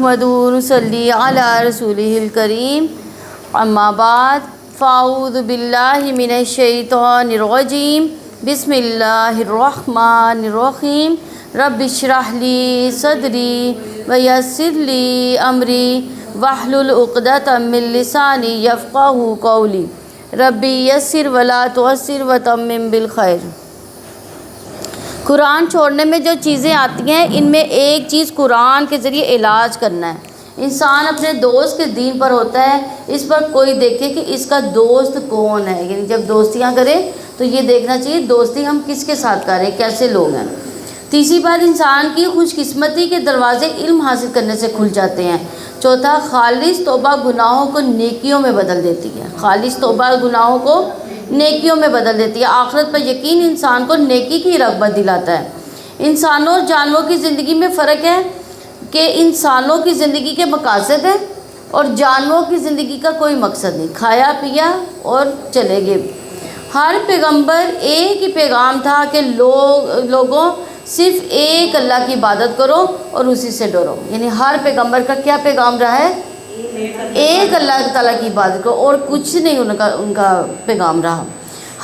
محمد صلی علی رسولہ الکریم اما بعد فاعوذ باللہ من الشیطان الرجیم بسم اللہ الرحمن الرحیم رب اشرح لی صدری ویسر لی امری واحلل عقدۃ من لسانی یفقہوا قولی ربی یسر ولا تعسر وتمم بالخیر۔ قرآن چھوڑنے میں جو چیزیں آتی ہیں ان میں ایک چیز قرآن کے ذریعے علاج کرنا ہے۔ انسان اپنے دوست کے دین پر ہوتا ہے، اس پر کوئی دیکھے کہ اس کا دوست کون ہے، یعنی جب دوستیاں کرے تو یہ دیکھنا چاہیے دوستی ہم کس کے ساتھ کر رہے ہیں، کیسے لوگ ہیں۔ تیسری بات، انسان کی خوش قسمتی کے دروازے علم حاصل کرنے سے کھل جاتے ہیں۔ چوتھا، خالص توبہ گناہوں کو نیکیوں میں بدل دیتی ہے۔ خالص توبہ گناہوں کو نیکیوں میں بدل دیتی ہے۔ آخرت پر یقین انسان کو نیکی کی رغبت دلاتا ہے۔ انسانوں اور جانوروں کی زندگی میں فرق ہے کہ انسانوں کی زندگی کے مقاصد ہیں اور جانوروں کی زندگی کا کوئی مقصد نہیں، کھایا پیا اور چلے گئے۔ ہر پیغمبر ایک ہی پیغام تھا کہ لوگوں صرف ایک اللہ کی عبادت کرو اور اسی سے ڈرو، یعنی ہر پیغمبر کا کیا پیغام رہا ہے؟ ایک اللہ تعالیٰ کی عبادت کرو، اور کچھ نہیں ان کا پیغام رہا۔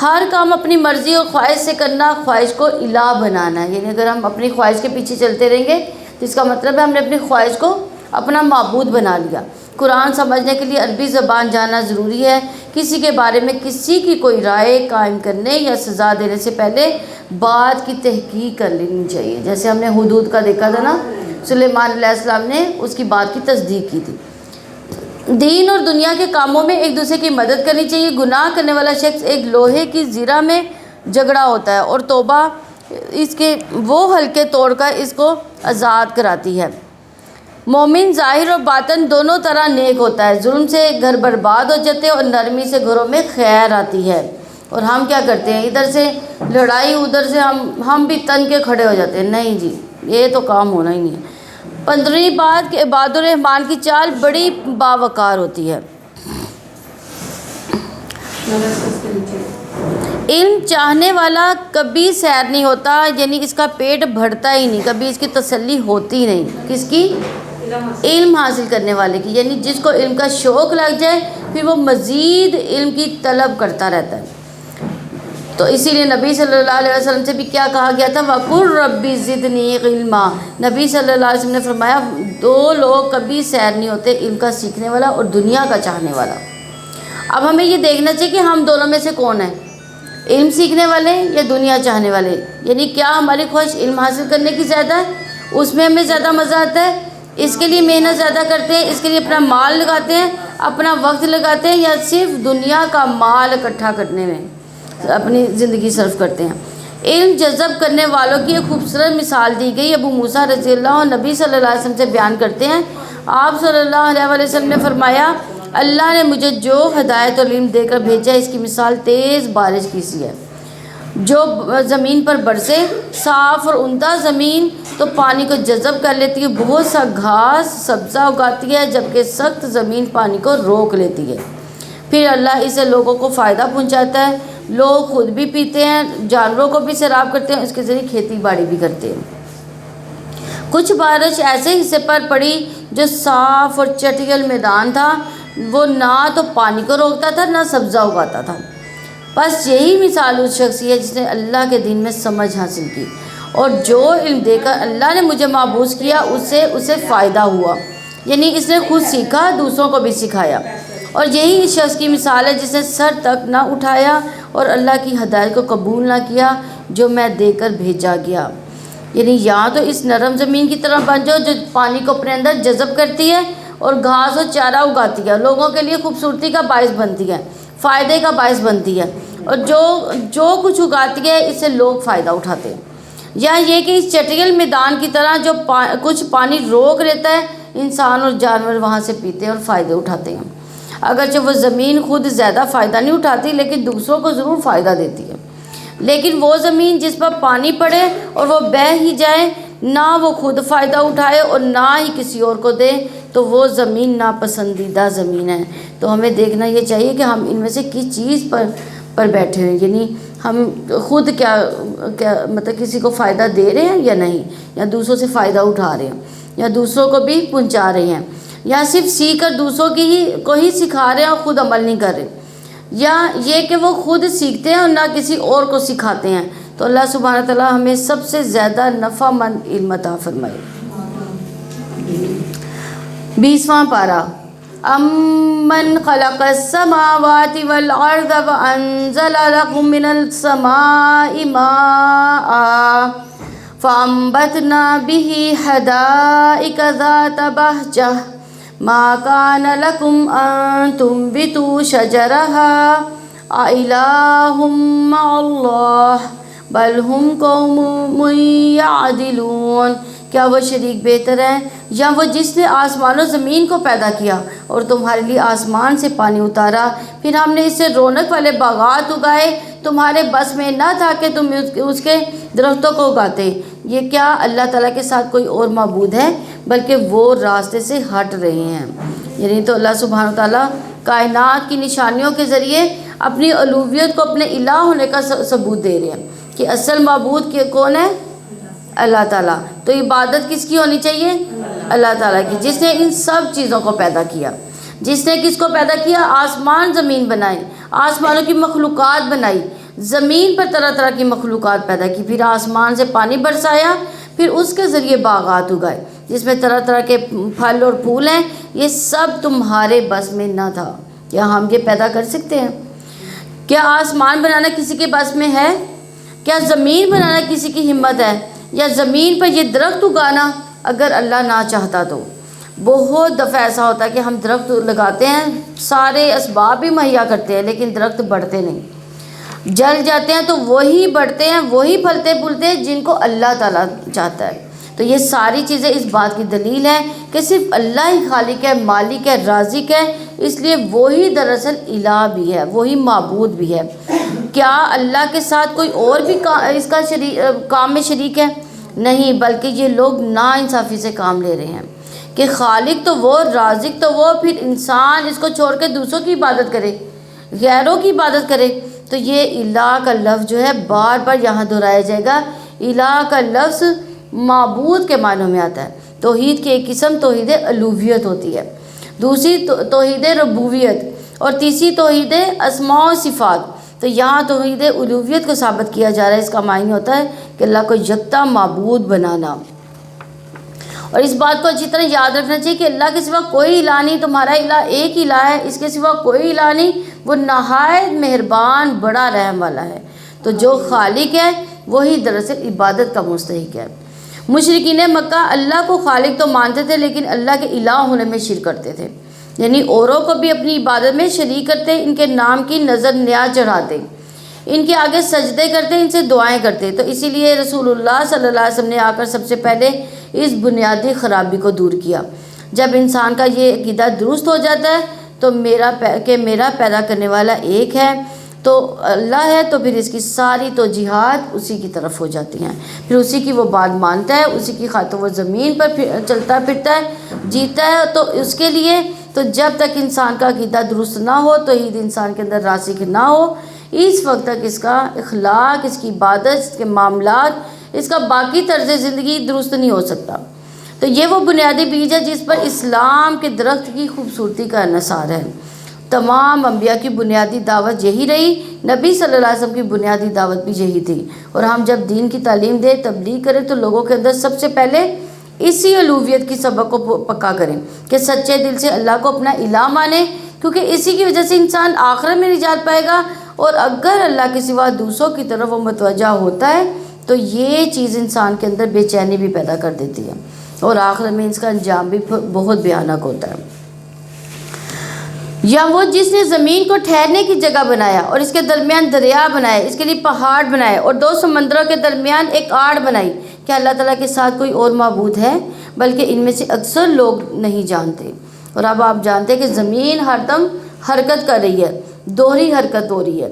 ہر کام اپنی مرضی اور خواہش سے کرنا خواہش کو الہ بنانا ہے، یعنی اگر ہم اپنی خواہش کے پیچھے چلتے رہیں گے تو اس کا مطلب ہے ہم نے اپنی خواہش کو اپنا معبود بنا لیا۔ قرآن سمجھنے کے لیے عربی زبان جاننا ضروری ہے۔ کسی کے بارے میں کسی کی کوئی رائے قائم کرنے یا سزا دینے سے پہلے بات کی تحقیق کر لینی چاہیے۔ جیسے ہم نے حدود کا دیکھا تھا نا، سلیمان علیہ السلام نے اس کی بات کی تصدیق کی تھی۔ دین اور دنیا کے کاموں میں ایک دوسرے کی مدد کرنی چاہیے۔ گناہ کرنے والا شخص ایک لوہے کی زرہ میں جھگڑا ہوتا ہے اور توبہ اس کے وہ حلقے توڑ کر اس کو آزاد کراتی ہے۔ مومن ظاہر اور باطن دونوں طرح نیک ہوتا ہے۔ ظلم سے گھر برباد ہو جاتے ہیں اور نرمی سے گھروں میں خیر آتی ہے۔ اور ہم کیا کرتے ہیں، ادھر سے لڑائی ادھر سے ہم بھی تن کے کھڑے ہو جاتے ہیں۔ نہیں جی، یہ تو کام ہونا ہی نہیں ہے۔ 15ویں بات کہ عباد الرحمن کی چال بڑی باوقار ہوتی ہے۔ علم چاہنے والا کبھی سیر نہیں ہوتا، یعنی اس کا پیٹ بھرتا ہی نہیں، کبھی اس کی تسلی ہوتی نہیں۔ کس کی؟ علم حاصل کرنے والے کی، یعنی جس کو علم کا شوق لگ جائے پھر وہ مزید علم کی طلب کرتا رہتا ہے۔ تو اسی لیے نبی صلی اللہ علیہ وسلم سے بھی کیا کہا گیا تھا؟ وَقُلْ رَبِّ زِدْنِی عِلْمًا۔ نبی صلی اللہ علیہ وسلم نے فرمایا دو لوگ کبھی سیر نہیں ہوتے، علم کا سیکھنے والا اور دنیا کا چاہنے والا۔ اب ہمیں یہ دیکھنا چاہیے کہ ہم دونوں میں سے کون ہیں، علم سیکھنے والے یا دنیا چاہنے والے، یعنی کیا ہماری خواہش علم حاصل کرنے کی زیادہ ہے، اس میں ہمیں زیادہ مزہ آتا ہے، اس کے لیے محنت زیادہ کرتے ہیں، اس کے لیے اپنا مال لگاتے ہیں، اپنا وقت لگاتے ہیں، یا صرف دنیا کا مال اکٹھا کرنے میں اپنی زندگی صرف کرتے ہیں۔ علم جذب کرنے والوں کی ایک خوبصورت مثال دی گئی۔ ابو موسیٰ رضی اللہ عنہ نبی صلی اللہ علیہ وسلم سے بیان کرتے ہیں، آپ صلی اللہ علیہ وسلم نے فرمایا اللہ نے مجھے جو ہدایت اور علم دے کر بھیجا اس کی مثال تیز بارش کی سی ہے، جو زمین پر برسے۔ صاف اور عمدہ زمین تو پانی کو جذب کر لیتی ہے، بہت سا گھاس سبزہ اگاتی ہے، جبکہ سخت زمین پانی کو روک لیتی ہے۔ پھر اللہ اسے لوگوں کو فائدہ پہنچاتا ہے، لوگ خود بھی پیتے ہیں، جانوروں کو بھی سیراب کرتے ہیں، اس کے ذریعے کھیتی باڑی بھی کرتے ہیں۔ کچھ بارش ایسے حصے پر پڑی جو صاف اور چٹیل میدان تھا، وہ نہ تو پانی کو روکتا تھا نہ سبزہ اگاتا تھا۔ بس یہی مثال اس شخص کی ہے جس نے اللہ کے دین میں سمجھ حاصل کی، اور جو علم دے کر اللہ نے مجھے مابعوث کیا اسے فائدہ ہوا، یعنی اس نے خود سیکھا، دوسروں کو بھی سکھایا۔ اور یہی اس شخص کی مثال ہے جس نے سر تک نہ اٹھایا اور اللہ کی ہدایت کو قبول نہ کیا جو میں دے کر بھیجا گیا۔ یعنی یا تو اس نرم زمین کی طرح بن جاؤ جو پانی کو اپنے اندر جذب کرتی ہے اور گھاس اور چارہ اگاتی ہے، لوگوں کے لیے خوبصورتی کا باعث بنتی ہے، فائدے کا باعث بنتی ہے، اور جو کچھ اگاتی ہے اس سے لوگ فائدہ اٹھاتے ہیں، یا یہ کہ اس چٹیل میدان کی طرح جو کچھ پانی روک لیتا ہے، انسان اور جانور وہاں سے پیتے ہیں اور فائدے اٹھاتے ہیں۔ اگرچہ وہ زمین خود زیادہ فائدہ نہیں اٹھاتی لیکن دوسروں کو ضرور فائدہ دیتی ہے۔ لیکن وہ زمین جس پر پانی پڑے اور وہ بہہ ہی جائے، نہ وہ خود فائدہ اٹھائے اور نہ ہی کسی اور کو دے، تو وہ زمین ناپسندیدہ زمین ہے۔ تو ہمیں دیکھنا یہ چاہیے کہ ہم ان میں سے کس چیز پر بیٹھے ہیں، یعنی ہم خود کیا مطلب کسی کو فائدہ دے رہے ہیں یا نہیں، یا دوسروں سے فائدہ اٹھا رہے ہیں۔ یا دوسروں کو بھی پہنچا رہے ہیں، یا صرف سیکھ کر دوسروں کو ہی سکھا رہے ہیں اور خود عمل نہیں کر رہے، یا یہ کہ وہ خود سیکھتے ہیں اور نہ کسی اور کو سکھاتے ہیں۔ تو اللہ سبحانہ تعالیٰ ہمیں سب سے زیادہ نفع مند علم عطا فرمائے۔ 20واں پارہ، امن خلق السماوات والارض وانزل لكم من السماء ماء فانبتنا به حدائق ذات بهجة ما كان لكم ان تنبتوا شجرها أإله مع الله بل هم قوم يعدلون۔ کیا وہ شریک بہتر ہے یا وہ جس نے آسمان و زمین کو پیدا کیا اور تمہارے لیے آسمان سے پانی اتارا، پھر ہم نے اس سے رونق والے باغات اگائے، تمہارے بس میں نہ تھا کہ تم اس کے درختوں کو اگاتے۔ یہ کیا اللہ تعالیٰ کے ساتھ کوئی اور معبود ہے؟ بلکہ وہ راستے سے ہٹ رہے ہیں۔ یعنی تو اللہ سبحانہ تعالیٰ کائنات کی نشانیوں کے ذریعے اپنی الوہیت کو اپنے الہ ہونے کا ثبوت دے رہے ہیں کہ اصل معبود کون ہے؟ اللہ تعالیٰ۔ تو عبادت کس کی ہونی چاہیے؟ اللہ تعالیٰ کی، جس نے ان سب چیزوں کو پیدا کیا۔ جس نے کس کو پیدا کیا؟ آسمان زمین بنائی، آسمانوں کی مخلوقات بنائی، زمین پر طرح طرح کی مخلوقات پیدا کی، پھر آسمان سے پانی برسایا، پھر اس کے ذریعے باغات اگائے جس میں طرح طرح کے پھل اور پھول ہیں۔ یہ سب تمہارے بس میں نہ تھا۔ کیا ہم یہ پیدا کر سکتے ہیں؟ کیا آسمان بنانا کسی کے بس میں ہے؟ کیا زمین بنانا کسی کی ہمت ہے؟ یا زمین پر یہ درخت اگانا اگر اللہ نہ چاہتا تو؟ بہت دفعہ ایسا ہوتا ہے کہ ہم درخت لگاتے ہیں، سارے اسباب بھی مہیا کرتے ہیں، لیکن درخت بڑھتے نہیں، جل جاتے ہیں۔ تو وہی بڑھتے ہیں، وہی پھلتے پھولتے ہیں جن کو اللہ تعالیٰ چاہتا ہے۔ تو یہ ساری چیزیں اس بات کی دلیل ہے کہ صرف اللہ ہی خالق ہے، مالک ہے، رازق ہے، اس لیے وہی دراصل الہ بھی ہے، وہی معبود بھی ہے۔ کیا اللہ کے ساتھ کوئی اور بھی اس کا کام میں شریک ہے؟ نہیں، بلکہ یہ لوگ نا انصافی سے کام لے رہے ہیں کہ خالق تو وہ، رازق تو وہ، پھر انسان اس کو چھوڑ کے دوسروں کی عبادت کرے، غیروں کی عبادت کرے۔ تو یہ الہ کا لفظ جو ہے بار بار یہاں دہرایا جائے گا۔ الہ کا لفظ معبود کے معنوں میں آتا ہے۔ توحید کی ایک قسم توحید الوہیت ہوتی ہے، دوسری توحید ربوبیت، اور تیسری توحید اسماء و صفات۔ تو یہاں توحید الوہیت کو ثابت کیا جا رہا ہے۔ اس کا معنی ہوتا ہے کہ اللہ کو یکتا معبود بنانا۔ اور اس بات کو اچھی طرح یاد رکھنا چاہیے کہ اللہ کے سوا کوئی الہ نہیں، تمہارا الہ ایک الہ ہے، اس کے سوا کوئی الہ نہیں، وہ نہایت مہربان بڑا رحم والا ہے۔ تو جو خالق ہے وہی دراصل عبادت کا مستحق ہے۔ مشرکین مکہ اللہ کو خالق تو مانتے تھے لیکن اللہ کے الہ ہونے میں شرک کرتے تھے، یعنی اوروں کو بھی اپنی عبادت میں شریک کرتے، ان کے نام کی نظر نیاز چڑھاتے، ان کے آگے سجدے کرتے، ان سے دعائیں کرتے۔ تو اسی لیے رسول اللہ صلی اللہ علیہ وسلم نے آ کر سب سے پہلے اس بنیادی خرابی کو دور کیا۔ جب انسان کا یہ عقیدہ درست ہو جاتا ہے تو میرا پیدا کرنے والا ایک ہے، تو اللہ ہے، تو پھر اس کی ساری توجیہات اسی کی طرف ہو جاتی ہیں، پھر اسی کی وہ بات مانتا ہے، اسی کی خاطر وہ زمین پر چلتا پھرتا ہے، جیتا ہے۔ تو اس کے لیے تو جب تک انسان کا عقیدہ درست نہ ہو، توحید انسان کے اندر راسخ نہ ہو، اس وقت تک اس کا اخلاق، اس کی عبادت، اس کے معاملات، اس کا باقی طرز زندگی درست نہیں ہو سکتا۔ تو یہ وہ بنیادی بیج ہے جس پر اسلام کے درخت کی خوبصورتی کا انحصار ہے۔ تمام انبیاء کی بنیادی دعوت یہی رہی، نبی صلی اللہ علیہ وسلم کی بنیادی دعوت بھی یہی تھی۔ اور ہم جب دین کی تعلیم دیں، تبلیغ کریں، تو لوگوں کے اندر سب سے پہلے اسی الوہیت کی سبق کو پکا کریں کہ سچے دل سے اللہ کو اپنا الہ مانیں، کیونکہ اسی کی وجہ سے انسان آخرت میں نجات پائے گا۔ اور اگر اللہ کے سوا دوسروں کی طرف وہ متوجہ ہوتا ہے تو یہ چیز انسان کے اندر بے چینی بھی پیدا کر دیتی ہے، اور آخرت میں اس کا انجام بھی بہت بھیانک ہوتا ہے۔ یا وہ جس نے زمین کو ٹھہرنے کی جگہ بنایا اور اس کے درمیان دریا بنائے، اس کے لیے پہاڑ بنائے اور دو سمندروں کے درمیان ایک آڑ بنائی۔ کیا اللہ تعالیٰ کے ساتھ کوئی اور معبود ہے؟ بلکہ ان میں سے اکثر لوگ نہیں جانتے۔ اور اب آپ جانتے ہیں کہ زمین ہر دم حرکت کر رہی ہے، دوہری حرکت ہو رہی ہے،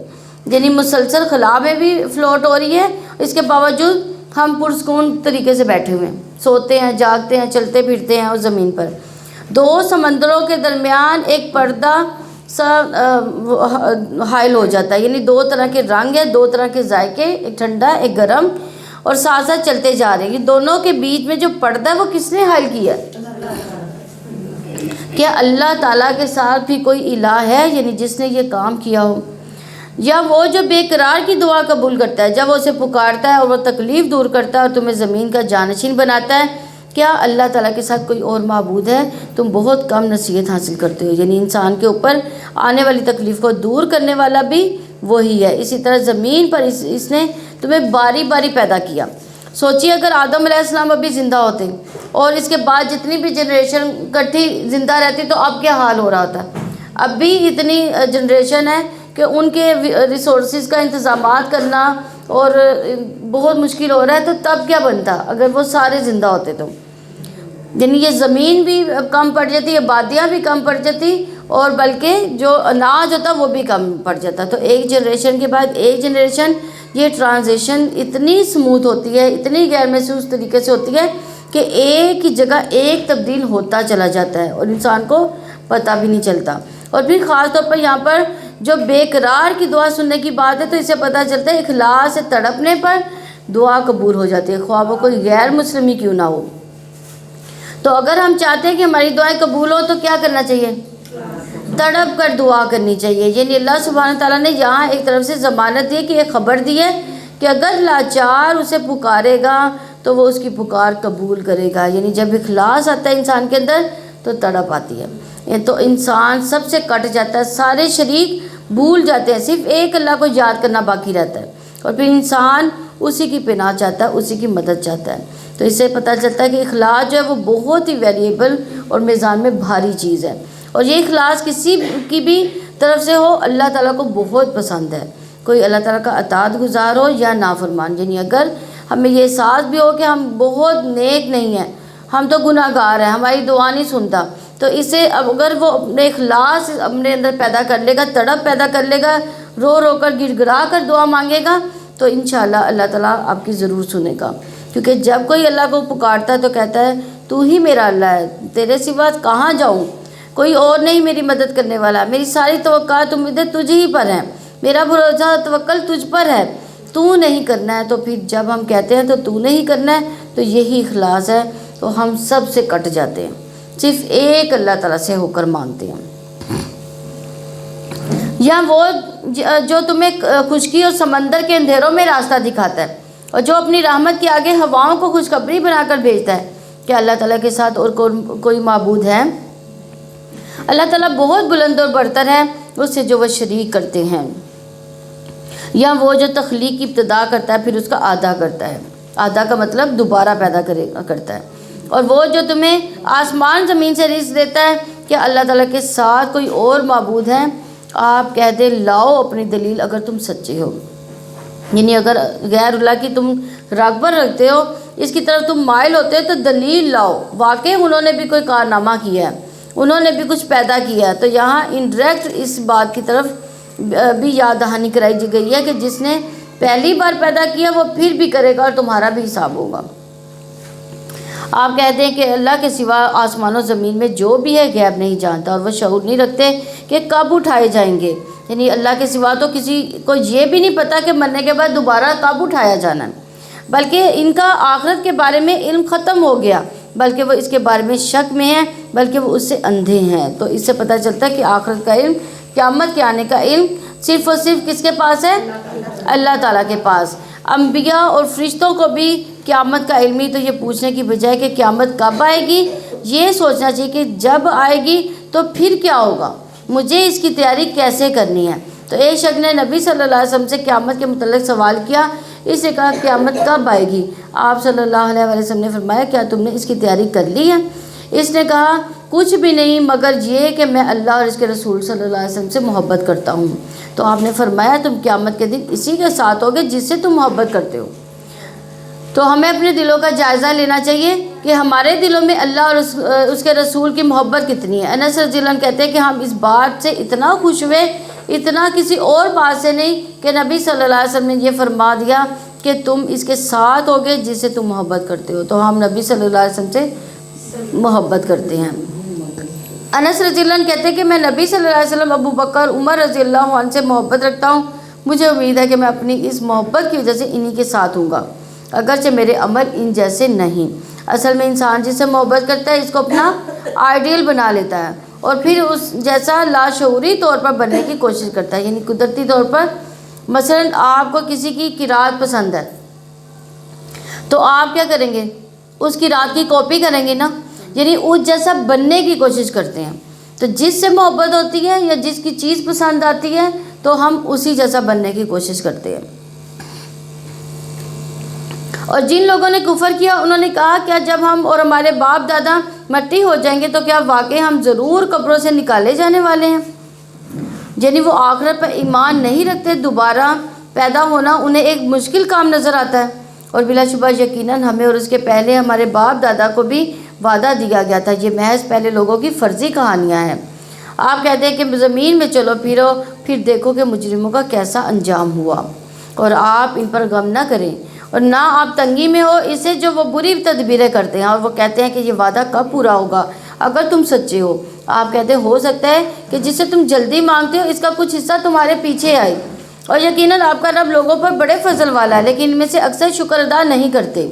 یعنی مسلسل خلا میں بھی فلوٹ ہو رہی ہے، اس کے باوجود ہم پرسکون طریقے سے بیٹھے ہوئے ہیں، سوتے ہیں، جاگتے ہیں، چلتے پھرتے ہیں اس زمین پر۔ دو سمندروں کے درمیان ایک پردہ سا حائل ہو جاتا ہے، یعنی دو طرح کے رنگ ہیں، دو طرح کے ذائقے، ایک ٹھنڈا ایک گرم، اور ساتھ ساتھ چلتے جا رہے ہیں. یہ دونوں کے بیچ میں جو پردہ ہے وہ کس نے حائل کیا ہے؟ کیا اللہ تعالیٰ کے ساتھ بھی کوئی الہ ہے یعنی جس نے یہ کام کیا ہو؟ یا وہ جو بے قرار کی دعا قبول کرتا ہے جب وہ اسے پکارتا ہے اور وہ تکلیف دور کرتا ہے اور تمہیں زمین کا جانشین بناتا ہے؟ کیا اللہ تعالیٰ کے ساتھ کوئی اور معبود ہے؟ تم بہت کم نصیحت حاصل کرتے ہو. یعنی انسان کے اوپر آنے والی تکلیف کو دور کرنے والا بھی وہی ہے. اسی طرح زمین پر اس نے تمہیں باری باری پیدا کیا. سوچیے اگر آدم علیہ السلام ابھی زندہ ہوتے اور اس کے بعد جتنی بھی جنریشن کٹھی زندہ رہتی تو اب کیا حال ہو رہا ہوتا. اب بھی اتنی جنریشن ہے کہ ان کے ریسورسز کا انتظامات کرنا اور بہت مشکل ہو رہا ہے. تو تب کیا بنتا اگر وہ سارے زندہ ہوتے تو؟ یعنی یہ زمین بھی کم پڑ جاتی، یہ وادیاں بھی کم پڑ جاتی، اور بلکہ جو اناج ہوتا وہ بھی کم پڑ جاتا. تو ایک جنریشن کے بعد ایک جنریشن، یہ ٹرانزیشن اتنی سموتھ ہوتی ہے، اتنی غیر محسوس طریقے سے ہوتی ہے کہ ایک ہی جگہ ایک تبدیل ہوتا چلا جاتا ہے اور انسان کو پتہ بھی نہیں چلتا. اور پھر خاص طور پر یہاں پر جو بے قرار کی دعا سننے کی بات ہے تو اس سے پتہ چلتا ہے اخلاص سے تڑپنے پر دعا قبول ہو جاتی ہے، خواہ وہ کوئی غیر مسلم ہی کیوں نہ ہو. تو اگر ہم چاہتے ہیں کہ ہماری دعائیں قبول ہو تو کیا کرنا چاہیے؟ تڑپ کر دعا کرنی چاہیے. یعنی اللہ سبحانہ تعالیٰ نے یہاں ایک طرف سے ضمانت دی کہ ایک خبر دی ہے کہ اگر لاچار اسے پکارے گا تو وہ اس کی پکار قبول کرے گا. یعنی جب اخلاص آتا ہے انسان کے اندر تو تڑپ آتی ہے، تو انسان سب سے کٹ جاتا ہے، سارے شریک بھول جاتے ہیں، صرف ایک اللہ کو یاد کرنا باقی رہتا ہے. اور پھر انسان اسی کی پناہ چاہتا ہے، اسی کی مدد چاہتا ہے. تو اس سے پتہ چلتا ہے کہ اخلاص جو ہے وہ بہت ہی ویلیبل اور میزان میں بھاری چیز ہے. اور یہ اخلاص کسی کی بھی طرف سے ہو اللہ تعالیٰ کو بہت پسند ہے. کوئی اللہ تعالیٰ کا اطاعت گزار ہو یا نافرمان. یعنی اگر ہمیں یہ احساس بھی ہو کہ ہم بہت نیک نہیں ہیں، ہم تو گناہ گار ہیں، ہماری دعا نہیں سنتا، تو اسے اگر وہ اپنے اخلاص اپنے اندر پیدا کر لے گا، تڑپ پیدا کر لے گا، رو رو کر گڑ گڑا کر دعا مانگے گا تو انشاءاللہ اللہ تعالیٰ آپ کی ضرور سنے گا. کیونکہ جب کوئی اللہ کو پکارتا ہے تو کہتا ہے تو ہی میرا اللہ ہے، تیرے سوا کہاں جاؤں، کوئی اور نہیں میری مدد کرنے والا، میری ساری توقعات امیدیں تجھ ہی پر ہیں، میرا بھروسہ توکل تجھ پر ہے، تو نہیں کرنا ہے. تو پھر جب ہم کہتے ہیں تو نہیں کرنا ہے تو یہی اخلاص ہے. تو ہم سب سے کٹ جاتے ہیں، صرف ایک اللہ تعالیٰ سے ہو کر مانتے ہیں. یا وہ جو تمہیں خشکی اور سمندر کے اندھیروں میں راستہ دکھاتا ہے اور جو اپنی رحمت کے آگے ہواؤں کو خوشخبری بنا کر بھیجتا ہے. کیا اللہ تعالیٰ کے ساتھ اور کوئی معبود ہے؟ اللہ تعالیٰ بہت بلند اور برتر ہے اس سے جو وہ شریک کرتے ہیں. یا وہ جو تخلیق کی ابتدا کرتا ہے پھر اس کا آدھا کرتا ہے، آدھا کا مطلب دوبارہ پیدا کرتا ہے. اور وہ جو تمہیں آسمان زمین سے رزق دیتا ہے. کیا اللہ تعالیٰ کے ساتھ کوئی اور معبود ہے؟ آپ کہہ دیں لاؤ اپنی دلیل اگر تم سچے ہو. یعنی اگر غیر اللہ کی تم رغبت رکھتے ہو، اس کی طرف تم مائل ہوتے ہو تو دلیل لاؤ، واقعی انہوں نے بھی کوئی کارنامہ کیا ہے، انہوں نے بھی کچھ پیدا کیا ہے. تو یہاں انڈائریکٹ اس بات کی طرف بھی یاد دہانی کرائی گئی ہے کہ جس نے پہلی بار پیدا کیا وہ پھر بھی کرے گا اور تمہارا بھی حساب ہوگا. آپ کہتے ہیں کہ اللہ کے سوا آسمان و زمین میں جو بھی ہے غیب نہیں جانتا اور وہ شعور نہیں رکھتے کہ کب اٹھائے جائیں گے. یعنی اللہ کے سوا تو کسی کو یہ بھی نہیں پتہ کہ مرنے کے بعد دوبارہ کب اٹھایا جانا ہے، بلکہ ان کا آخرت کے بارے میں علم ختم ہو گیا، بلکہ وہ اس کے بارے میں شک میں ہیں، بلکہ وہ اس سے اندھے ہیں. تو اس سے پتہ چلتا ہے کہ آخرت کا علم، قیامت کے آنے کا علم صرف اور صرف کس کے پاس ہے؟ اللہ تعالیٰ کے پاس. انبیاء اور فرشتوں کو بھی قیامت کا علم ہی تو یہ پوچھنے کی بجائے کہ قیامت کب آئے گی، یہ سوچنا چاہیے کہ جب آئے گی تو پھر کیا ہوگا، مجھے اس کی تیاری کیسے کرنی ہے. تو ایک شخص نے نبی صلی اللہ علیہ وسلم سے قیامت کے متعلق سوال کیا. اس نے کہا قیامت کب آئے گی؟ آپ صلی اللہ علیہ وسلم نے فرمایا کیا تم نے اس کی تیاری کر لی ہے؟ اس نے کہا کچھ بھی نہیں مگر یہ کہ میں اللہ اور اس کے رسول صلی اللہ علیہ وسلم سے محبت کرتا ہوں. تو آپ نے فرمایا تم قیامت کے دن اسی کے ساتھ ہوگے جس سے تم محبت کرتے ہو. تو ہمیں اپنے دلوں کا جائزہ لینا چاہیے کہ ہمارے دلوں میں اللہ اور اس کے رسول کی محبت کتنی ہے. انس رضی اللہ عنہ کہتے ہیں کہ ہم اس بات سے اتنا خوش ہوئے، اتنا کسی اور بات سے نہیں، کہ نبی صلی اللہ علیہ وسلم نے یہ فرما دیا کہ تم اس کے ساتھ ہوگے جس سے تم محبت کرتے ہو. تو ہم نبی صلی اللہ علیہ وسلم سے محبت کرتے ہیں. انس رضی اللہ عنہ کہتے ہیں کہ میں نبی صلی اللہ علیہ وسلم، ابو بکر، عمر رضی اللہ عنہ سے محبت رکھتا ہوں. مجھے امید ہے کہ میں اپنی اس محبت کی وجہ سے انہی کے ساتھ ہوں گا. اگرچہ میرے عمل ان جیسے نہیں۔ اصل میں انسان جس سے محبت کرتا ہے اس کو اپنا آئیڈیل بنا لیتا ہے اور پھر اس جیسا لاشعوری طور پر بننے کی کوشش کرتا ہے، یعنی قدرتی طور پر۔ مثلاً آپ کو کسی کی قرات پسند ہے تو آپ کیا کریں گے؟ اس کی رات کی کاپی کریں گے نا، یعنی اس جیسا بننے کی کوشش کرتے ہیں۔ تو جس سے محبت ہوتی ہے یا جس کی چیز پسند آتی ہے تو ہم اسی جیسا بننے کی کوشش کرتے ہیں۔ اور جن لوگوں نے کفر کیا انہوں نے کہا کیا جب ہم اور ہمارے باپ دادا مٹی ہو جائیں گے تو کیا واقعی ہم ضرور قبروں سے نکالے جانے والے ہیں؟ یعنی وہ آخرت پر ایمان نہیں رکھتے، دوبارہ پیدا ہونا انہیں ایک مشکل کام نظر آتا ہے۔ اور بلا شبہ یقیناً ہمیں اور اس کے پہلے ہمارے باپ دادا کو بھی وعدہ دیا گیا تھا، یہ محض پہلے لوگوں کی فرضی کہانیاں ہیں۔ آپ کہتے ہیں کہ زمین میں چلو پھرو، پھر دیکھو کہ مجرموں کا کیسا انجام ہوا، اور آپ ان پر غم نہ کریں اور نہ آپ تنگی میں ہو اس سے جو وہ بری تدبیریں کرتے ہیں، اور وہ کہتے ہیں کہ یہ وعدہ کب پورا ہوگا اگر تم سچے ہو۔ آپ کہتے ہیں ہو سکتا ہے کہ جس سے تم جلدی مانگتے ہو اس کا کچھ حصہ تمہارے پیچھے آئے، اور یقیناً آپ کا رب لوگوں پر بڑے فضل والا ہے لیکن ان میں سے اکثر شکر ادا نہیں کرتے۔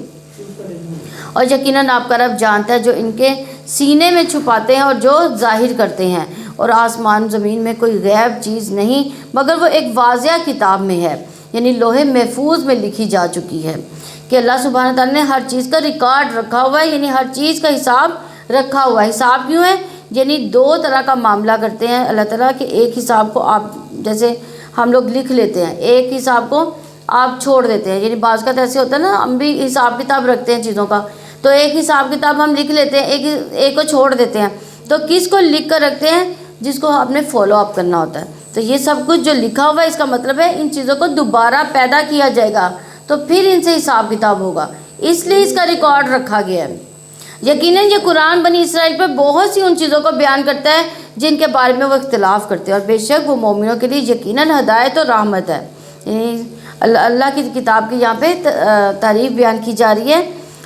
اور یقیناً آپ کا رب جانتا ہے جو ان کے سینے میں چھپاتے ہیں اور جو ظاہر کرتے ہیں، اور آسمان زمین میں کوئی غیب چیز نہیں مگر وہ ایک واضح کتاب میں ہے، یعنی لوح محفوظ میں لکھی جا چکی ہے کہ اللہ سبحانہ تعالیٰ نے ہر چیز کا ریکارڈ رکھا ہوا ہے، یعنی ہر چیز کا حساب رکھا ہوا ہے۔ حساب کیوں ہے؟ یعنی دو طرح کا معاملہ کرتے ہیں اللہ تعالیٰ کہ ایک حساب کو آپ جیسے ہم لوگ لکھ لیتے ہیں، ایک حساب کو آپ چھوڑ دیتے ہیں، یعنی بعض کا ایسے ہوتا ہے نا، ہم بھی حساب کتاب رکھتے ہیں چیزوں کا، تو ایک حساب کتاب ہم لکھ لیتے ہیں، ایک کو چھوڑ دیتے ہیں۔ تو کس کو لکھ کر رکھتے ہیں؟ جس کو آپ نے فالو اپ کرنا ہوتا ہے۔ تو یہ سب کچھ جو لکھا ہوا ہے اس کا مطلب ہے ان چیزوں کو دوبارہ پیدا کیا جائے گا تو پھر ان سے حساب کتاب ہوگا، اس لیے اس کا ریکارڈ رکھا گیا ہے۔ یقیناً یہ قرآن بنی اسرائیل پر بہت سی ان چیزوں کو بیان کرتا ہے جن کے بارے میں وہ اختلاف کرتے ہیں، اور بے شک وہ مومنوں کے لیے یقیناً ہدایت اور رحمت ہے۔ یعنی اللہ کی کتاب کی یہاں پہ تعریف بیان کی جا رہی ہے،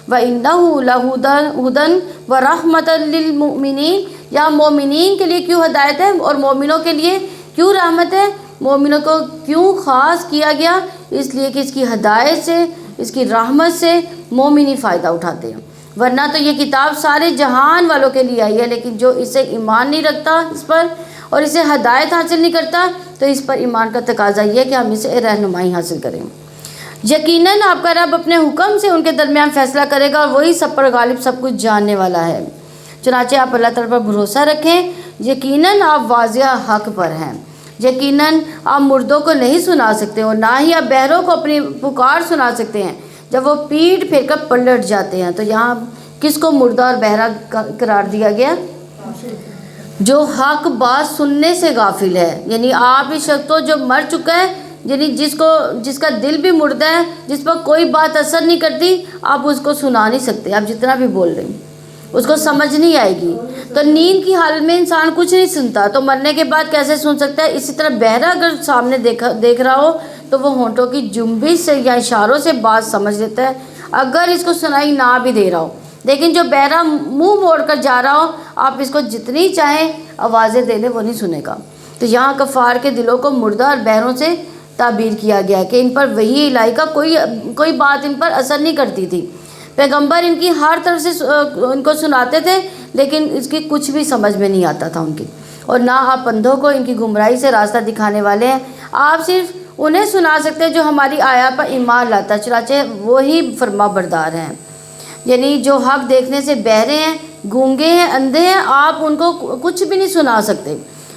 وَإِنَّهُ لَهُدًى وَرَحْمَةً لِّلْمُؤْمِنِينَ، یا مومنین کے لیے کیوں ہدایت ہے اور مومنوں کے لیے کیوں رحمت ہے؟ مومنوں کو کیوں خاص کیا گیا؟ اس لیے کہ اس کی ہدایت سے، اس کی رحمت سے مومن ہی فائدہ اٹھاتے ہیں، ورنہ تو یہ کتاب سارے جہان والوں کے لیے آئی ہے، لیکن جو اسے ایمان نہیں رکھتا اس پر اور اسے ہدایت حاصل نہیں کرتا تو اس پر ایمان کا تقاضا یہ ہے کہ ہم اسے رہنمائی حاصل کریں۔ یقیناً آپ کا رب اپنے حکم سے ان کے درمیان فیصلہ کرے گا اور وہی سب پر غالب، سب کچھ جاننے والا ہے۔ چنانچہ آپ اللہ تعالیٰ پر بھروسہ رکھیں، یقیناً آپ واضح حق پر ہیں۔ یقیناً آپ مردوں کو نہیں سنا سکتے اور نہ ہی آپ بہروں کو اپنی پکار سنا سکتے ہیں جب وہ پیٹ پھیر کر پلٹ جاتے ہیں۔ تو یہاں کس کو مردہ اور بہرا قرار دیا گیا؟ جو حق بات سننے سے غافل ہے، یعنی آپ اس شخص کو جو مر چکا ہے، یعنی جس کا دل بھی مردہ ہے، جس پر کوئی بات اثر نہیں کرتی، آپ اس کو سنا نہیں سکتے، آپ جتنا بھی بول رہے ہیں اس کو سمجھ نہیں آئے گی۔ تو نیند کی حالت میں انسان کچھ نہیں سنتا تو مرنے کے بعد کیسے سن سکتا ہے؟ اسی طرح بہرا اگر سامنے دیکھ رہا ہو تو وہ ہونٹوں کی جنبش سے یا اشاروں سے بات سمجھ لیتا ہے اگر اس کو سنائی نہ بھی دے رہا ہو، لیکن جو بہرا منہ موڑ کر جا رہا ہو آپ اس کو جتنی چاہیں آوازیں دے لیں وہ نہیں سنے گا۔ تو یہاں کفار کے دلوں کو مردہ اور بہروں سے تعبیر کیا گیا ہے کہ ان پر وحی الہی کا کوئی بات ان پر اثر نہیں کرتی تھی۔ پیغمبر ان کی ہر طرف سے ان کو سناتے تھے لیکن اس کی کچھ بھی سمجھ میں نہیں آتا تھا ان کی، اور نہ آپ اندھوں کو ان کی گمراہی سے راستہ دکھانے والے ہیں، آپ صرف انہیں سنا سکتے ہیں جو ہماری آیات پر ایمان لاتا ہے، چنانچہ وہی فرما بردار ہیں۔ یعنی جو حق دیکھنے سے بہرے ہیں، گونگے ہیں، اندھے ہیں، آپ ان کو کچھ بھی نہیں سنا سکتے۔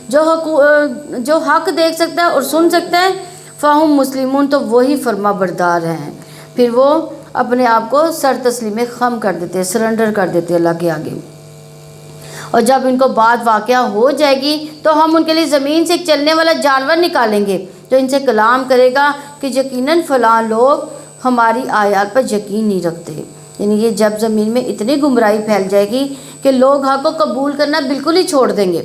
جو حق دیکھ سکتا ہے اور سن سکتا ہے فہم مسلمون، تو وہی فرما بردار ہیں، پھر وہ اپنے آپ کو سر تسلیم خم کر دیتے ہیں، سرنڈر کر دیتے ہیں اللہ کے آگے۔ اور جب ان کو بات واقعہ ہو جائے گی تو ہم ان کے لیے زمین سے ایک چلنے والا جانور نکالیں گے جو ان سے کلام کرے گا کہ یقیناً فلاں لوگ ہماری آیات پر یقین نہیں رکھتے۔ یعنی یہ جب زمین میں اتنی گمراہی پھیل جائے گی کہ لوگ حق کو قبول کرنا بالکل ہی چھوڑ دیں گے،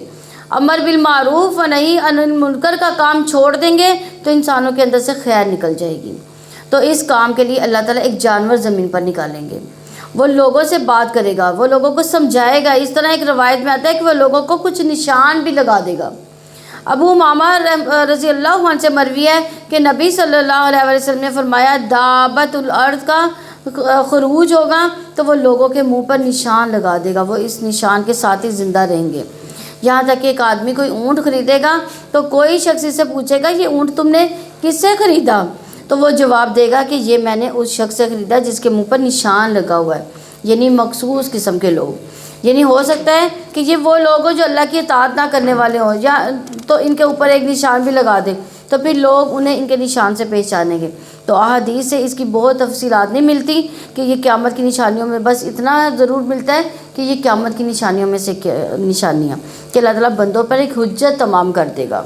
امر بالمعروف و نہی عن المنکر کا کام چھوڑ دیں گے تو انسانوں کے اندر سے خیر نکل جائے گی۔ تو اس کام کے لیے اللہ تعالیٰ ایک جانور زمین پر نکالیں گے، وہ لوگوں سے بات کرے گا، وہ لوگوں کو سمجھائے گا۔ اس طرح ایک روایت میں آتا ہے کہ وہ لوگوں کو کچھ نشان بھی لگا دے گا۔ ابو امامہ رضی اللہ عنہ سے مروی ہے کہ نبی صلی اللہ علیہ وسلم نے فرمایا دابت الارض کا خروج ہوگا تو وہ لوگوں کے منہ پر نشان لگا دے گا، وہ اس نشان کے ساتھ ہی زندہ رہیں گے۔ یہاں تک کہ ایک آدمی کوئی اونٹ خریدے گا تو کوئی شخص سے پوچھے گا یہ اونٹ تم نے کس سے خریدا، تو وہ جواب دے گا کہ یہ میں نے اس شخص سے خریدا جس کے منہ پر نشان لگا ہوا ہے، یعنی مخصوص قسم کے لوگ۔ یعنی ہو سکتا ہے کہ یہ وہ لوگ ہوں جو اللہ کی اطاعت نہ کرنے والے ہوں، یا تو ان کے اوپر ایک نشان بھی لگا دے تو پھر لوگ انہیں ان کے نشان سے پہچانیں گے۔ تو احادیث سے اس کی بہت تفصیلات نہیں ملتی کہ یہ قیامت کی نشانیوں میں، بس اتنا ضرور ملتا ہے کہ یہ قیامت کی نشانیوں میں سے نشانیاں کہ اللہ تعالیٰ بندوں پر ایک حجت تمام کر دے گا۔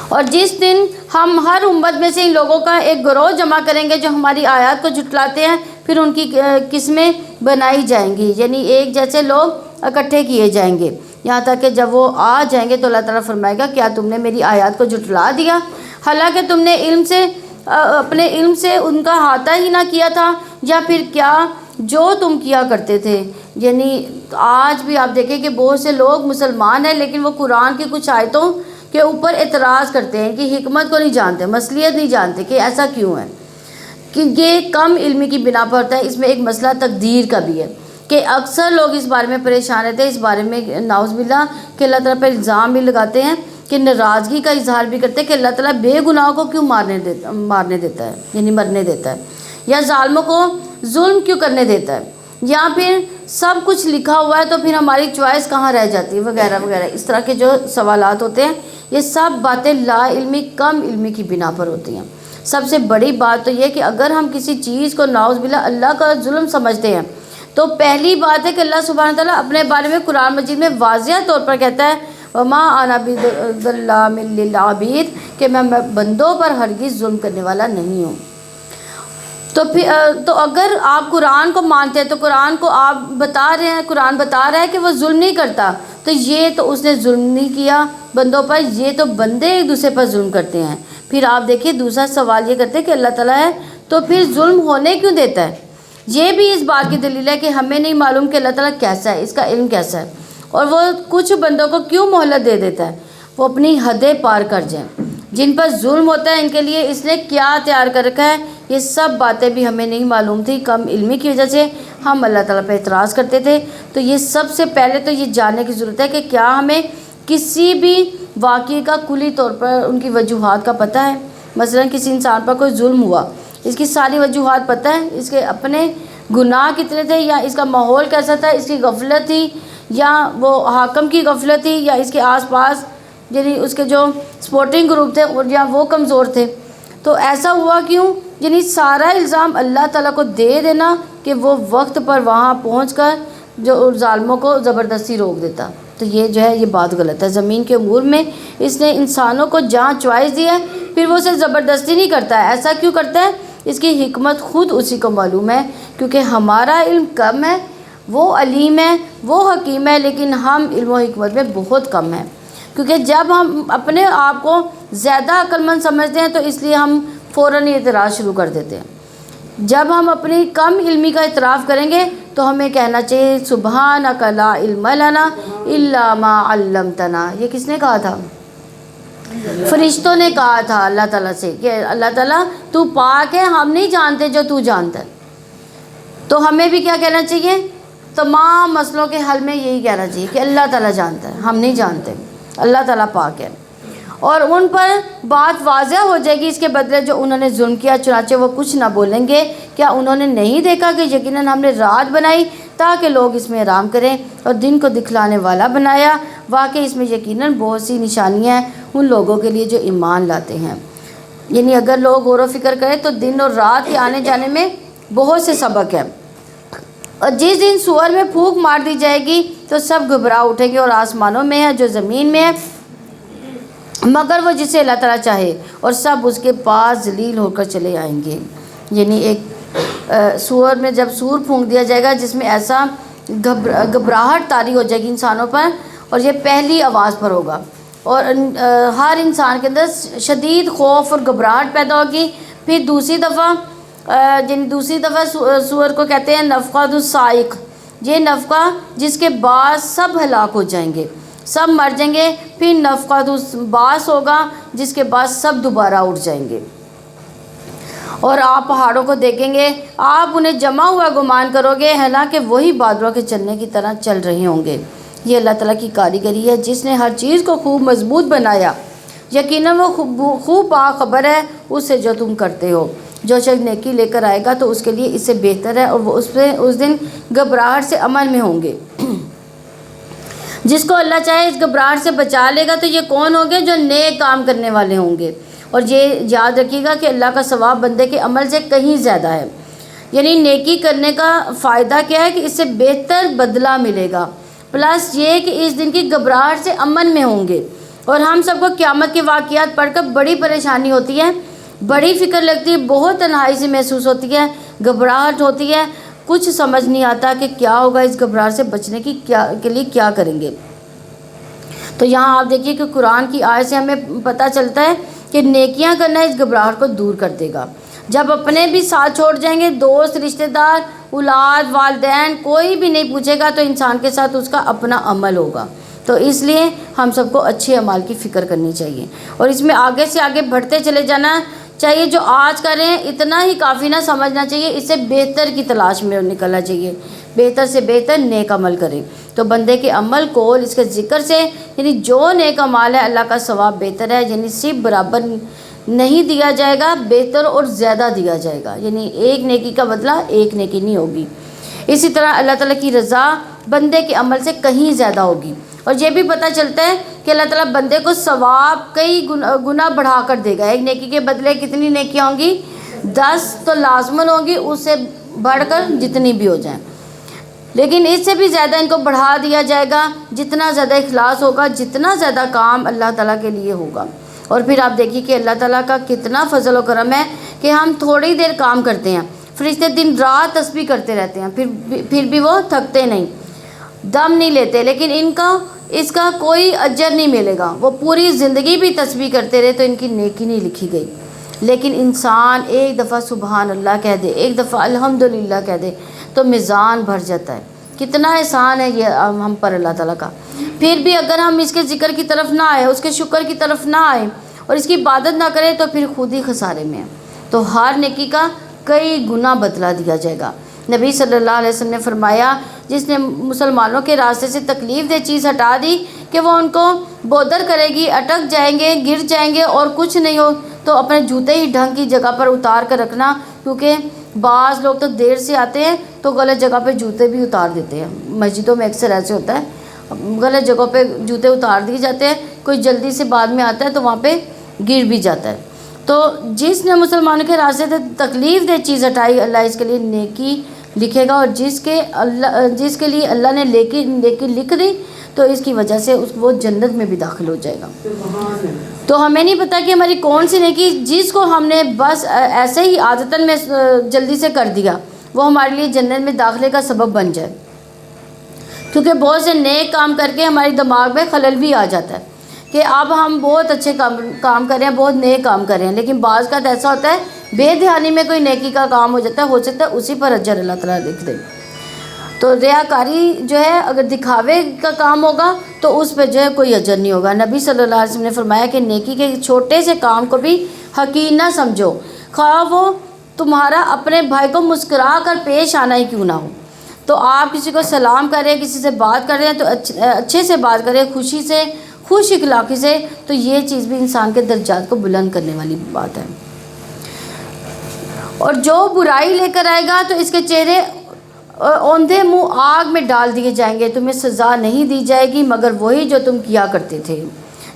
اور جس دن ہم ہر امت میں سے ان لوگوں کا ایک گروہ جمع کریں گے جو ہماری آیات کو جھٹلاتے ہیں، پھر ان کی قسمیں بنائی جائیں گی، یعنی ایک جیسے لوگ اکٹھے کیے جائیں گے، یہاں تک کہ جب وہ آ جائیں گے تو اللہ تعالیٰ فرمائے گا کیا تم نے میری آیات کو جھٹلا دیا، حالانکہ تم نے اپنے علم سے ان کا احاطہ ہی نہ کیا تھا، یا پھر کیا جو تم کیا کرتے تھے۔ یعنی آج بھی آپ دیکھیں کہ بہت سے لوگ مسلمان ہیں لیکن وہ قرآن کی کچھ آیتوں کے اوپر اعتراض کرتے ہیں کہ حکمت کو نہیں جانتے، مصلیحت نہیں جانتے کہ ایسا کیوں ہے، کہ یہ کم علمی کی بنا پر ہوتا ہے۔ اس میں ایک مسئلہ تقدیر کا بھی ہے کہ اکثر لوگ اس بارے میں پریشان رہتے ہیں، اس بارے میں نعوذ باللہ کہ اللہ تعالیٰ پر الزام بھی لگاتے ہیں، کہ ناراضگی کا اظہار بھی کرتے ہیں کہ اللہ تعالیٰ بے گناہوں کو کیوں مارنے دیتا ہے، یعنی مرنے دیتا ہے، یا ظالموں کو ظلم کیوں کرنے دیتا ہے، یا پھر سب کچھ لکھا ہوا ہے تو پھر ہماری چوائس کہاں رہ جاتی ہے، وغیرہ وغیرہ۔ اس طرح کے جو سوالات ہوتے ہیں یہ سب باتیں لا علمی، کم علمی کی بنا پر ہوتی ہیں۔ سب سے بڑی بات تو یہ کہ اگر ہم کسی چیز کو نعوذ باللہ اللہ کا ظلم سمجھتے ہیں تو پہلی بات ہے کہ اللہ سبحانہ تعالیٰ اپنے بارے میں قرآن مجید میں واضح طور پر کہتا ہے وَمَا أَنَا بِظَلَّامٍ لِّلْعَبِيدِ کہ میں بندوں پر ہرگز ظلم کرنے والا نہیں ہوں۔ تو اگر آپ قرآن کو مانتے ہیں تو قرآن کو آپ بتا رہے ہیں، قرآن بتا رہا ہے کہ وہ ظلم نہیں کرتا، تو یہ تو اس نے ظلم نہیں کیا بندوں پر، یہ تو بندے ایک دوسرے پر ظلم کرتے ہیں۔ پھر آپ دیکھیے دوسرا سوال یہ کرتے ہیں کہ اللہ تعالیٰ ہے تو پھر ظلم ہونے کیوں دیتا ہے؟ یہ بھی اس بات کی دلیل ہے کہ ہمیں نہیں معلوم کہ اللہ تعالیٰ کیسا ہے، اس کا علم کیسا ہے، اور وہ کچھ بندوں کو کیوں مہلت دے دیتا ہے وہ اپنی حدیں پار کر جائیں۔ جن پر ظلم ہوتا ہے ان کے لیے اس نے کیا تیار کر رکھا ہے، یہ سب باتیں بھی ہمیں نہیں معلوم تھی، کم علمی کی وجہ سے ہم اللہ تعالیٰ پہ اعتراض کرتے تھے۔ تو یہ سب سے پہلے تو یہ جاننے کی ضرورت ہے کہ کیا ہمیں کسی بھی واقعے کا کلی طور پر ان کی وجوہات کا پتہ ہے۔ مثلا کسی انسان پر کوئی ظلم ہوا، اس کی ساری وجوہات پتہ ہے، اس کے اپنے گناہ کتنے تھے، یا اس کا ماحول کیسا تھا، اس کی غفلت تھی، یا وہ حاکم کی غفلت تھی، یا اس کے آس پاس یعنی اس کے جو سپورٹنگ گروپ تھے اور یا وہ کمزور تھے، تو ایسا ہوا کیوں؟ یعنی سارا الزام اللہ تعالیٰ کو دے دینا کہ وہ وقت پر وہاں پہنچ کر جو ظالموں کو زبردستی روک دیتا، تو یہ جو ہے یہ بات غلط ہے۔ زمین کے امور میں اس نے انسانوں کو جہاں چوائس دی ہے پھر وہ اسے زبردستی نہیں کرتا ہے۔ ایسا کیوں کرتا ہے؟ اس کی حکمت خود اسی کو معلوم ہے، کیونکہ ہمارا علم کم ہے، وہ علیم ہے، وہ حکیم ہے، لیکن ہم علم و حکمت میں بہت کم ہیں، کیونکہ جب ہم اپنے آپ کو زیادہ عقل مند سمجھتے ہیں تو اس لیے ہم فوراً اعتراض شروع کر دیتے ہیں۔ جب ہم اپنی کم علمی کا اعتراف کریں گے تو ہمیں کہنا چاہیے سبحانک لا علم لنا الا ما علمتنا۔ یہ کس نے کہا تھا؟ فرشتوں نے کہا تھا اللہ تعالیٰ سے کہ اللہ تعالیٰ تو پاک ہے، ہم نہیں جانتے جو تو جانتا ہے۔ تو ہمیں بھی کیا کہنا چاہیے؟ تمام مسئلوں کے حل میں یہی کہنا چاہیے کہ اللہ تعالیٰ جانتا ہے، ہم نہیں جانتے، اللہ تعالیٰ پاک ہے، اور ان پر بات واضح ہو جائے گی اس کے بدلے جو انہوں نے ظلم کیا، چنانچہ وہ کچھ نہ بولیں گے۔ کیا انہوں نے نہیں دیکھا کہ یقیناً ہم نے رات بنائی تاکہ لوگ اس میں آرام کریں اور دن کو دکھلانے والا بنایا، واقعی اس میں یقیناً بہت سی نشانیاں ہیں ان لوگوں کے لیے جو ایمان لاتے ہیں۔ یعنی اگر لوگ غور و فکر کریں تو دن اور رات کے آنے جانے میں بہت سے سبق ہیں، اور جس دن سور میں پھونک مار دی جائے گی تو سب گھبرا اٹھیں گے، اور آسمانوں میں ہے جو زمین میں ہے مگر وہ جسے اللہ تعالیٰ چاہے، اور سب اس کے پاس ذلیل ہو کر چلے آئیں گے۔ یعنی ایک سور میں جب سور پھونک دیا جائے گا جس میں ایسا گھبراہٹ طاری ہو جائے گی انسانوں پر، اور یہ پہلی آواز پر ہوگا، اور ہر انسان کے اندر شدید خوف اور گھبراہٹ پیدا ہوگی۔ پھر دوسری دفعہ سور کو کہتے ہیں نفخۃ الصاعق، یہ نفخہ جس کے بعد سب ہلاک ہو جائیں گے، سب مر جائیں گے۔ پھر نفخۃ البعث ہوگا جس کے بعد سب دوبارہ اٹھ جائیں گے، اور آپ پہاڑوں کو دیکھیں گے، آپ انہیں جمع ہوا گمان کرو گے، حالانکہ وہی بادلوں کے چلنے کی طرح چل رہے ہوں گے۔ یہ اللہ تعالیٰ کی کاریگری ہے جس نے ہر چیز کو خوب مضبوط بنایا۔ یقیناً وہ خوب باخبر ہے اس سے جو تم کرتے ہو۔ جو شخص نیکی لے کر آئے گا تو اس کے لیے اس سے بہتر ہے، اور وہ اس دن گھبراہٹ سے عمل میں ہوں گے۔ جس کو اللہ چاہے اس گھبراہٹ سے بچا لے گا تو یہ کون ہوں گے؟ جو نیک کام کرنے والے ہوں گے۔ اور یہ یاد رکھیے گا کہ اللہ کا ثواب بندے کے عمل سے کہیں زیادہ ہے۔ یعنی نیکی کرنے کا فائدہ کیا ہے کہ اس سے بہتر بدلہ ملے گا، پلس یہ کہ اس دن کی گھبراہٹ سے امن میں ہوں گے۔ اور ہم سب کو قیامت کے واقعات پڑھ کر بڑی پریشانی ہوتی ہے، بڑی فکر لگتی ہے، بہت تنہائی سے محسوس ہوتی ہے، گھبراہٹ ہوتی ہے، کچھ سمجھ نہیں آتا کہ کیا ہوگا، اس گھبراہٹ سے بچنے کے لیے کیا کریں گے۔ تو یہاں آپ دیکھیے کہ قرآن کی آیت سے ہمیں پتہ چلتا ہے کہ نیکیاں کرنا اس گھبراہٹ کو دور کر دے گا۔ جب اپنے بھی ساتھ چھوڑ جائیں گے، دوست، رشتہ دار، اولاد، والدین، کوئی بھی نہیں پوچھے گا، تو انسان کے ساتھ اس کا اپنا عمل ہوگا۔ تو اس لیے ہم سب کو اچھے اعمال کی فکر کرنی چاہیے، اور اس میں آگے سے آگے بڑھتے چلے جانا چاہیے۔ جو آج کر رہے ہیں اتنا ہی کافی نہ سمجھنا چاہیے، اس سے بہتر کی تلاش میں نکلنا چاہیے، بہتر سے بہتر نیک عمل کریں۔ تو بندے کے عمل کو اس کے ذکر سے، یعنی جو نیک عمال ہے اللہ کا ثواب بہتر ہے، یعنی صرف برابر نہیں دیا جائے گا، بہتر اور زیادہ دیا جائے گا، یعنی ایک نیکی کا بدلہ ایک نیکی نہیں ہوگی۔ اسی طرح اللہ تعالیٰ کی رضا بندے کے عمل سے کہیں زیادہ ہوگی۔ اور یہ بھی پتہ چلتا ہے کہ اللہ تعالیٰ بندے کو ثواب کئی گنا بڑھا کر دے گا۔ ایک نیکی کے بدلے کتنی نیکیاں ہوں گی؟ 10 تو لازماً ہوں گی، اس سے بڑھ کر جتنی بھی ہو جائیں، لیکن اس سے بھی زیادہ ان کو بڑھا دیا جائے گا۔ جتنا زیادہ اخلاص ہوگا، جتنا زیادہ کام اللہ تعالیٰ کے لیے ہوگا۔ اور پھر آپ دیکھیے کہ اللہ تعالیٰ کا کتنا فضل و کرم ہے کہ ہم تھوڑی دیر کام کرتے ہیں، فرشتے دن رات تسبیح کرتے رہتے ہیں، پھر بھی وہ تھکتے نہیں، دم نہیں لیتے، لیکن اس کا کوئی اجر نہیں ملے گا۔ وہ پوری زندگی بھی تسبیح کرتے رہے تو ان کی نیکی نہیں لکھی گئی، لیکن انسان ایک دفعہ سبحان اللہ کہہ دے، ایک دفعہ الحمدللہ کہہ دے تو میزان بھر جاتا ہے۔ کتنا احسان ہے یہ ہم پر اللہ تعالیٰ کا۔ پھر بھی اگر ہم اس کے ذکر کی طرف نہ آئے، اس کے شکر کی طرف نہ آئے اور اس کی عبادت نہ کریں تو پھر خود ہی خسارے میں ہیں۔ تو ہر نیکی کا کئی گنا بدلہ دیا جائے گا۔ نبی صلی اللہ علیہ وسلم نے فرمایا، جس نے مسلمانوں کے راستے سے تکلیف دہ چیز ہٹا دی کہ وہ ان کو بودر کرے گی، اٹک جائیں گے، گر جائیں گے اور کچھ نہیں ہو تو اپنے جوتے ہی ڈھنگ کی جگہ پر اتار کر رکھنا، کیونکہ بعض لوگ تو دیر سے آتے ہیں تو غلط جگہ پہ جوتے بھی اتار دیتے ہیں۔ مسجدوں میں اکثر ایسے ہوتا ہے، غلط جگہوں پہ جوتے اتار دیے جاتے ہیں، کوئی جلدی سے بعد میں آتا ہے تو وہاں پہ گر بھی جاتا ہے۔ تو جس نے مسلمانوں کے راستے سے تکلیف دہ چیز ہٹائی، اللہ اس کے لیے نیکی لکھے گا، اور جس کے لیے اللہ نے نیکی لکھ دی تو اس کی وجہ سے وہ جنت میں بھی داخل ہو جائے گا۔ تو ہمیں نہیں پتہ کہ ہماری کون سی نیکی جس کو ہم نے بس ایسے ہی عادتاً میں جلدی سے کر دیا وہ ہمارے لیے جنت میں داخلے کا سبب بن جائے، کیونکہ بہت سے نیک کام کر کے ہمارے دماغ میں خلل بھی آ جاتا ہے کہ اب ہم بہت اچھے کام کر رہے ہیں، بہت نیک کام کر رہے ہیں، لیکن بعض کا ایسا ہوتا ہے بے دھیانی میں کوئی نیکی کا کام ہو جاتا ہے، ہو سکتا ہے اسی پر اجر اللہ تعالیٰ لکھ دے۔ تو ریاکاری جو ہے اگر دکھاوے کا کام ہوگا تو اس پہ جو ہے کوئی اجر نہیں ہوگا۔ نبی صلی اللہ علیہ وسلم نے فرمایا کہ نیکی کے چھوٹے سے کام کو بھی حقیر نہ سمجھو، خواہ وہ تمہارا اپنے بھائی کو مسکرا کر پیش آنا ہی کیوں نہ ہو۔ تو آپ کسی کو سلام کر رہے ہیں، کسی سے بات کر رہے ہیں تو اچھے سے بات کریں، خوشی سے، خوش اخلاقی سے، تو یہ چیز بھی انسان کے درجات کو بلند کرنے والی بات ہے۔ اور جو برائی لے کر آئے گا تو اس کے چہرے اوندھے منہ آگ میں ڈال دیے جائیں گے، تمہیں سزا نہیں دی جائے گی مگر وہی جو تم کیا کرتے تھے۔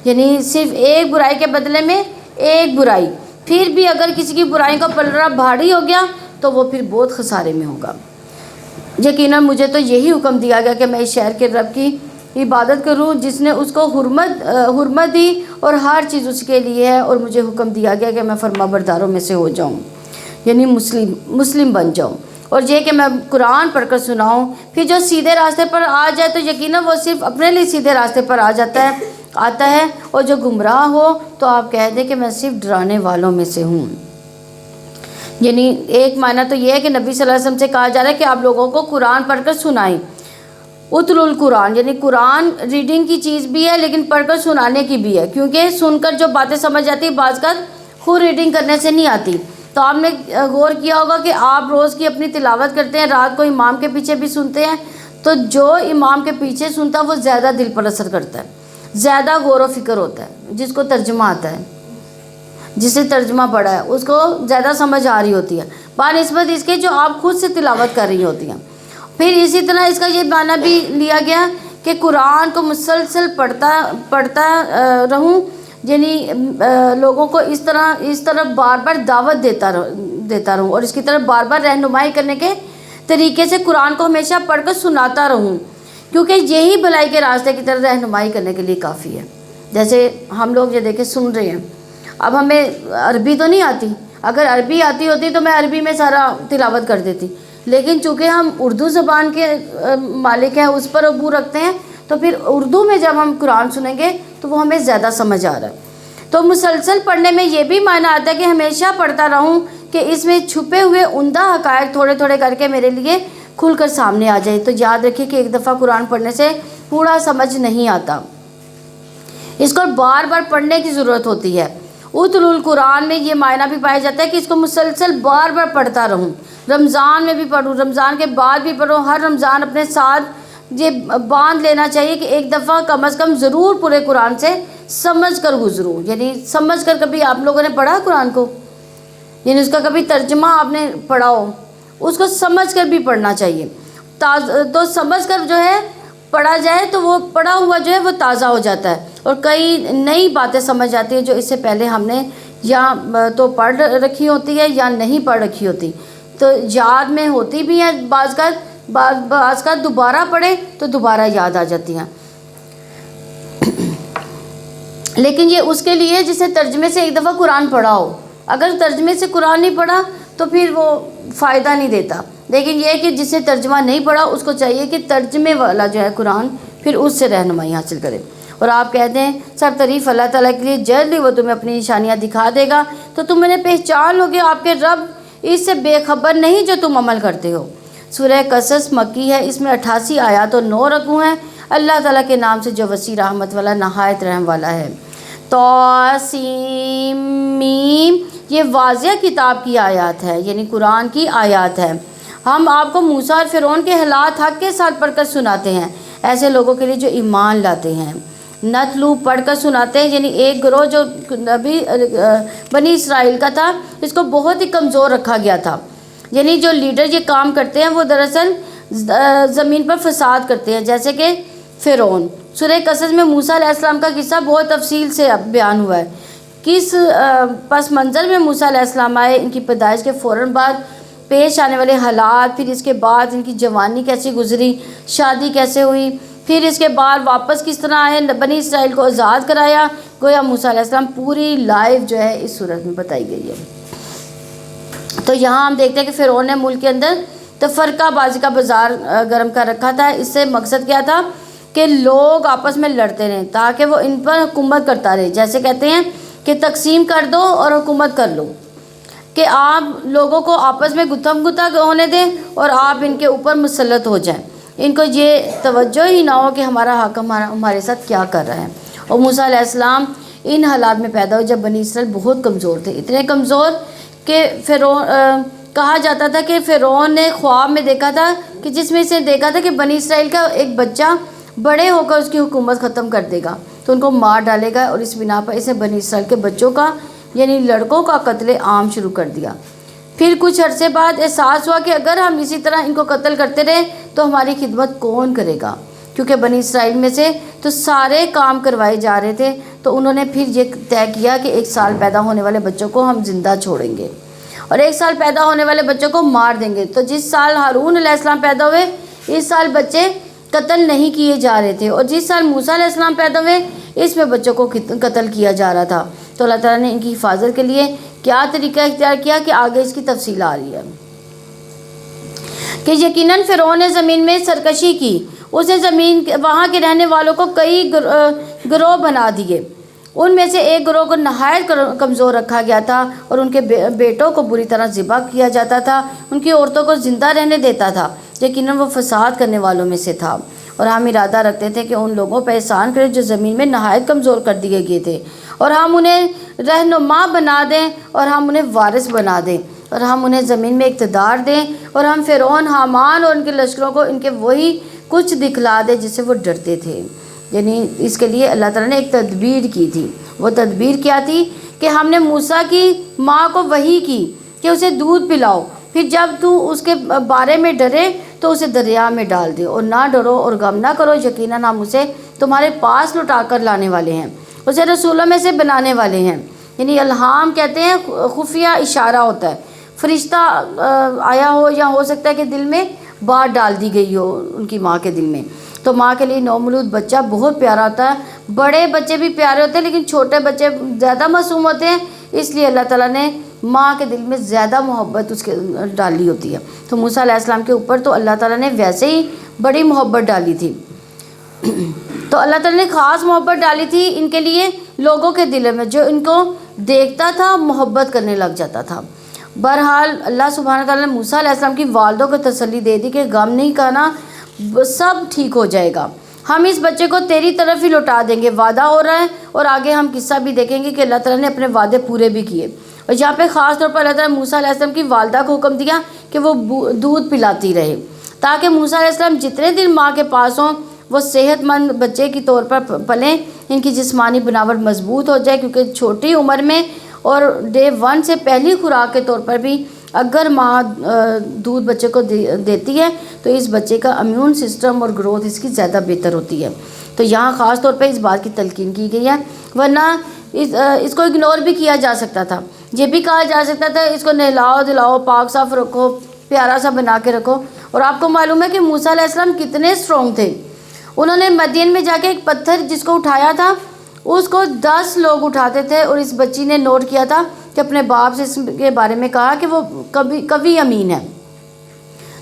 یعنی صرف ایک برائی کے بدلے میں ایک برائی، پھر بھی اگر کسی کی برائی کا پلڑا بھاری ہو گیا تو وہ پھر بہت خسارے میں ہوگا۔ یقیناً مجھے تو یہی حکم دیا گیا کہ میں اس شہر کے رب کی عبادت کروں جس نے اس کو حرمت دی اور ہر چیز اس کے لیے ہے، اور مجھے حکم دیا گیا کہ میں فرما برداروں میں سے ہو جاؤں، یعنی مسلم بن جاؤں، اور یہ کہ میں قرآن پڑھ کر سناؤں۔ پھر جو سیدھے راستے پر آ جائے تو یقیناً وہ صرف اپنے لیے سیدھے راستے پر آتا ہے، اور جو گمراہ ہو تو آپ کہہ دیں کہ میں صرف ڈرانے والوں میں سے ہوں۔ یعنی ایک معنی تو یہ ہے کہ نبی صلی اللہ علیہ وسلم سے کہا جا رہا ہے کہ آپ لوگوں کو قرآن پڑھ کر سنائیں، اتل القرآن، یعنی قرآن ریڈنگ کی چیز بھی ہے لیکن پڑھ کر سنانے کی بھی ہے، کیونکہ سن کر جو باتیں سمجھ آتی ہیں بعض کا خود ریڈنگ کرنے سے نہیں آتی، تو آپ نے غور کیا ہوگا کہ آپ روز کی اپنی تلاوت کرتے ہیں، رات کو امام کے پیچھے بھی سنتے ہیں، تو جو امام کے پیچھے سنتا ہے وہ زیادہ دل پر اثر کرتا ہے، زیادہ غور و فکر ہوتا ہے، جس کو ترجمہ آتا ہے، جسے ترجمہ پڑھا ہے اس کو زیادہ سمجھ آ رہی ہوتی ہے بنسبت اس کے جو آپ خود سے تلاوت کر رہی ہوتی ہیں۔ پھر اسی طرح اس کا یہ معنی بھی لیا گیا کہ قرآن کو مسلسل پڑھتا رہوں، یعنی لوگوں کو اس طرح بار بار دعوت دیتا رہوں اور اس کی طرف بار بار رہنمائی کرنے کے طریقے سے قرآن کو ہمیشہ پڑھ کر سناتا رہوں، کیونکہ یہی بھلائی کے راستے کی طرف رہنمائی کرنے کے لیے کافی ہے۔ جیسے ہم لوگ یہ دیکھیں سن رہے ہیں، اب ہمیں عربی تو نہیں آتی، اگر عربی آتی ہوتی تو میں عربی میں سارا تلاوت کر دیتی، لیکن چونکہ ہم اردو زبان کے مالک ہیں، اس پر عبور رکھتے ہیں، تو پھر اردو میں جب ہم قرآن سنیں گے تو وہ ہمیں زیادہ سمجھ آ رہا ہے۔ تو مسلسل پڑھنے میں یہ بھی معنی آتا ہے کہ ہمیشہ پڑھتا رہوں کہ اس میں چھپے ہوئے عمدہ حقائق تھوڑے تھوڑے کر کے میرے لیے کھل کر سامنے آ جائے۔ تو یاد رکھیے کہ ایک دفعہ قرآن پڑھنے سے پورا سمجھ نہیں آتا، اس کو بار بار پڑھنے کی ضرورت ہوتی ہے۔ اتل القرآن میں یہ معنی بھی پایا جاتا ہے کہ اس کو مسلسل بار بار پڑھتا رہوں، رمضان میں بھی پڑھوں، رمضان کے بعد بھی پڑھوں، ہر رمضان اپنے ساتھ یہ باندھ لینا چاہیے کہ ایک دفعہ کم از کم ضرور پورے قرآن سے سمجھ کر گزروں۔ یعنی سمجھ کر، کبھی آپ لوگوں نے پڑھا قرآن کو، یعنی اس کا کبھی ترجمہ آپ نے پڑھا ہو، اس کو سمجھ کر بھی پڑھنا چاہیے۔ تو سمجھ کر جو ہے پڑھا جائے تو وہ پڑھا ہوا جو ہے وہ تازہ ہو جاتا ہے، اور کئی نئی باتیں سمجھ آتی ہیں جو اس سے پہلے ہم نے یا تو پڑھ رکھی ہوتی ہے یا نہیں پڑھ رکھی ہوتی، تو یاد میں ہوتی بھی ہیں، بعض کا دوبارہ پڑھے تو دوبارہ یاد آ جاتی ہیں۔ لیکن یہ اس کے لیے جسے ترجمے سے ایک دفعہ قرآن پڑھا ہو، اگر ترجمے سے قرآن نہیں پڑھا تو پھر وہ فائدہ نہیں دیتا۔ لیکن یہ کہ جسے ترجمہ نہیں پڑھا اس کو چاہیے کہ ترجمے والا جو ہے قرآن پھر اس سے رہنمائی حاصل کرے۔ اور آپ کہتے ہیں سب تعریف اللہ تعالیٰ کے لیے، جلدی وہ تمہیں اپنی نشانیاں دکھا دے گا تو تم انہیں پہچان لو گے، آپ کے رب اس سے بے خبر نہیں جو تم عمل کرتے ہو۔ سورہ قصص مکی ہے، اس میں 88 آیات اور 9 رکوع ہیں۔ اللہ تعالیٰ کے نام سے جو وسیع رحمت والا نہایت رحم والا ہے۔ طاسیم میم، یہ واضح کتاب کی آیات ہے، یعنی قرآن کی آیات ہے۔ ہم آپ کو موسیٰ اور فرعون کے حالات حق کے ساتھ پڑھ کر سناتے ہیں، ایسے لوگوں کے لیے جو ایمان لاتے ہیں۔ نتلو پڑھ کر سناتے ہیں، یعنی ایک گروہ جو نبی بنی اسرائیل کا تھا، اس کو بہت ہی کمزور رکھا گیا تھا، یعنی جو لیڈر یہ کام کرتے ہیں وہ دراصل زمین پر فساد کرتے ہیں، جیسے کہ فرعون۔ سورہ قصص میں موسیٰ علیہ السلام کا قصہ بہت تفصیل سے بیان ہوا ہے، کس پس منظر میں موسیٰ علیہ السلام آئے، ان کی پیدائش کے فوراً بعد پیش آنے والے حالات، پھر اس کے بعد ان کی جوانی کیسی گزری، شادی کیسے ہوئی، پھر اس کے بعد واپس کس طرح آئے، بنی اسرائیل کو آزاد کرایا۔ گویا موسیٰ علیہ السلام پوری لائف جو ہے اس صورت میں بتائی گئی ہے۔ تو یہاں ہم دیکھتے ہیں کہ فرعون نے ملک کے اندر تفرقہ بازی کا بازار گرم کر رکھا تھا۔ اس سے مقصد کیا تھا کہ لوگ آپس میں لڑتے رہیں تاکہ وہ ان پر حکومت کرتا رہے، جیسے کہتے ہیں کہ تقسیم کر دو اور حکومت کر لو، کہ آپ لوگوں کو آپس میں گتھم گتھا ہونے دیں اور آپ ان کے اوپر مسلط ہو جائیں، ان کو یہ توجہ ہی نہ ہو کہ ہمارا حاکم ہمارے ساتھ کیا کر رہا ہے۔ اور موسیٰ علیہ السلام ان حالات میں پیدا ہوئے جب بنی اسرائیل بہت کمزور تھے، اتنے کمزور کہ فرعون کہا جاتا تھا کہ فرعون نے خواب میں دیکھا تھا کہ جس میں سے دیکھا تھا کہ بنی اسرائیل کا ایک بچہ بڑے ہو کر اس کی حکومت ختم کر دے گا تو ان کو مار ڈالے گا، اور اس بنا پر اسے بنی اسرائیل کے بچوں کا یعنی لڑکوں کا قتل عام شروع کر دیا۔ پھر کچھ عرصے بعد احساس ہوا کہ اگر ہم اسی طرح ان کو قتل کرتے رہے تو ہماری خدمت کون کرے گا، کیونکہ بنی اسرائیل میں سے تو سارے کام کروائے جا رہے تھے۔ تو انہوں نے پھر یہ طے کیا کہ 1 سال پیدا ہونے والے بچوں کو ہم زندہ چھوڑیں گے اور 1 سال پیدا ہونے والے بچوں کو مار دیں گے۔ تو جس سال ہارون علیہ السلام پیدا ہوئے اس سال بچے قتل نہیں کیے جا رہے تھے، اور جس سال موسیٰ علیہ السلام پیدا ہوئے اس میں بچوں کو قتل کیا جا رہا تھا۔ تو اللہ تعالیٰ نے ان کی حفاظت کے لیے کیا طریقہ اختیار کیا کہ آگے اس کی تفصیل آ رہی ہے کہ یقیناً فرعون نے زمین میں سرکشی کی، اس نے وہاں کے رہنے والوں کو کئی گروہ بنا دیے، ان میں سے ایک گروہ کو نہایت کمزور رکھا گیا تھا اور ان کے بیٹوں کو بری طرح ذبح کیا جاتا تھا، ان کی عورتوں کو زندہ رہنے دیتا تھا، یقیناً وہ فساد کرنے والوں میں سے تھا۔ اور ہم ارادہ رکھتے تھے کہ ان لوگوں پہ احسان کرے جو زمین میں نہایت کمزور کر دیے گئے تھے، اور ہم انہیں رہنما بنا دیں اور ہم انہیں وارث بنا دیں اور ہم انہیں زمین میں اقتدار دیں اور ہم فرعون حامان اور ان کے لشکروں کو ان کے وہی کچھ دکھلا دیں جس سے وہ ڈرتے تھے. یعنی اس کے لیے اللہ تعالیٰ نے ایک تدبیر کی تھی. وہ تدبیر کیا تھی کہ ہم نے موسیٰ کی ماں کو وحی کی کہ اسے دودھ پلاؤ, پھر جب تو اس کے بارے میں ڈرے تو اسے دریا میں ڈال دے اور نہ ڈرو اور غم نہ کرو, یقیناً ہم اسے تمہارے پاس لوٹا کر لانے والے ہیں, اسے رسولوں میں سے بنانے والے ہیں. یعنی الہام کہتے ہیں خفیہ اشارہ ہوتا ہے, فرشتہ آیا ہو یا ہو سکتا ہے کہ دل میں بات ڈال دی گئی ہو ان کی ماں کے دل میں. تو ماں کے لیے نومولود بچہ بہت پیارا ہوتا ہے. بڑے بچے بھی پیارے ہوتے ہیں لیکن چھوٹے بچے زیادہ معصوم ہوتے ہیں, اس لیے اللہ تعالیٰ نے ماں کے دل میں زیادہ محبت اس کے ڈالی ہوتی ہے. تو موسیٰ علیہ السلام کے اوپر تو اللہ تعالیٰ نے ویسے ہی بڑی محبت ڈالی تھی. تو اللہ تعالیٰ نے خاص محبت ڈالی تھی ان کے لیے لوگوں کے دلوں میں, جو ان کو دیکھتا تھا محبت کرنے لگ جاتا تھا. بہرحال اللہ سبحانہ تعالیٰ نے موسیٰ علیہ السلام کی والدوں کو تسلی دے دی کہ غم نہیں کرنا, سب ٹھیک ہو جائے گا, ہم اس بچے کو تیری طرف ہی لوٹا دیں گے, وعدہ ہو رہا ہے. اور آگے ہم قصہ بھی دیکھیں گے کہ اللہ تعالیٰ نے اپنے وعدے پورے بھی کیے. اور یہاں پہ خاص طور پر اللہ تعالیٰ نے موسیٰ علیہ السلام کی والدہ کو حکم دیا کہ وہ دودھ پلاتی رہے تاکہ موسیٰ علیہ السلام جتنے دن ماں کے پاس ہوں وہ صحت مند بچے کی طور پر پلیں, ان کی جسمانی بناوٹ مضبوط ہو جائے, کیونکہ چھوٹی عمر میں اور ڈے 1 سے پہلی خوراک کے طور پر بھی اگر ماں دودھ بچے کو دیتی ہے تو اس بچے کا امیون سسٹم اور گروتھ اس کی زیادہ بہتر ہوتی ہے. تو یہاں خاص طور پہ اس بات کی تلقین کی گئی ہے, ورنہ اس کو اگنور بھی کیا جا سکتا تھا. یہ بھی کہا جا سکتا تھا اس کو نہلاؤ دلاؤ, پاک صاف رکھو, پیارا سا بنا کے رکھو. اور آپ کو معلوم ہے کہ موسیٰ علیہ السلام کتنے اسٹرانگ تھے. انہوں نے مدین میں جا کے ایک پتھر جس کو اٹھایا تھا اس کو 10 لوگ اٹھاتے تھے, اور اس بچی نے نوٹ کیا تھا کہ اپنے باپ سے اس کے بارے میں کہا کہ وہ کبھی امین ہے.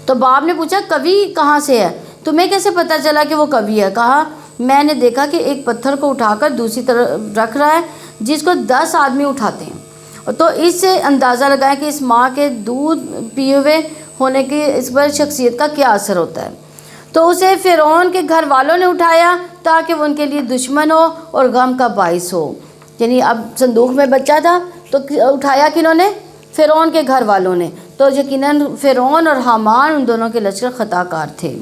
تو باپ نے پوچھا کبھی کہاں سے ہے, تمہیں کیسے پتہ چلا کہ وہ کبھی ہے؟ کہا میں نے دیکھا کہ ایک پتھر کو اٹھا کر دوسری طرف رکھ رہا ہے جس کو 10 آدمی اٹھاتے ہیں. تو اس سے اندازہ لگائیں کہ اس ماں کے دودھ پیے ہوئے ہونے کی اس پر شخصیت کا کیا اثر ہوتا ہے. تو اسے فرعون کے گھر والوں نے اٹھایا تاکہ وہ ان کے لیے دشمن ہو اور غم کا باعث ہو. یعنی اب صندوق میں بچہ تھا تو اٹھایا کنہوں نے؟ فرعون کے گھر والوں نے. تو یقیناً فرعون اور حامان ان دونوں کے لشکر خطا کار تھے.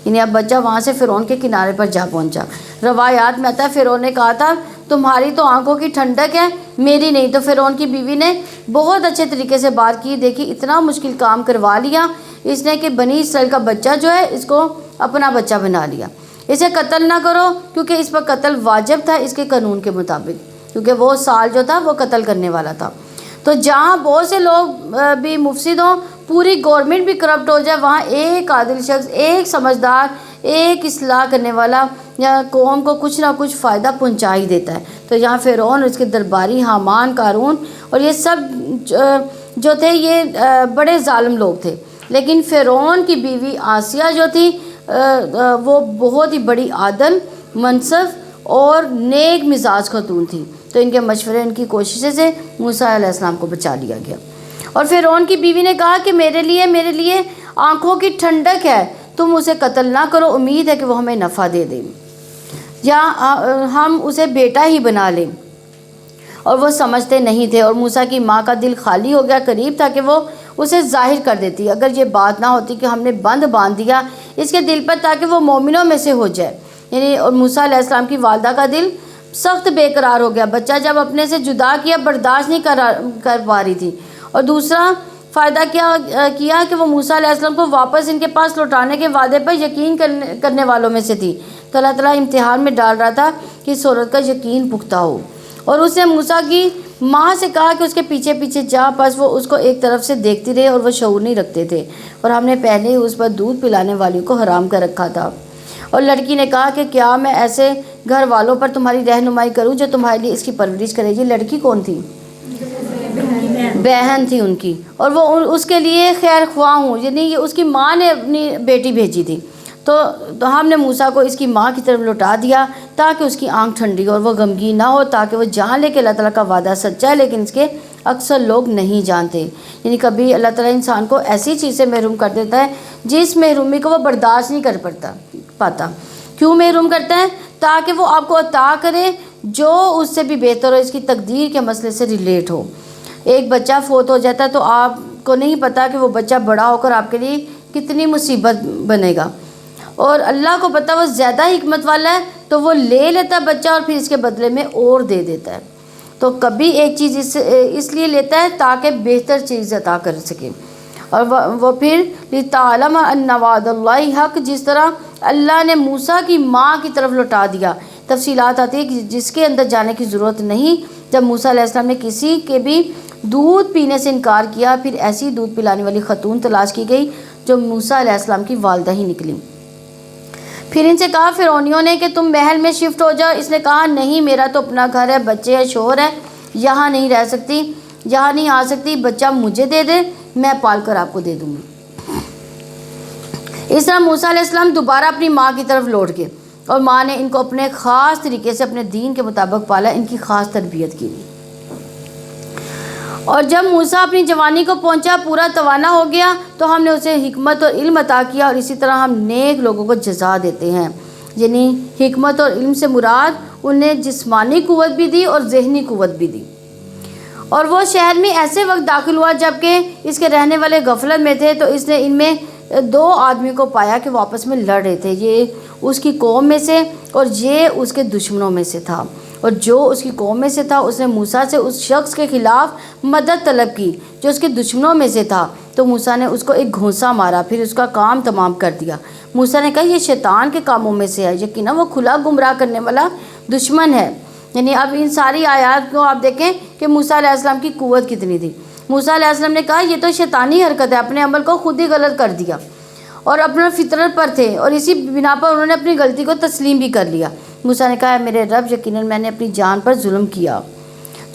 یعنی اب بچہ وہاں سے فرعون کے کنارے پر جا پہنچا. روایات میں آتا ہے فرعون نے کہا تھا تمہاری تو آنکھوں کی ٹھنڈک ہے, میری نہیں. تو فرعون کی بیوی نے بہت اچھے طریقے سے بات کی, دیکھی اتنا مشکل کام کروا لیا اس نے کہ بنی اسرائیل کا بچہ جو ہے اس کو اپنا بچہ بنا لیا. اسے قتل نہ کرو کیونکہ اس پر قتل واجب تھا اس کے قانون کے مطابق, کیونکہ وہ سال جو تھا وہ قتل کرنے والا تھا. تو جہاں بہت سے لوگ بھی مفسد ہوں, پوری گورنمنٹ بھی کرپٹ ہو جائے, وہاں ایک عادل شخص, ایک سمجھدار, ایک اصلاح کرنے والا یا قوم کو کچھ نہ کچھ فائدہ پہنچا ہی دیتا ہے. تو یہاں فرعون اور اس کے درباری حامان, قارون اور یہ سب جو تھے یہ بڑے ظالم لوگ تھے. لیکن فرعون کی بیوی آسیہ جو تھی وہ بہت ہی بڑی عادل, منصف اور نیک مزاج خاتون تھی. تو ان کے مشورے, ان کی کوششیں سے موسیٰ علیہ السلام کو بچا لیا گیا. اور فرعون کی بیوی نے کہا کہ میرے لیے آنکھوں کی ٹھنڈک ہے, تم اسے قتل نہ کرو, امید ہے کہ وہ ہمیں نفع دے دے یا ہم اسے بیٹا ہی بنا لیں. اور وہ سمجھتے نہیں تھے, اور موسیٰ کی ماں کا دل خالی ہو گیا, قریب تھا کہ وہ اسے ظاہر کر دیتی اگر یہ بات نہ ہوتی کہ ہم نے بند باندھ دیا اس کے دل پر تاکہ وہ مومنوں میں سے ہو جائے. یعنی اور موسیٰ علیہ السلام کی والدہ کا دل سخت بے قرار ہو گیا. بچہ جب اپنے سے جدا کیا برداشت نہیں کر پا رہی تھی. اور دوسرا فائدہ کیا کہ وہ موسیٰ علیہ السلام کو واپس ان کے پاس لوٹانے کے وعدے پر یقین کرنے والوں میں سے تھی. تو اللہ تعالیٰ امتحان میں ڈال رہا تھا کہ اس عورت کا یقین پختہ ہو. اور اس نے موسیٰ کی ماں سے کہا کہ اس کے پیچھے پیچھے جا. پس وہ اس کو ایک طرف سے دیکھتی رہے اور وہ شعور نہیں رکھتے تھے, اور ہم نے پہلے ہی اس پر دودھ پلانے والی کو حرام کر رکھا تھا. اور لڑکی نے کہا کہ کیا میں ایسے گھر والوں پر تمہاری رہنمائی کروں جو تمہارے لیے اس کی پرورش کرے گی. لڑکی کون تھی؟ بہن تھی ان کی, اور وہ اس کے لیے خیر خواہ ہوں. یعنی اس کی ماں نے اپنی بیٹی بھیجی تھی. تو ہم نے موسیٰ کو اس کی ماں کی طرف لوٹا دیا تاکہ اس کی آنکھ ٹھنڈی اور وہ غمگین نہ ہو, تاکہ وہ جان لے کہ اللہ تعالیٰ کا وعدہ سچا ہے, لیکن اس کے اکثر لوگ نہیں جانتے. یعنی کبھی اللہ تعالیٰ انسان کو ایسی چیز سے محروم کر دیتا ہے جس محرومی کو وہ برداشت نہیں کر پاتا. کیوں محروم کرتا ہے؟ تاکہ وہ آپ کو عطا کرے جو اس سے بھی بہتر ہو، اس کی تقدیر کے مسئلے سے ریلیٹ ہو۔ ایک بچہ فوت ہو جاتا ہے تو آپ کو نہیں پتہ کہ وہ بچہ بڑا ہو کر آپ کے لیے کتنی مصیبت بنے گا، اور اللہ کو پتہ وہ زیادہ حکمت والا ہے، تو وہ لے لیتا ہے بچہ اور پھر اس کے بدلے میں اور دے دیتا ہے۔ تو کبھی ایک چیز اس لیے لیتا ہے تاکہ بہتر چیز عطا کر سکے، اور وہ پھر لِتَعْلَمَ أَنَّ وَعْدَ اللَّهِ حق، جس طرح اللہ نے موسیٰ کی ماں کی طرف لوٹا دیا۔ تفصیلات آتی ہے کہ جس کے اندر جانے کی ضرورت نہیں۔ جب موسیٰ علیہ السلام نے کسی کے بھی دودھ پینے سے انکار کیا، پھر ایسی دودھ پلانے والی خاتون تلاش کی گئی جو موسیٰ علیہ السلام کی والدہ ہی نکلی۔ پھر ان سے کہا فرعونیوں نے کہ تم محل میں شفٹ ہو جاؤ۔ اس نے کہا نہیں، میرا تو اپنا گھر ہے، بچے ہیں، شوہر ہے، یہاں نہیں رہ سکتی، یہاں نہیں آ سکتی، بچہ مجھے دے دے، میں پال کر آپ کو دے دوں گی۔ اس طرح موسیٰ علیہ السلام دوبارہ اپنی ماں کی طرف لوٹ گئے، اور ماں نے ان کو اپنے خاص طریقے سے اپنے دین کے مطابق پالا، ان کی خاص تربیت کی۔ اور جب موسیٰ اپنی جوانی کو پہنچا، پورا توانا ہو گیا، تو ہم نے اسے حکمت اور علم عطا کیا، اور اسی طرح ہم نیک لوگوں کو جزا دیتے ہیں۔ یعنی حکمت اور علم سے مراد انہیں جسمانی قوت بھی دی اور ذہنی قوت بھی دی۔ اور وہ شہر میں ایسے وقت داخل ہوا جب کہ اس کے رہنے والے غفلت میں تھے، تو اس نے ان میں 2 آدمیوں کو پایا کہ وہ آپس میں لڑ رہے تھے، یہ اس کی قوم میں سے اور یہ اس کے دشمنوں میں سے تھا۔ اور جو اس کی قوم میں سے تھا اس نے موسیٰ سے اس شخص کے خلاف مدد طلب کی جو اس کے دشمنوں میں سے تھا، تو موسیٰ نے اس کو ایک گھونسا مارا، پھر اس کا کام تمام کر دیا۔ موسیٰ نے کہا یہ شیطان کے کاموں میں سے ہے، یقیناً وہ کھلا گمراہ کرنے والا دشمن ہے۔ یعنی اب ان ساری آیات کو آپ دیکھیں کہ موسیٰ علیہ السلام کی قوت کتنی تھی۔ موسیٰ علیہ السلام نے کہا یہ تو شیطانی حرکت ہے، اپنے عمل کو خود ہی غلط کر دیا، اور اپنا فطرت پر تھے، اور اسی بنا پر انہوں نے اپنی غلطی کو تسلیم بھی کر لیا۔ موسیٰ نے کہا میرے رب، یقیناً میں نے اپنی جان پر ظلم کیا،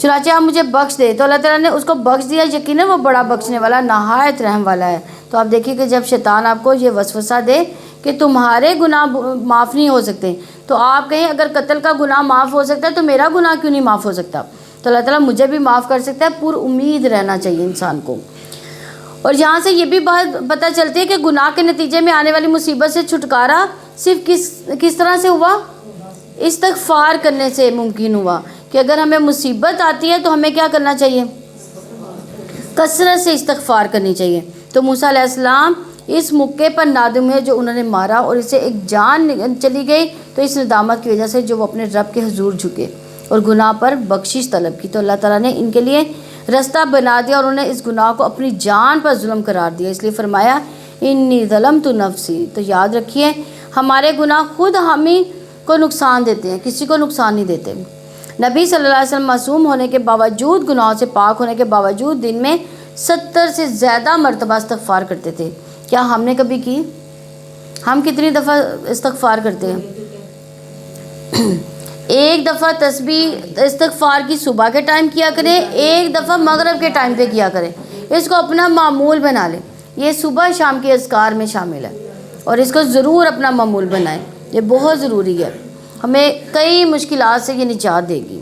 چنانچہ آپ مجھے بخش دے۔ تو اللہ تعالیٰ نے اس کو بخش دیا، یقیناً وہ بڑا بخشنے والا، نہایت رحم والا ہے۔ تو آپ دیکھیے کہ جب شیطان آپ کو یہ وسوسہ دے کہ تمہارے گناہ معاف نہیں ہو سکتے، تو آپ کہیں اگر قتل کا گناہ معاف ہو سکتا ہے تو میرا گناہ کیوں نہیں معاف ہو سکتا؟ تو اللہ تعالیٰ مجھے بھی معاف کر سکتا ہے۔ پر امید رہنا چاہیے انسان کو۔ اور یہاں سے یہ بھی بات پتہ چلتی ہے کہ گناہ کے نتیجے میں آنے والی مصیبت سے چھٹکارا صرف کس طرح سے ہوا؟ استغفار کرنے سے ممکن ہوا، کہ اگر ہمیں مصیبت آتی ہے تو ہمیں کیا کرنا چاہیے؟ کثرت سے استغفار کرنی چاہیے۔ تو موسیٰ علیہ السلام اس موقع پر نادم ہوئے جو انہوں نے مارا، اور اسے ایک جان چلی گئی، تو اس ندامت کی وجہ سے جو وہ اپنے رب کے حضور جھکے اور گناہ پر بخشش طلب کی، تو اللہ تعالیٰ نے ان کے لیے رستہ بنا دیا، اور انہوں نے اس گناہ کو اپنی جان پر ظلم قرار دیا۔ اس لیے فرمایا انی ظلمت نفسی۔ تو یاد رکھیے ہمارے گناہ خود ہمیں کو نقصان دیتے ہیں، کسی کو نقصان نہیں دیتے۔ نبی صلی اللہ علیہ وسلم معصوم ہونے کے باوجود، گناہوں سے پاک ہونے کے باوجود دن میں 70 سے زیادہ مرتبہ استغفار کرتے تھے۔ کیا ہم نے کبھی کی؟ ہم کتنی دفعہ استغفار کرتے ہیں؟ ایک دفعہ تسبیح استغفار کی صبح کے ٹائم کیا کریں، ایک دفعہ مغرب کے ٹائم پہ کیا کریں۔ اس کو اپنا معمول بنا لیں، یہ صبح شام کے اذکار میں شامل ہے، اور اس کو ضرور اپنا معمول بنائیں، یہ بہت ضروری ہے، ہمیں کئی مشکلات سے یہ نجات دے گی۔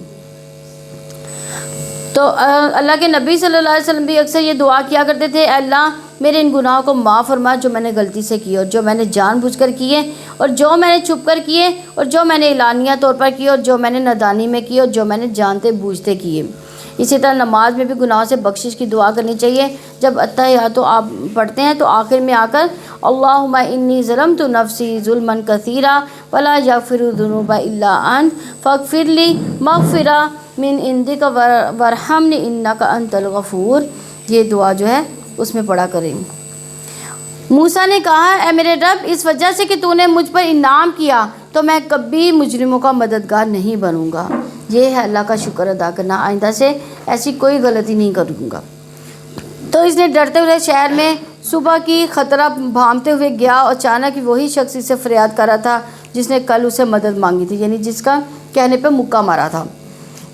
تو اللہ کے نبی صلی اللہ علیہ وسلم بھی اکثر یہ دعا کیا کرتے تھے، اے اللہ میرے ان گناہوں کو معاف فرما جو میں نے غلطی سے کیے، اور جو میں نے جان بوجھ کر کیے، اور جو میں نے چھپ کر کیے، اور جو میں نے اعلانیہ طور پر کیے، اور جو میں نے نادانی میں کیے، اور جو میں نے جانتے بوجھتے کیے۔ اسی طرح نماز میں بھی گناہوں سے بخشش کی دعا کرنی چاہیے۔ جب اتحیات آپ پڑھتے ہیں تو آخر میں آ کر اللہم انی ظلمت نفسی ظلما کثیرا ولا یغفر الذنوب الا انت فاغفر لی مغفرہ من عندک وارحمنی انک انت الغفور، یہ دعا جو ہے اس میں پڑھا کریں۔ موسیٰ نے کہا اے میرے رب، اس وجہ سے کہ تو نے مجھ پر انعام کیا تو میں کبھی مجرموں کا مددگار نہیں بنوں گا۔ یہ ہے اللہ کا شکر ادا کرنا، آئندہ سے ایسی کوئی غلطی نہیں کروں گا۔ تو اس نے ڈرتے ہوئے شہر میں صبح کی خطرہ بھانپتے ہوئے گیا، اور اچانک وہی شخص اسے فریاد کر رہا تھا جس نے کل اسے مدد مانگی تھی، یعنی جس کا کہنے پہ مکہ مارا تھا۔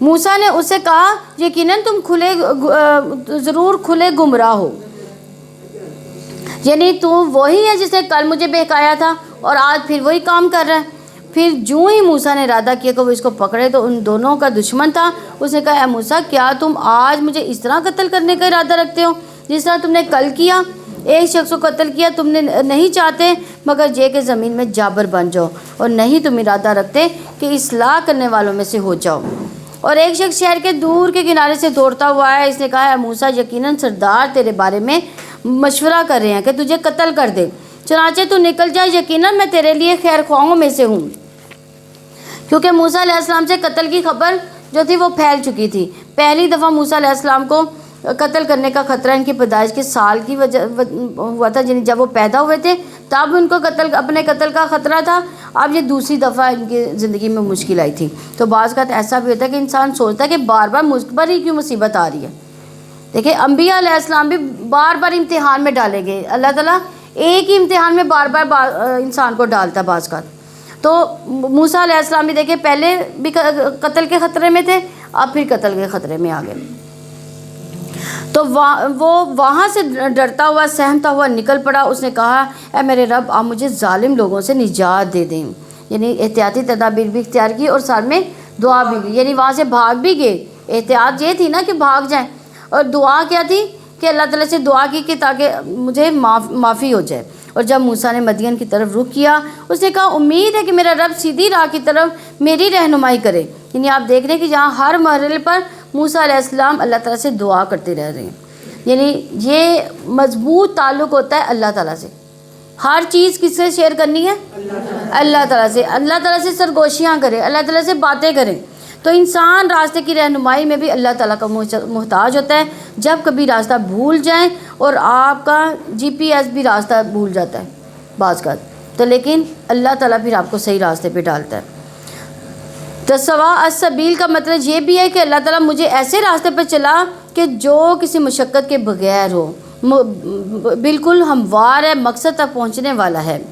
موسیٰ نے اس سے کہا یقیناً تم ضرور کھلے گمراہ ہو، یعنی تو وہی ہے جس نے کل مجھے بہکایا تھا اور آج پھر وہی کام کر رہا ہے۔ پھر جو ہی موسیٰ نے ارادہ کیا کہ وہ اس کو پکڑے تو ان دونوں کا دشمن تھا، اس نے کہا اے موسیٰ کیا تم آج مجھے اس طرح قتل کرنے کا ارادہ رکھتے ہو جس طرح تم نے کل کیا؟ ایک شخص کو قتل کیا تم نے نہیں چاہتے، مگر یہ کہ زمین میں جابر بن جاؤ، اور نہیں تم ارادہ رکھتے کہ اصلاح کرنے والوں میں سے ہو جاؤ۔ اور ایک شخص شہر کے دور کے کنارے سے دوڑتا ہوا آیا، اس نے کہا اے موسیٰ، یقیناً سردار تیرے بارے میں مشورہ کر رہے ہیں کہ تجھے قتل کر دے، چنانچہ تو نکل جا، یقیناً میں تیرے لیے خیر خواہوں میں سے ہوں۔ کیونکہ موسیٰ علیہ السلام سے قتل کی خبر جو تھی وہ پھیل چکی تھی۔ پہلی دفعہ موسیٰ علیہ السلام کو قتل کرنے کا خطرہ ان کی پیدائش کے سال کی وجہ ہوا تھا، یعنی جب وہ پیدا ہوئے تھے تب ان کو اپنے قتل کا خطرہ تھا۔ اب یہ دوسری دفعہ ان کی زندگی میں مشکل آئی تھی۔ تو بعض اوقات ایسا بھی ہوتا ہے کہ انسان سوچتا ہے کہ بار بار مجھ پر ہی کیوں مصیبت آ رہی ہے۔ دیکھیں انبیاء علیہ السلام بھی بار بار امتحان میں ڈالے گئے، اللہ تعالیٰ ایک ہی امتحان میں بار بار انسان کو ڈالتا ہے بعض اوقات۔ تو موسیٰ علیہ السلام بھی دیکھیں پہلے بھی قتل کے خطرے میں تھے، اب پھر قتل کے خطرے میں آ گئے۔ تو وہ وہاں سے ڈرتا ہوا سہمتا ہوا نکل پڑا۔ اس نے کہا اے میرے رب، آپ مجھے ظالم لوگوں سے نجات دے دیں، یعنی احتیاطی تدابیر بھی اختیار کی اور ساتھ میں دعا بھی کی، یعنی وہاں سے بھاگ بھی گئے۔ احتیاط یہ تھی نا کہ بھاگ جائیں، اور دعا کیا تھی کہ اللہ تعالیٰ سے دعا کی کہ تاکہ مجھے معافی ہو جائے۔ اور جب موسیٰ نے مدین کی طرف رخ کیا، اس نے کہا امید ہے کہ میرا رب سیدھی راہ کی طرف میری رہنمائی کرے۔ یعنی آپ دیکھ رہے ہیں کہ جہاں ہر مرحلے پر موسیٰ علیہ السلام اللہ تعالیٰ سے دعا کرتے رہ رہے ہیں، یعنی یہ مضبوط تعلق ہوتا ہے اللہ تعالیٰ سے۔ ہر چیز کس سے شیئر کرنی ہے؟ اللہ تعالیٰ سے۔ اللہ تعالیٰ سے سرگوشیاں کریں، اللہ تعالیٰ سے باتیں کریں۔ تو انسان راستے کی رہنمائی میں بھی اللہ تعالیٰ کا محتاج ہوتا ہے۔ جب کبھی راستہ بھول جائیں، اور آپ کا جی پی ایس بھی راستہ بھول جاتا ہے بعض کا، تو لیکن اللہ تعالیٰ پھر آپ کو صحیح راستے پہ ڈالتا ہے۔ تو سوا السبیل کا مطلب یہ بھی ہے کہ اللہ تعالیٰ مجھے ایسے راستے پہ چلا کہ جو کسی مشقت کے بغیر ہو، بالکل ہموار ہے، مقصد تک پہنچنے والا ہے۔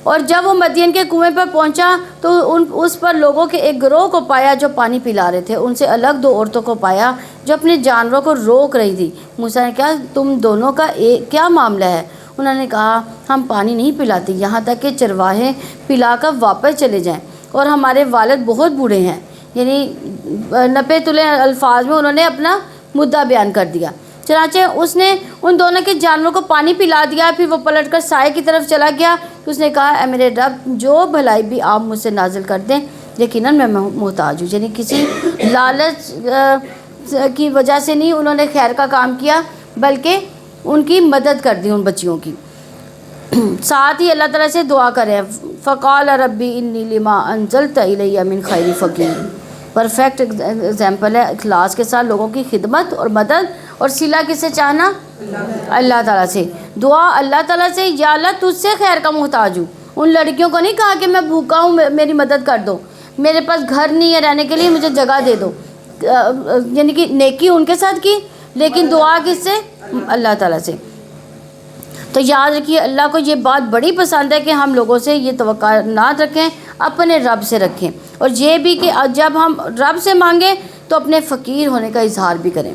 اور جب وہ مدین کے کنویں پر پہنچا تو اس پر لوگوں کے ایک گروہ کو پایا جو پانی پلا رہے تھے۔ ان سے الگ دو عورتوں کو پایا جو اپنے جانوروں کو روک رہی تھی۔ موسیٰ نے کہا تم دونوں کا کیا معاملہ ہے؟ انہوں نے کہا ہم پانی نہیں پلاتے یہاں تک کہ چرواہے پلا کر واپس چلے جائیں، اور ہمارے والد بہت بوڑھے ہیں۔ یعنی نپے تلے الفاظ میں انہوں نے اپنا مدعا بیان کر دیا۔ چنانچہ اس نے ان دونوں کے جانوروں کو پانی پلا دیا، پھر وہ پلٹ کر سائے کی طرف چلا گیا۔ اس نے کہا اے میرے رب، جو بھلائی بھی آپ مجھ سے نازل کر دیں، یقیناً میں محتاج ہوں۔ یعنی کسی لالچ کی وجہ سے نہیں انہوں نے خیر کا کام کیا، بلکہ ان کی مدد کر دی ان بچیوں کی۔ ساتھ ہی اللہ تعالیٰ سے دعا کریں، فقال ربی انی لما انزلت الی من خیر فقیر۔ پرفیکٹ ایگزامپل ہے اخلاص کے ساتھ لوگوں کی خدمت اور مدد، اور صلہ کس سے چاہنا؟ اللہ تعالیٰ سے۔ دعا اللہ تعالیٰ سے، یا اللہ تجھ سے خیر کا محتاج ہوں۔ ان لڑکیوں کو نہیں کہا کہ میں بھوکا ہوں میری مدد کر دو، میرے پاس گھر نہیں ہے رہنے کے لیے، مجھے جگہ دے دو۔ یعنی کہ نیکی ان کے ساتھ کی، لیکن دعا کس سے؟ اللہ تعالیٰ سے۔ تو یاد رکھیے اللہ کو یہ بات بڑی پسند ہے کہ ہم لوگوں سے یہ توقعات رکھیں، اپنے رب سے رکھیں، اور یہ بھی کہ جب ہم رب سے مانگیں تو اپنے فقیر ہونے کا اظہار بھی کریں۔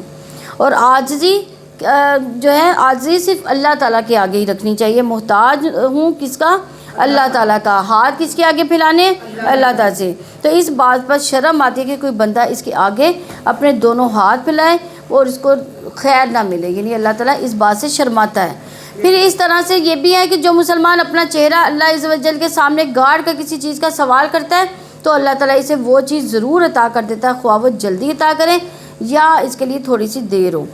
اور عاجزی جو ہے، عاجزی صرف اللہ تعالیٰ کے آگے ہی رکھنی چاہیے۔ محتاج ہوں کس کا؟ اللہ تعالیٰ کا۔ ہاتھ کس کے آگے پھیلانے؟ اللہ تعالیٰ سے۔ تو اس بات پر شرم آتی ہے کہ کوئی بندہ اس کے آگے اپنے دونوں ہاتھ پھیلائے اور اس کو خیر نہ ملے، یعنی اللہ تعالیٰ اس بات سے شرماتا ہے۔ پھر اس طرح سے یہ بھی ہے کہ جو مسلمان اپنا چہرہ اللہ عز و جل کے سامنے گاڑ کر کسی چیز کا سوال کرتا ہے تو اللہ تعالیٰ اسے وہ چیز ضرور عطا کر دیتا ہے، خواہ وہ جلدی عطا کرے یا اس کے لیے تھوڑی سی دیر ہو،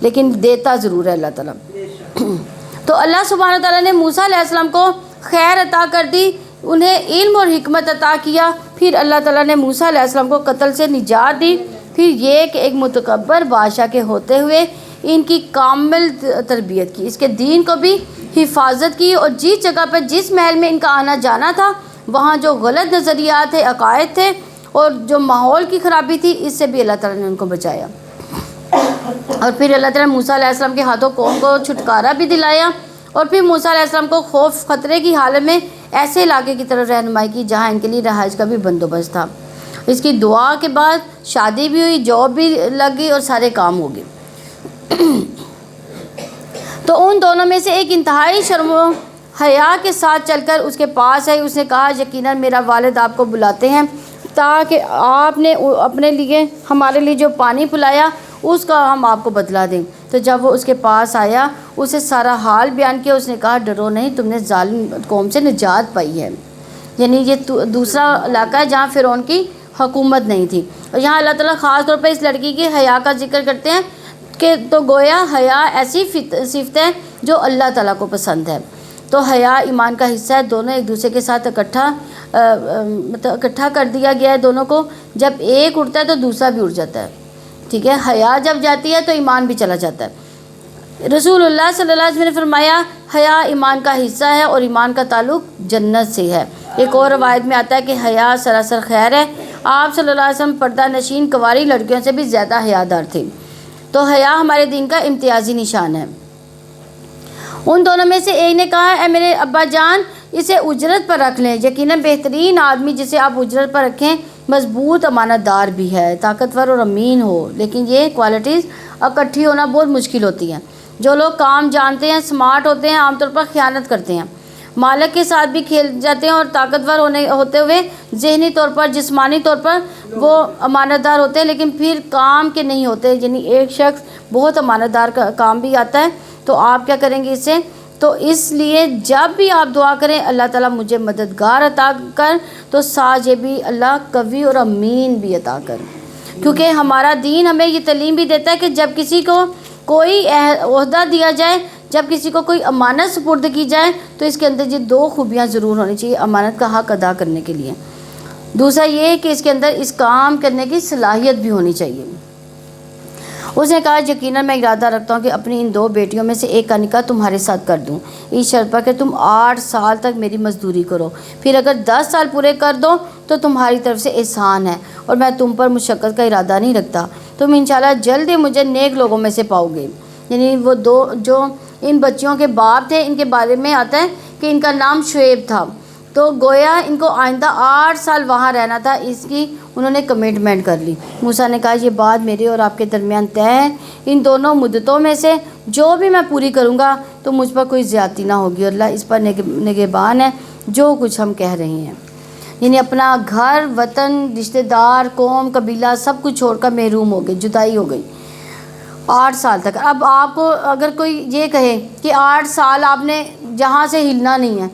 لیکن دیتا ضرور ہے اللہ تعالیٰ۔ تو اللہ سبحانہ تعالیٰ نے موسیٰ علیہ السلام کو خیر عطا کر دی، انہیں علم اور حکمت عطا کیا۔ پھر اللہ تعالیٰ نے موسیٰ علیہ السلام کو قتل سے نجات دی۔ پھر یہ کہ ایک متکبر بادشاہ کے ہوتے ہوئے ان کی کامل تربیت کی، اس کے دین کو بھی حفاظت کی، اور جس جگہ پر جس محل میں ان کا آنا جانا تھا وہاں جو غلط نظریات تھے، عقائد تھے، اور جو ماحول کی خرابی تھی، اس سے بھی اللہ تعالیٰ نے ان کو بچایا۔ اور پھر اللہ تعالیٰ نے موسیٰ علیہ السلام کے ہاتھوں قوم کو چھٹکارا بھی دلایا، اور پھر موسیٰ علیہ السلام کو خوف خطرے کی حالت میں ایسے علاقے کی طرف رہنمائی کی جہاں ان کے لیے رہائش کا بھی بندوبست تھا۔ اس کی دعا کے بعد شادی بھی ہوئی، جاب بھی لگ گئی، اور سارے کام ہو گئے۔ تو ان دونوں میں سے ایک انتہائی شرم و حیا کے ساتھ چل کر اس کے پاس آئی۔ اس نے کہا یقیناً میرا والد آپ کو بلاتے ہیں تاکہ آپ نے اپنے لیے ہمارے لیے جو پانی پلایا اس کا ہم آپ کو بدلا دیں۔ تو جب وہ اس کے پاس آیا اسے سارا حال بیان کیا. اس نے کہا ڈرو نہیں, تم نے ظالم قوم سے نجات پائی ہے. یعنی یہ دوسرا علاقہ ہے جہاں فرعون کی حکومت نہیں تھی. اور یہاں اللہ تعالیٰ خاص طور پہ اس لڑکی کی حیا کا ذکر کرتے ہیں کہ تو گویا حیا ایسی صفت ہے جو اللہ تعالیٰ کو پسند ہے. تو حیا ایمان کا حصہ ہے. دونوں ایک دوسرے کے ساتھ اکٹھا کر دیا گیا ہے دونوں کو. جب ایک اٹھتا ہے تو دوسرا بھی اٹھ جاتا ہے. ٹھیک ہے, حیا جب جاتی ہے تو ایمان بھی چلا جاتا ہے. رسول اللہ صلی اللہ علیہ وسلم نے فرمایا حیا ایمان کا حصہ ہے اور ایمان کا تعلق جنت سے ہے. ایک اور روایت میں آتا ہے کہ حیا سراسر خیر ہے. آپ صلی اللہ علیہ وسلم پردہ نشین کنواری لڑکیوں سے بھی زیادہ حیادار تھے. تو حیا ہمارے دین کا امتیازی نشان ہے. ان دونوں میں سے ایک نے کہا اے میرے ابا جان اسے اجرت پر رکھ لیں. یقیناً بہترین آدمی جسے آپ اجرت پر رکھیں مضبوط امانت دار بھی ہے, طاقتور اور امین ہو. لیکن یہ کوالٹیز اکٹھی ہونا بہت مشکل ہوتی ہیں. جو لوگ کام جانتے ہیں, اسمارٹ ہوتے ہیں, عام طور پر خیانت کرتے ہیں, مالک کے ساتھ بھی کھیل جاتے ہیں, اور طاقتور ہوتے ہوئے ذہنی طور پر جسمانی طور پر وہ امانت دار ہوتے ہیں لیکن پھر کام کے نہیں ہوتے. یعنی ایک شخص بہت امانت دار کا کام بھی آتا ہے تو آپ کیا کریں گے اس سے. تو اس لیے جب بھی آپ دعا کریں اللہ تعالیٰ مجھے مددگار عطا کر, تو ساتھ یہ بھی اللہ قوی اور امین بھی عطا کر. کیونکہ ہمارا دین ہمیں یہ تعلیم بھی دیتا ہے کہ جب کسی کو کوئی عہدہ دیا جائے, جب کسی کو کوئی امانت سپرد کی جائے تو اس کے اندر یہ دو خوبیاں ضرور ہونی چاہیے امانت کا حق ادا کرنے کے لیے. دوسرا یہ کہ اس کے اندر اس کام کرنے کی صلاحیت بھی ہونی چاہیے. اس نے کہا یقیناً میں ارادہ رکھتا ہوں کہ اپنی ان دو بیٹیوں میں سے ایک کا نکاح تمہارے ساتھ کر دوں, اس شرط پر کہ تم 8 سال تک میری مزدوری کرو, پھر اگر 10 سال پورے کر دو تو تمہاری طرف سے احسان ہے, اور میں تم پر مشقت کا ارادہ نہیں رکھتا. تم انشاءاللہ جلد ہی مجھے نیک لوگوں میں سے پاؤ گے. یعنی وہ دو جو ان بچیوں کے باپ تھے ان کے بارے میں آتا ہے کہ ان کا نام شعیب تھا. تو گویا ان کو آئندہ 8 سال وہاں رہنا تھا, اس کی انہوں نے کمٹمنٹ کر لی. موسیٰ نے کہا یہ بات میرے اور آپ کے درمیان طے ہے. ان دونوں مدتوں میں سے جو بھی میں پوری کروں گا تو مجھ پر کوئی زیادتی نہ ہوگی. اللہ اس پر نگہبان ہے جو کچھ ہم کہہ رہے ہیں. یعنی اپنا گھر, وطن, رشتہ دار, قوم, قبیلہ سب کچھ چھوڑ کر محروم ہو گئی, جدائی ہو گئی 8 سال تک. اب آپ کو اگر کوئی یہ کہے کہ 8 سال آپ نے جہاں سے ہلنا نہیں ہے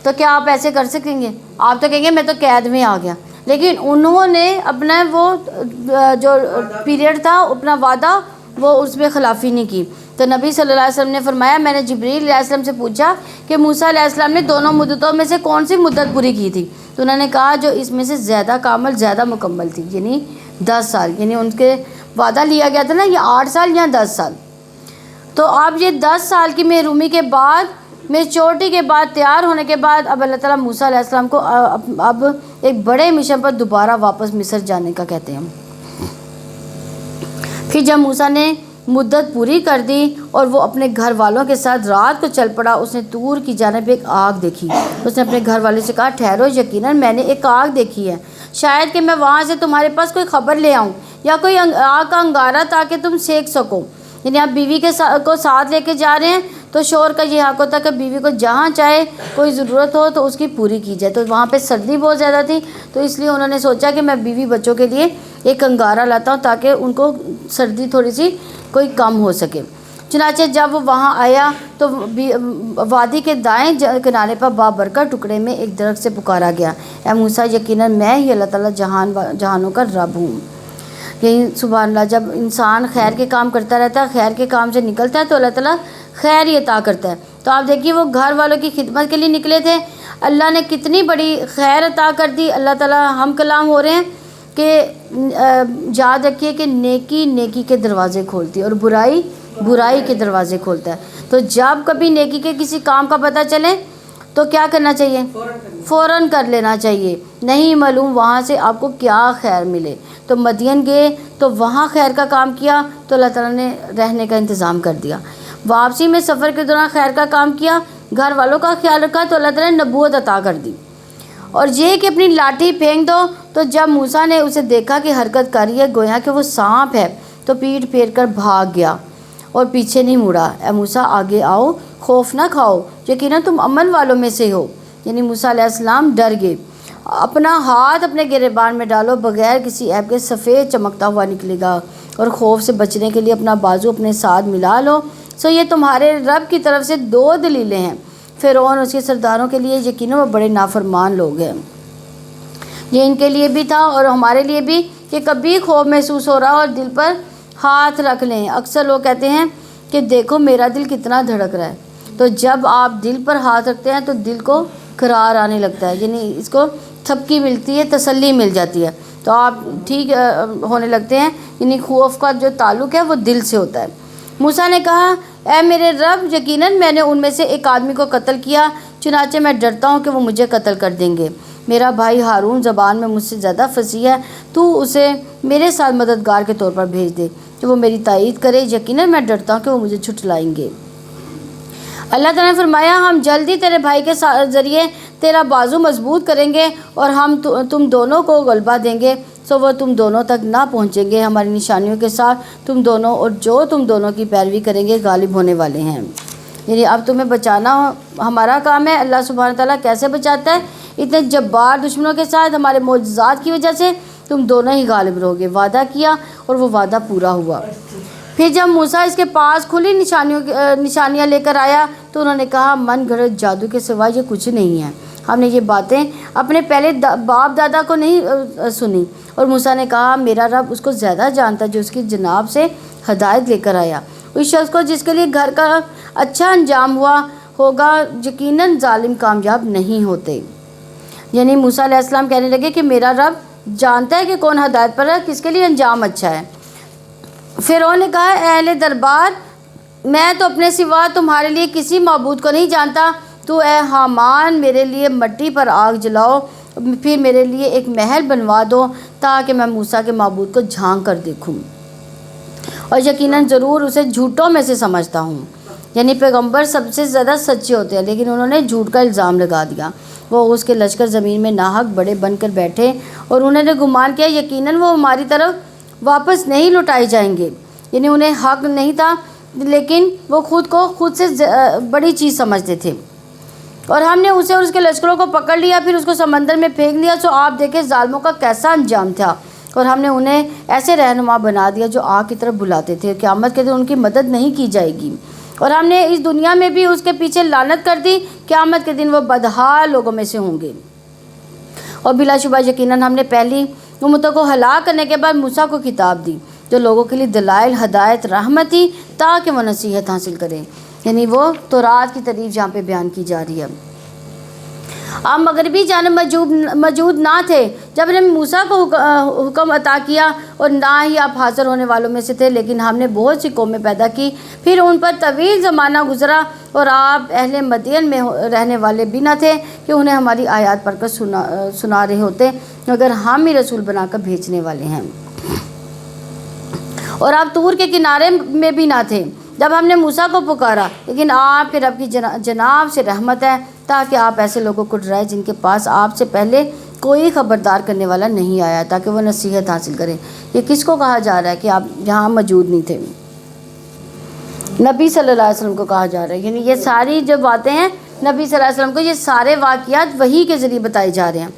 تو کیا آپ ایسے کر سکیں گے؟ آپ تو کہیں گے میں تو قید میں آ گیا. لیکن انہوں نے اپنا وہ جو پیریڈ تھا اپنا وعدہ وہ اس میں خلافی نہیں کی. تو نبی صلی اللہ علیہ وسلم نے فرمایا میں نے جبریل علیہ السلام سے پوچھا کہ موسیٰ علیہ السلام نے دونوں مدتوں میں سے کون سی مدت پوری کی تھی؟ تو انہوں نے کہا جو اس میں سے زیادہ کامل زیادہ مکمل تھی, یعنی 10 سال. یعنی ان کے وعدہ لیا گیا تھا نا یہ 8 سال یا 10 سال. تو اب یہ 10 سال کی محرومی کے بعد, میچورٹی کے بعد, تیار ہونے کے بعد اب اللہ تعالیٰ موسیٰ علیہ السلام کو اب ایک بڑے مشن پر دوبارہ واپس مصر جانے کا کہتے ہیں. پھر جب موسیٰ نے مدت پوری کر دی اور وہ اپنے گھر والوں کے ساتھ رات کو چل پڑا, اس نے طور کی جانب ایک آگ دیکھی. اس نے اپنے گھر والے سے کہا ٹھہرو, یقیناً میں نے ایک آگ دیکھی ہے, شاید کہ میں وہاں سے تمہارے پاس کوئی خبر لے آؤں یا کوئی آگ کا انگارہ تاکہ تم سیک سکو. یعنی آپ بیوی کو ساتھ لے کے جا رہے ہیں تو شوہر کا یہ حق ہوتا ہے کہ بیوی کو جہاں چاہے کوئی ضرورت ہو تو اس کی پوری کی جائے. تو وہاں پہ سردی بہت زیادہ تھی تو اس لیے انہوں نے سوچا کہ میں بیوی بچوں کے لیے ایک انگارہ لاتا ہوں تاکہ ان کو سردی تھوڑی سی کوئی کم ہو سکے. چنانچہ جب وہ وہاں آیا تو وادی کے دائیں کنارے پر بابرکت ٹکڑے میں ایک درخت سے پکارا گیا اے موسیٰ یقیناً میں ہی اللہ تعالیٰ جہانوں کا رب ہوں. یہی سبحان اللہ, جب انسان خیر کے کام کرتا رہتا ہے, خیر کے کام سے نکلتا ہے تو اللہ تعالیٰ خیر ہی عطا کرتا ہے. تو آپ دیکھیے وہ گھر والوں کی خدمت کے لیے نکلے تھے, اللہ نے کتنی بڑی خیر عطا کر دی. اللہ تعالیٰ ہم کلام ہو رہے ہیں کہ یاد رکھیے کہ نیکی نیکی کے دروازے کھولتی ہے اور برائی برائی کے دروازے کھولتا ہے. تو جب کبھی نیکی کے کسی کام کا پتہ چلے تو کیا کرنا چاہیے؟ فوراً کر لینا چاہیے. نہیں معلوم وہاں سے آپ کو کیا خیر ملے. تو مدین گئے تو وہاں خیر کا کام کیا تو اللہ تعالیٰ نے رہنے کا انتظام کر دیا. واپسی میں سفر کے دوران خیر کا کام کیا, گھر والوں کا خیال رکھا تو اللہ تعالیٰ نے نبوت عطا کر دی. اور یہ کہ اپنی لاٹھی پھینک دو, تو جب موسیٰ نے اسے دیکھا کہ حرکت کر رہی ہے گویا کہ وہ سانپ ہے تو پیٹ پھیر کر بھاگ گیا اور پیچھے نہیں مڑا. اے موسیٰ آگے آؤ, خوف نہ کھاؤ, یقیناً تم امن والوں میں سے ہو. یعنی موسیٰ علیہ السلام ڈر گئے. اپنا ہاتھ اپنے گریبان میں ڈالو، بغیر کسی عیب کے سفید چمکتا ہوا نکلے گا، اور خوف سے بچنے کے لیے اپنا بازو اپنے ساتھ ملا لو۔ سو یہ تمہارے رب کی طرف سے 2 دلیلیں ہیں۔ فرعون اس کے سرداروں کے لیے یقیناً وہ بڑے نافرمان لوگ ہیں۔ یہ ان کے لیے بھی تھا اور ہمارے لیے بھی کہ کبھی خوف محسوس ہو رہا اور دل پر ہاتھ رکھ لیں۔ اکثر لوگ کہتے ہیں کہ دیکھو میرا دل کتنا دھڑک رہا ہے، تو جب آپ دل پر ہاتھ رکھتے ہیں تو دل کو قرار آنے لگتا ہے، یعنی اس کو تھپکی ملتی ہے، تسلی مل جاتی ہے، تو آپ ٹھیک ہونے لگتے ہیں۔ یعنی خوف کا جو تعلق ہے وہ دل سے ہوتا ہے۔ موسیٰ نے کہا اے میرے رب، یقیناً میں نے ان میں سے ایک آدمی کو قتل کیا، چنانچہ میں ڈرتا ہوں کہ وہ مجھے قتل کر دیں گے۔ میرا بھائی ہارون زبان میں مجھ سے زیادہ فصیح ہے، تو اسے میرے ساتھ مددگار کے طور پر بھیج دے کہ وہ میری تائید کرے، یقیناً میں ڈرتا ہوں کہ وہ مجھے جھٹلائیں گے۔ اللہ تعالیٰ نے فرمایا ہم جلدی تیرے بھائی کے ذریعے تیرا بازو مضبوط کریں گے اور ہم تم دونوں کو غلبہ دیں گے، سو وہ تم دونوں تک نہ پہنچیں گے۔ ہماری نشانیوں کے ساتھ تم دونوں اور جو تم دونوں کی پیروی کریں گے غالب ہونے والے ہیں۔ یعنی اب تمہیں بچانا ہمارا کام ہے۔ اللہ سبحانہ تعالیٰ کیسے بچاتا ہے؟ اتنے جبار دشمنوں کے ساتھ ہمارے معجزات کی وجہ سے تم دونوں ہی غالب رہو گے۔ وعدہ کیا اور وہ وعدہ پورا ہوا۔ پھر جب موسیٰ اس کے پاس کھلی نشانیاں لے کر آیا تو انہوں نے کہا من گھڑت جادو کے سوا یہ کچھ نہیں ہے۔ ہم نے یہ باتیں اپنے پہلے باپ دادا کو نہیں سنی۔ اور موسیٰ نے کہا میرا رب اس کو زیادہ جانتا جو اس کی جناب سے ہدایت لے کر آیا۔ اس شخص کو جس کے لیے گھر کا اچھا انجام ہوا ہوگا یقیناً ظالم کامیاب نہیں ہوتے۔ یعنی موسیٰ علیہ السلام کہنے لگے کہ میرا رب جانتا ہے کہ کون ہدایت پر ہے، کس کے لیے انجام اچھا ہے۔ فرعون نے کہا اے اہل دربار، میں تو اپنے سوا تمہارے لیے کسی معبود کو نہیں جانتا، تو اے حامان میرے لیے مٹی پر آگ جلاؤ، پھر میرے لیے ایک محل بنوا دو تاکہ میں موسیٰ کے معبود کو جھانک کر دیکھوں، اور یقیناً ضرور اسے جھوٹوں میں سے سمجھتا ہوں۔ یعنی پیغمبر سب سے زیادہ سچے ہوتے ہیں، لیکن انہوں نے جھوٹ کا الزام لگا دیا۔ وہ اس کے لشکر زمین میں ناحق بڑے بن کر بیٹھے اور انہوں نے گمان کیا یقیناً وہ ہماری طرف واپس نہیں لوٹائے جائیں گے۔ یعنی انہیں حق نہیں تھا، لیکن وہ خود سے بڑی چیز سمجھتے تھے، اور ہم نے اسے اور اس کے لشکروں کو پکڑ لیا، پھر اس کو سمندر میں پھینک دیا۔ سو آپ دیکھیں ظالموں کا کیسا انجام تھا، اور ہم نے انہیں ایسے رہنما بنا دیا جو آگ کی طرف بلاتے تھے۔ قیامت کے دن ان کی مدد نہیں کی جائے گی، اور ہم نے اس دنیا میں بھی اس کے پیچھے لعنت کر دی۔ قیامت کے دن وہ بدحال لوگوں میں سے ہوں گے۔ اور بلا شبہ یقیناً ہم نے پہلی امتوں کو ہلاک کرنے کے بعد موسیٰ کو کتاب دی جو لوگوں کے لیے دلائل، ہدایت، رحمت تھی تاکہ وہ نصیحت حاصل کریں۔ یعنی وہ تورات کی تعریف جہاں پہ بیان کی جا رہی ہے۔ آپ مغربی جانب موجود نہ تھے جب نے موسیٰ کو حکم عطا کیا، اور نہ ہی آپ حاضر ہونے والوں میں سے تھے، لیکن ہم نے بہت سی قومیں پیدا کی، پھر ان پر طویل زمانہ گزرا، اور آپ اہل مدین میں رہنے والے بھی نہ تھے کہ انہیں ہماری آیات پڑھ کر سنا رہے ہوتے، مگر ہم ہی رسول بنا کر بھیجنے والے ہیں۔ اور آپ طور کے کنارے میں بھی نہ تھے جب ہم نے موسیٰ کو پکارا، لیکن آپ کے رب کی جناب سے رحمت ہے تاکہ آپ ایسے لوگوں کو ڈرائیں جن کے پاس آپ سے پہلے کوئی خبردار کرنے والا نہیں آیا، تاکہ وہ نصیحت حاصل کریں۔ یہ کس کو کہا جا رہا ہے کہ آپ یہاں موجود نہیں تھے؟ نبی صلی اللہ علیہ وسلم کو کہا جا رہا ہے۔ یعنی یہ ساری جو باتیں ہیں نبی صلی اللہ علیہ وسلم کو یہ سارے واقعات وحی کے ذریعے بتائے جا رہے ہیں،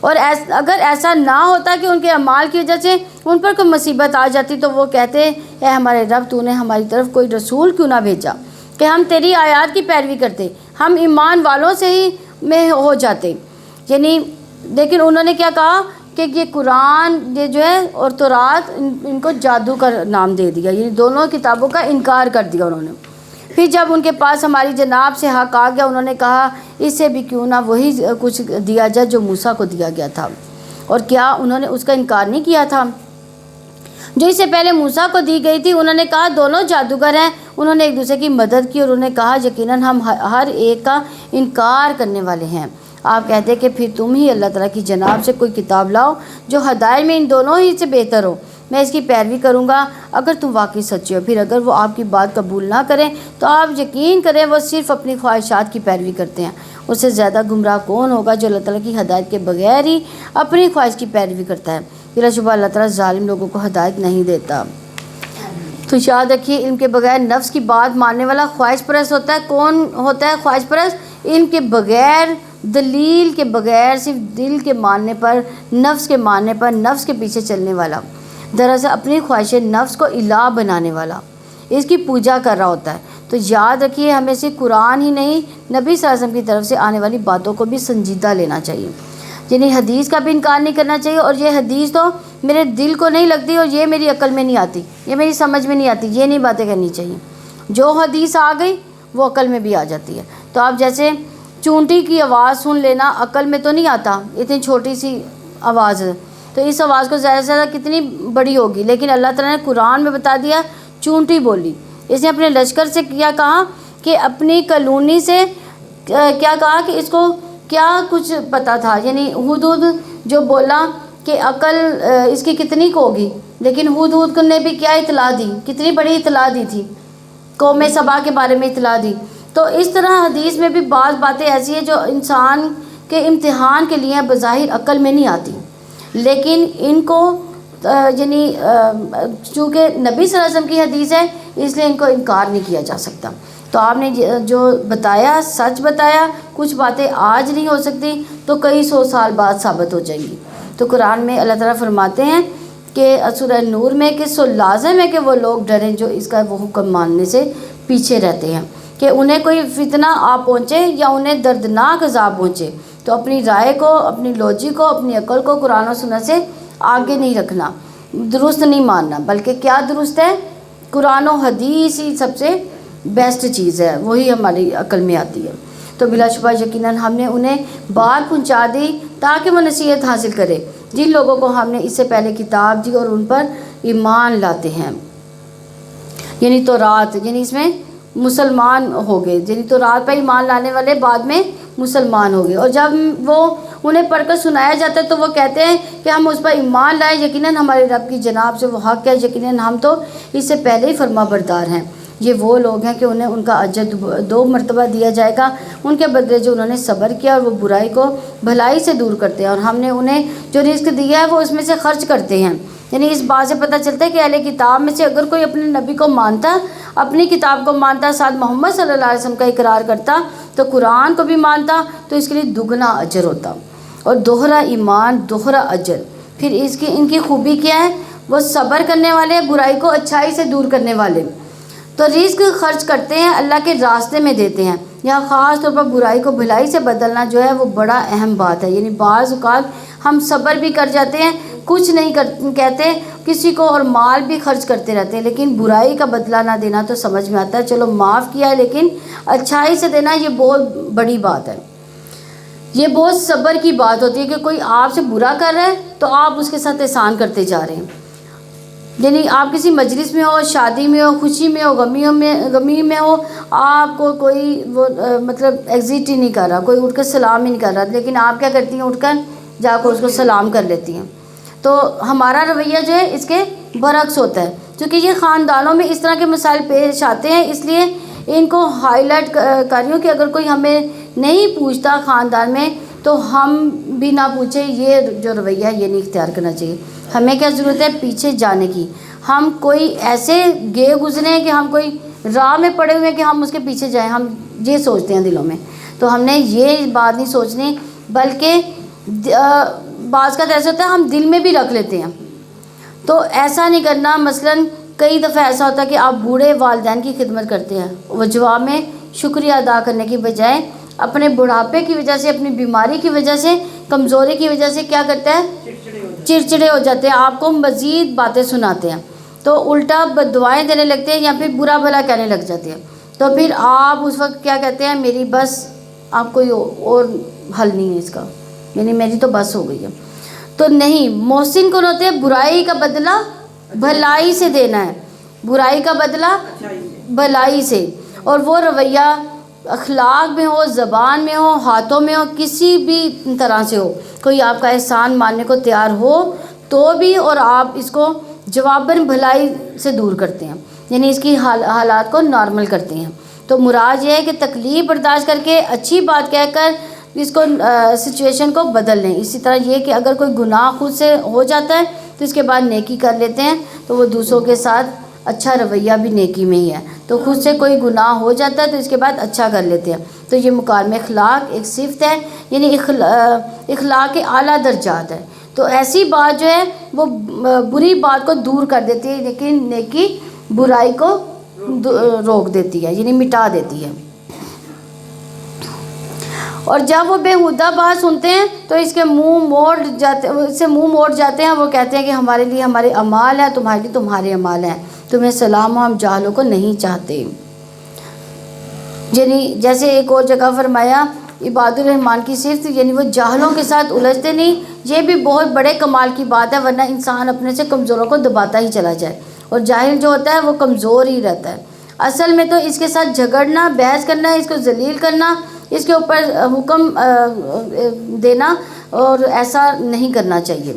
اور اگر ایسا نہ ہوتا کہ ان کے اعمال کی وجہ سے ان پر کوئی مصیبت آ جاتی تو وہ کہتے اے ہمارے رب تو نے ہماری طرف کوئی رسول کیوں نہ بھیجا کہ ہم تیری آیات کی پیروی کرتے، ہم ایمان والوں سے ہی میں ہو جاتے۔ یعنی لیکن انہوں نے کیا کہا کہ یہ قرآن یہ جو ہے اور تورات ان کو جادو کا نام دے دیا، یعنی دونوں کتابوں کا انکار کر دیا انہوں نے۔ پھر جب ان کے پاس ہماری جناب سے حق آ گیا، انہوں نے کہا اس سے بھی کیوں نہ وہی کچھ دیا جائے جو موسیٰ کو دیا گیا تھا، اور کیا انہوں نے اس کا انکار نہیں کیا تھا جو اس سے پہلے موسیٰ کو دی گئی تھی؟ انہوں نے کہا دونوں جادوگر ہیں۔ انہوں نے ایک دوسرے کی مدد کی، اور انہوں نے کہا یقیناً ہم ہر ایک کا انکار کرنے والے ہیں۔ آپ کہتے کہ پھر تم ہی اللہ تعالیٰ کی جناب سے کوئی کتاب لاؤ جو ہدایت میں ان دونوں ہی سے بہتر ہو، میں اس کی پیروی کروں گا اگر تم واقعی سچے ہو۔ پھر اگر وہ آپ کی بات قبول نہ کریں تو آپ یقین کریں وہ صرف اپنی خواہشات کی پیروی کرتے ہیں۔ اس سے زیادہ گمراہ کون ہوگا جو اللہ تعالیٰ کی ہدایت کے بغیر ہی اپنی خواہش کی پیروی کرتا ہے؟ بلا شبہ اللہ تعالیٰ ظالم لوگوں کو ہدایت نہیں دیتا۔ تو یاد رکھیے علم کے بغیر نفس کی بات ماننے والا خواہش پرست ہوتا ہے۔ کون ہوتا ہے خواہش پرست؟ علم کے بغیر دلیل کے بغیر صرف دل کے ماننے پر، نفس کے ماننے پر، نفس کے پیچھے چلنے والا، دراصل اپنی خواہش نفس کو الہ بنانے والا اس کی پوجا کر رہا ہوتا ہے۔ تو یاد رکھیے ہمیں صرف قرآن ہی نہیں، نبی صلی اللہ علیہ وسلم کی طرف سے آنے والی باتوں کو بھی سنجیدہ لینا چاہیے، یعنی حدیث کا بھی انکار نہیں کرنا چاہیے، اور یہ حدیث تو میرے دل کو نہیں لگتی اور یہ میری عقل میں نہیں آتی، یہ میری سمجھ میں نہیں آتی، یہ نہیں باتیں کرنی چاہیے۔ جو حدیث آ گئی وہ عقل میں بھی آ جاتی ہے۔ تو آپ جیسے چونٹی کی آواز سن لینا عقل میں تو نہیں آتا، اتنی چھوٹی سی آواز ہے، تو اس آواز کو زیادہ سے زیادہ کتنی بڑی ہوگی، لیکن اللہ تعالیٰ نے قرآن میں بتا دیا چونٹی بولی۔ اس نے اپنے لشکر سے کیا کہا کہ اپنی کلونی سے کیا کہا کہ اس کو کیا کچھ پتہ تھا، یعنی ہدہد جو بولا کہ عقل اس کی کتنی کو ہوگی، لیکن ہدہد نے بھی کیا اطلاع دی، کتنی بڑی اطلاع دی تھی، قوم سبا کے بارے میں اطلاع دی۔ تو اس طرح حدیث میں بھی بعض باتیں ایسی ہیں جو انسان کے امتحان کے لیے بظاہر عقل میں نہیں آتی، لیکن ان کو یعنی چونکہ نبی صلی اللہ علیہ وسلم کی حدیث ہے اس لیے ان کو انکار نہیں کیا جا سکتا۔ تو آپ نے جو بتایا سچ بتایا، کچھ باتیں آج نہیں ہو سکتی تو کئی سو سال بعد ثابت ہو جائیں گی۔ تو قرآن میں اللہ تعالیٰ فرماتے ہیں کہ سورہ نور میں کہ سو لازم ہے کہ وہ لوگ ڈریں جو اس کا وہ حکم ماننے سے پیچھے رہتے ہیں، کہ انہیں کوئی فتنہ آ پہنچے یا انہیں دردناک عذاب پہنچے تو اپنی رائے کو، اپنی لوجک کو، اپنی عقل کو قرآن و سنت سے آگے نہیں رکھنا، درست نہیں ماننا، بلکہ کیا درست ہے؟ قرآن و حدیث ہی سب سے بیسٹ چیز ہے، وہی ہماری عقل میں آتی ہے۔ تو بلا شبہ یقیناً ہم نے انہیں بات پہنچا دی تاکہ وہ نصیحت حاصل کرے جن لوگوں کو ہم نے اس سے پہلے کتاب دی اور ان پر ایمان لاتے ہیں، یعنی تورات، یعنی اس میں مسلمان ہو گئے، یعنی تورات پر ایمان لانے والے بعد میں مسلمان ہو گئے، اور جب وہ انہیں پڑھ کر سنایا جاتا ہے تو وہ کہتے ہیں کہ ہم اس پر ایمان لائے، یقیناً ہمارے رب کی جناب سے وہ حق ہے، یقیناً ہم تو اس سے پہلے ہی فرما بردار ہیں۔ یہ وہ لوگ ہیں کہ انہیں ان کا اجر 2 مرتبہ دیا جائے گا، ان کے بدلے جو انہوں نے صبر کیا اور وہ برائی کو بھلائی سے دور کرتے ہیں، اور ہم نے انہیں جو رزق دیا ہے وہ اس میں سے خرچ کرتے ہیں۔ یعنی اس بات سے پتہ چلتا ہے کہ اہل کتاب میں سے اگر کوئی اپنے نبی کو مانتا، اپنی کتاب کو مانتا، ساتھ محمد صلی اللہ علیہ وسلم کا اقرار کرتا، تو قرآن کو بھی مانتا، تو اس کے لیے دگنا اجر ہوتا، اور دوہرا ایمان، دوہرا اجر۔ پھر ان کی خوبی کیا ہے؟ وہ صبر کرنے والے، برائی کو اچھائی سے دور کرنے والے، تو رزق خرچ کرتے ہیں، اللہ کے راستے میں دیتے ہیں۔ یہاں خاص طور پر برائی کو بھلائی سے بدلنا جو ہے وہ بڑا اہم بات ہے، یعنی بعض اوقات ہم صبر بھی کر جاتے ہیں، کچھ نہیں کہتے کسی کو، اور مال بھی خرچ کرتے رہتے ہیں، لیکن برائی کا بدلہ نہ دینا تو سمجھ میں آتا ہے، چلو معاف کیا ہے، لیکن اچھائی سے دینا یہ بہت بڑی بات ہے، یہ بہت صبر کی بات ہوتی ہے کہ کوئی آپ سے برا کر رہا ہے تو آپ اس کے ساتھ احسان کرتے جا رہے ہیں۔ یعنی آپ کسی مجلس میں ہو، شادی میں ہو، خوشی میں ہو، غمی میں ہو، آپ کو کوئی وہ مطلب ایگزٹ ہی نہیں کر رہا، کوئی اٹھ کر سلام ہی نہیں کر رہا، لیکن آپ کیا کرتی ہیں؟ اٹھ کر جا کر اس کو سلام کر لیتی ہیں۔ تو ہمارا رویہ جو ہے اس کے برعکس ہوتا ہے، کیونکہ یہ خاندانوں میں اس طرح کے مسائل پیش آتے ہیں، اس لیے ان کو ہائی لائٹ کر رہی ہوں کہ اگر کوئی ہمیں نہیں پوچھتا خاندان میں تو ہم بھی نہ پوچھیں، یہ جو رویہ ہے یہ نہیں اختیار کرنا چاہیے۔ ہمیں کیا ضرورت ہے؟ پیچھے جانے کی۔ ہم کوئی ایسے گئے گزرے ہیں کہ ہم کوئی راہ میں پڑے ہوئے ہیں کہ ہم اس کے پیچھے جائیں، ہم یہ سوچتے ہیں دلوں میں، تو ہم نے یہ بات نہیں سوچنی، بلکہ بعض کا ایسا ہوتا ہے ہم دل میں بھی رکھ لیتے ہیں، تو ایسا نہیں کرنا۔ مثلاً کئی دفعہ ایسا ہوتا ہے کہ آپ بوڑھے والدین کی خدمت کرتے ہیں، وہ جواب میں شکریہ ادا کرنے کی بجائے اپنے بڑھاپے کی وجہ سے، اپنی بیماری کی وجہ سے، کمزوری کی وجہ سے کیا کرتا ہے؟ چڑچڑے ہو جاتے ہیں، آپ کو مزید باتیں سناتے ہیں، تو الٹا بد دعائیں دینے لگتے ہیں یا پھر برا بھلا کہنے لگ جاتے ہیں، تو پھر آپ اس وقت کیا کہتے ہیں؟ میری بس، آپ کوئی اور حل نہیں ہے اس کا، یعنی میری تو بس ہو گئی ہے۔ تو نہیں، محسن کون ہوتے ہیں؟ برائی کا بدلہ بھلائی سے دینا ہے، برائی کا بدلہ بھلائی سے، اور وہ رویہ اخلاق میں ہو، زبان میں ہو، ہاتھوں میں ہو، کسی بھی طرح سے ہو، کوئی آپ کا احسان ماننے کو تیار ہو تو بھی، اور آپ اس کو جواباً بھلائی سے دور کرتے ہیں، یعنی اس کی حالات کو نارمل کرتے ہیں۔ تو مراد یہ ہے کہ تکلیف برداشت کر کے اچھی بات کہہ کر اس کو سچویشن کو بدل لیں۔ اسی طرح یہ کہ اگر کوئی گناہ خود سے ہو جاتا ہے تو اس کے بعد نیکی کر لیتے ہیں، تو وہ دوسروں کے ساتھ اچھا رویہ بھی نیکی میں ہی ہے. تو خود سے کوئی گناہ ہو جاتا ہے تو اس کے بعد اچھا کر لیتے ہیں. تو یہ مکارم اخلاق ایک صفت ہے، یعنی اخلاق کے اعلیٰ درجات ہے. تو ایسی بات جو ہے وہ بری بات کو دور کر دیتی ہے، لیکن نیکی برائی کو روک دیتی ہے، یعنی مٹا دیتی ہے. اور جب وہ بےہودہ بات سنتے ہیں تو اس سے منہ موڑ جاتے ہیں. وہ کہتے ہیں کہ ہمارے لیے ہمارے اعمال ہیں، تمہارے لیے تمہارے اعمال ہیں، تمہیں سلام ہو، ہم جاہلوں کو نہیں چاہتے. یعنی جیسے ایک اور جگہ فرمایا عباد الرحمن کی صفت، یعنی وہ جاہلوں کے ساتھ الجھتے نہیں. یہ بھی بہت بڑے کمال کی بات ہے، ورنہ انسان اپنے سے کمزوروں کو دباتا ہی چلا جائے، اور جاہل جو ہوتا ہے وہ کمزور ہی رہتا ہے. اصل میں تو اس کے ساتھ جھگڑنا، بحث کرنا، اس کو ذلیل کرنا، اس کے اوپر حکم دینا، اور ایسا نہیں کرنا چاہیے.